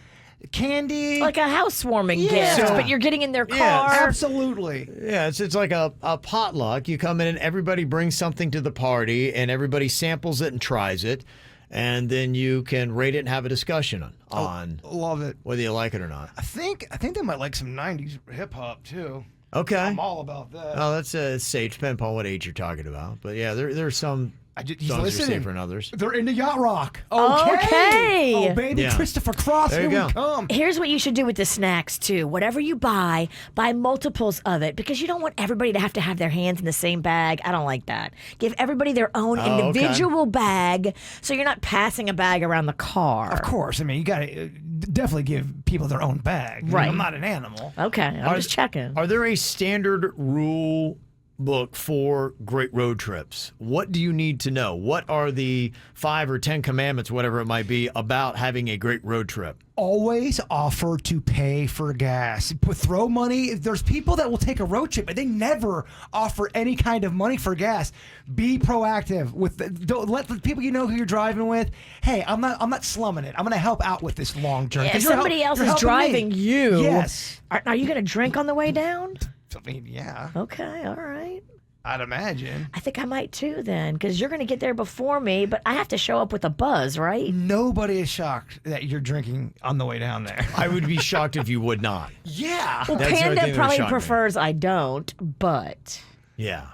candy. Like a housewarming Yeah. gift, but you're getting in their car. Yeah, Absolutely. Yeah, it's like a potluck. You come in and everybody brings something to the party, and everybody samples it and tries it, and then you can rate it and have a discussion on Love it. whether you like it or not. I think they might like some 90s hip hop too. Okay. I'm all about that. Oh, that's safe. Depending upon what age you're talking about. But yeah, there's some he's songs are listening. safer than others. They're into yacht rock. Okay. Oh, baby, Yeah. Christopher Cross, There you here go. we come. Here's what you should do with the snacks too. Whatever you buy multiples of it because you don't want everybody to have their hands in the same bag. I don't like that. Give everybody their own individual bag so you're not passing a bag around the car. Of course. I mean, you got to definitely give people their own bag. I mean, Right. I'm not an animal. Okay, I'm just checking. Are there a standard rule book for great road trips? What do you need to know? What are the 5 or 10 commandments, whatever it might be, about having a great road trip? Always offer to pay for gas. Throw money. There's people that will take a road trip and they never offer any kind of money for gas. Be proactive with don't let the people you know who you're driving with. Hey, I'm not slumming it. I'm going to help out with this long journey. If 'Cause you're somebody else you're is helping driving me. you, Yes. are you going to drink on the way down? I mean, yeah. Okay, all right. I'd imagine. I think I might too then, because you're going to get there before me, but I have to show up with a buzz, right? Nobody is shocked that you're drinking on the way down there. I would be shocked if you would not. Yeah. Well, That's the only Panda thing that would probably shock me. prefers I don't, but Yeah.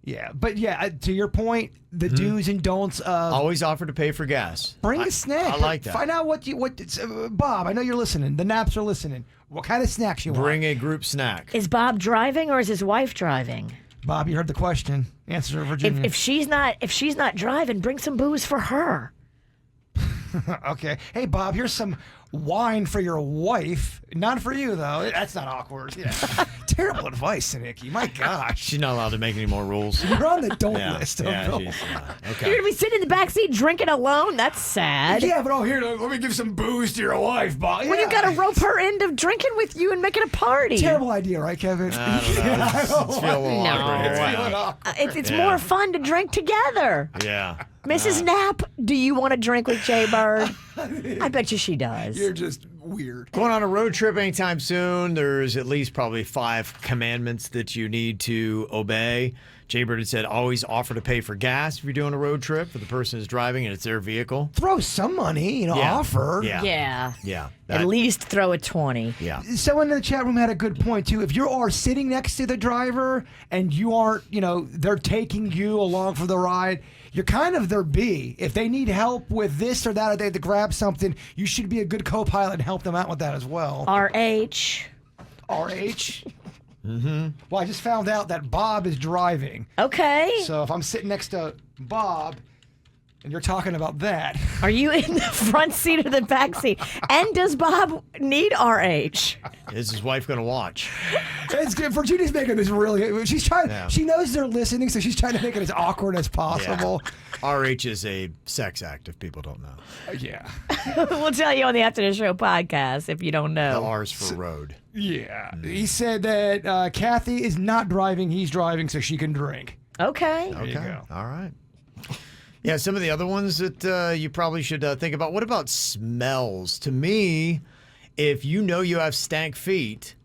Yeah. But yeah, to your point, the Mm-hmm. do's and don'ts of Always offer to pay for gas. bring a snack. I like that. Find out what Bob, I know you're listening. The naps are listening. What kind of snacks you Bring want? a group snack. is Bob driving or is his wife driving? Bob, you heard the question. Answer, Virginia. If she's not driving, bring some booze for her. Okay. Hey, Bob, here's some wine for your wife. Not for you, though. That's not awkward. Yeah. Terrible advice, Nikki. My gosh. She's not allowed to make any more rules. You're on the don't Yeah, list. yeah, of she's, You're gonna be sitting in the backseat drinking alone. That's sad. Yeah, but here, let me give some booze to your wife, Bob. Well, you gotta rope her into drinking with you and making a party. Terrible idea, right, Kevin? I don't know. I It's don't feel a little No. awkward here. It's feeling Yeah. awkward. It's Yeah. more fun to drink together. Yeah. Mrs. Knapp, do you want to drink with Jay Bird? I bet you she does. You're just weird. Going on a road trip anytime soon, there's at least probably 5 commandments that you need to obey. Jay Bird had said always offer to pay for gas if you're doing a road trip for the person who's driving and it's their vehicle. Throw some money, Yeah. offer. Yeah. Yeah. At That- least throw a 20. Yeah. Someone in the chat room had a good point too. If you are sitting next to the driver and you aren't, they're taking you along for the ride, you're kind of their B. If they need help with this or that, or they have to grab something, you should be a good co-pilot and help them out with that as well. RH. RH. Mm-hmm. Well, I just found out that Bob is driving. Okay. So if I'm sitting next to Bob and you're talking about that. Are you in the front seat or the back seat? And does Bob need RH? Is his wife going to watch? It's good. Virginia's making this really. She's trying. Yeah. She knows they're listening, so she's trying to make it as awkward as possible. RH is a sex act, if people don't know. Yeah. We'll tell you on the After the Show podcast if you don't The know. R's for road. Yeah. He said that Kathy is not driving. He's driving, so she can drink. Okay. There you go. All right. Yeah, some of the other ones that you probably should think about. What about smells? To me, if you know you have stank feet,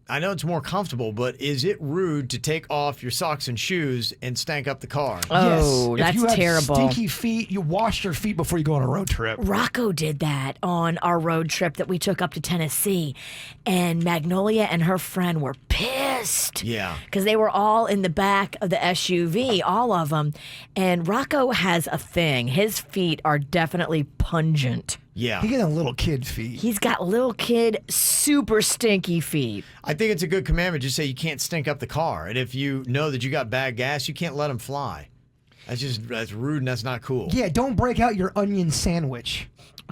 I know it's more comfortable, but is it rude to take off your socks and shoes and stank up the car? Oh, Yes. If that's you have terrible. Stinky feet. You wash your feet before you go on a road trip. Rocco did that on our road trip that we took up to Tennessee. And Magnolia and her friend were pissed. Yeah. Because they were all in the back of the SUV, all of them. And Rocco has a thing. His feet are definitely pungent. Yeah. He got a little kid feet. He's got little kid, super stinky feet. I think it's a good commandment. Just say you can't stink up the car. And if you know that you got bad gas, you can't let them fly. That's rude and that's not cool. Yeah, don't break out your onion sandwich.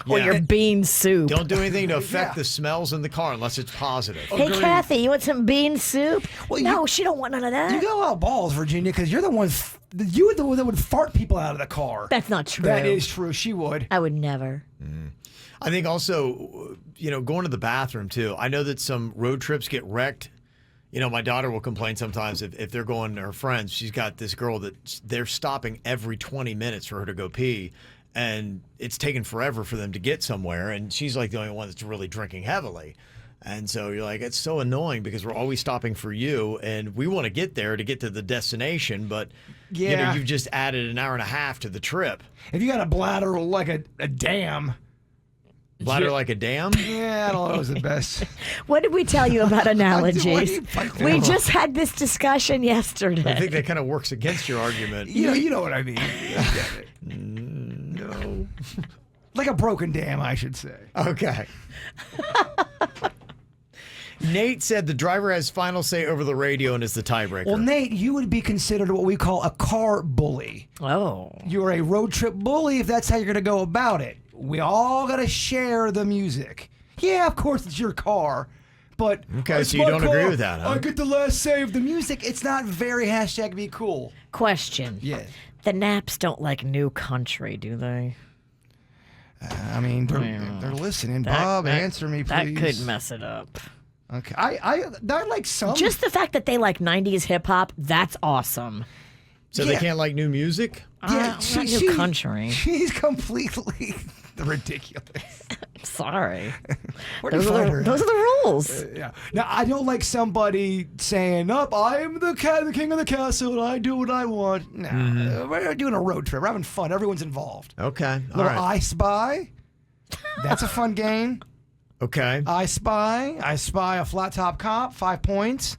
Or Yeah. your bean soup. Don't do anything to affect Yeah. the smells in the car unless it's positive. Hey, Kathy, you want some bean soup? Well, no, she don't want none of that. You got a lot of balls, Virginia, because you're the one. You were the one that would fart people out of the car. That's not true. That is true. She would. I would never. I think also, going to the bathroom too. I know that some road trips get wrecked. My daughter will complain sometimes if they're going to her friends. She's got this girl that they're stopping every 20 minutes for her to go pee. and it's taken forever for them to get somewhere. And she's like the only one that's really drinking heavily. And so you're like, it's so annoying because we're always stopping for you, and we want to get there to get to the destination, but you've just added an hour and a half to the trip. If you got a bladder like a dam. Bladder like a dam? Yeah, I don't know. It was the best. What did we tell you about analogies? We just had this discussion yesterday. I think that kind of works against your argument. You know what I mean. No. Like a broken dam, I should say. Okay. Nate said the driver has final say over the radio and is the tiebreaker. Well, Nate, you would be considered what we call a car bully. Oh. You're a road trip bully if that's how you're going to go about it. We all got to share the music. Yeah, of course it's your car, but... Okay, so you don't agree with that, huh? I get the last say of the music. It's not very #be cool. Question. Yeah. The Naps don't like new country, do they? I mean, they're listening. Bob, answer me, please. That could mess it up. Okay, I like some. Just the fact that they like 90s hip hop, that's awesome. So they can't like new music? Yeah, not new country. She's completely ridiculous. Sorry. Those are the rules. Yeah. Now, I don't like somebody saying, I am the king of the castle and I do what I want. No, we're doing a road trip. We're having fun. Everyone's involved. Okay. Little I Spy. That's a fun game. Okay. I Spy a flat top cop, 5 points.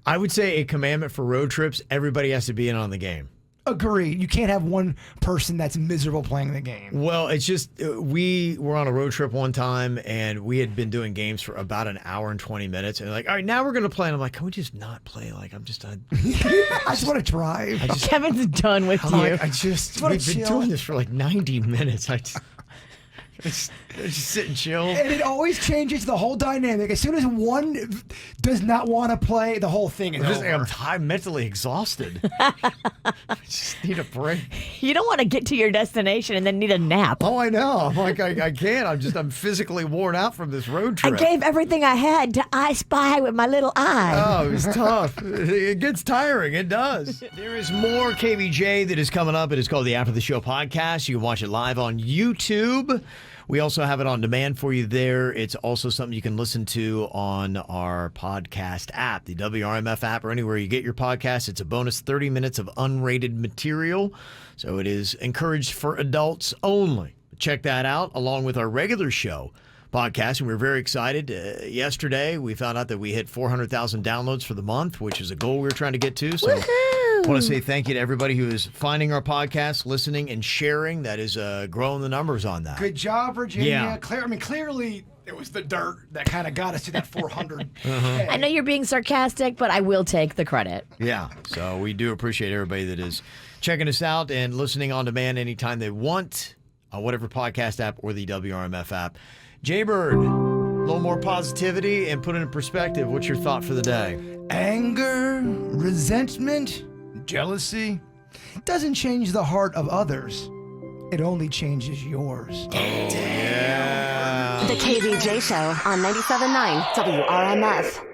I would say a commandment for road trips, everybody has to be in on the game. Agreed. You can't have one person that's miserable playing the game. Well, it's just we were on a road trip one time, and we had been doing games for about an hour and 20 minutes. And like, all right, now we're going to play. And I'm like, can we just not play? Like, I just want to drive. Kevin's done with you. Like, we've been doing this for like 90 minutes. I just sit and chill. And it always changes the whole dynamic. As soon as one does not want to play, the whole thing is over. I'm mentally exhausted. I just need a break. You don't want to get to your destination and then need a nap. Oh, I know. I'm like, I can't. I'm physically worn out from this road trip. I gave everything I had to I Spy with my little eye. Oh, it was tough. It gets tiring. It does. There is more KVJ that is coming up. It is called the After the Show podcast. You can watch it live on YouTube. We also have it on demand for you there. It's also something you can listen to on our podcast app, the WRMF app, or anywhere you get your podcasts. It's a bonus 30 minutes of unrated material. So it is encouraged for adults only. Check that out along with our regular show podcast. And we're very excited. Yesterday, we found out that we hit 400,000 downloads for the month, which is a goal we were trying to get to. So I want to say thank you to everybody who is finding our podcast, listening, and sharing. That is growing the numbers on that. Good job, Virginia. Yeah. Clearly, it was the dirt that kind of got us to that 400. Uh-huh. I know you're being sarcastic, but I will take the credit. Yeah, so we do appreciate everybody that is checking us out and listening on demand anytime they want on whatever podcast app or the WRMF app. Jaybird, a little more positivity and put it in perspective. What's your thought for the day? Anger, resentment, jealousy doesn't change the heart of others. It only changes yours. Yeah. The KVJ Show on 97.9 WRMF.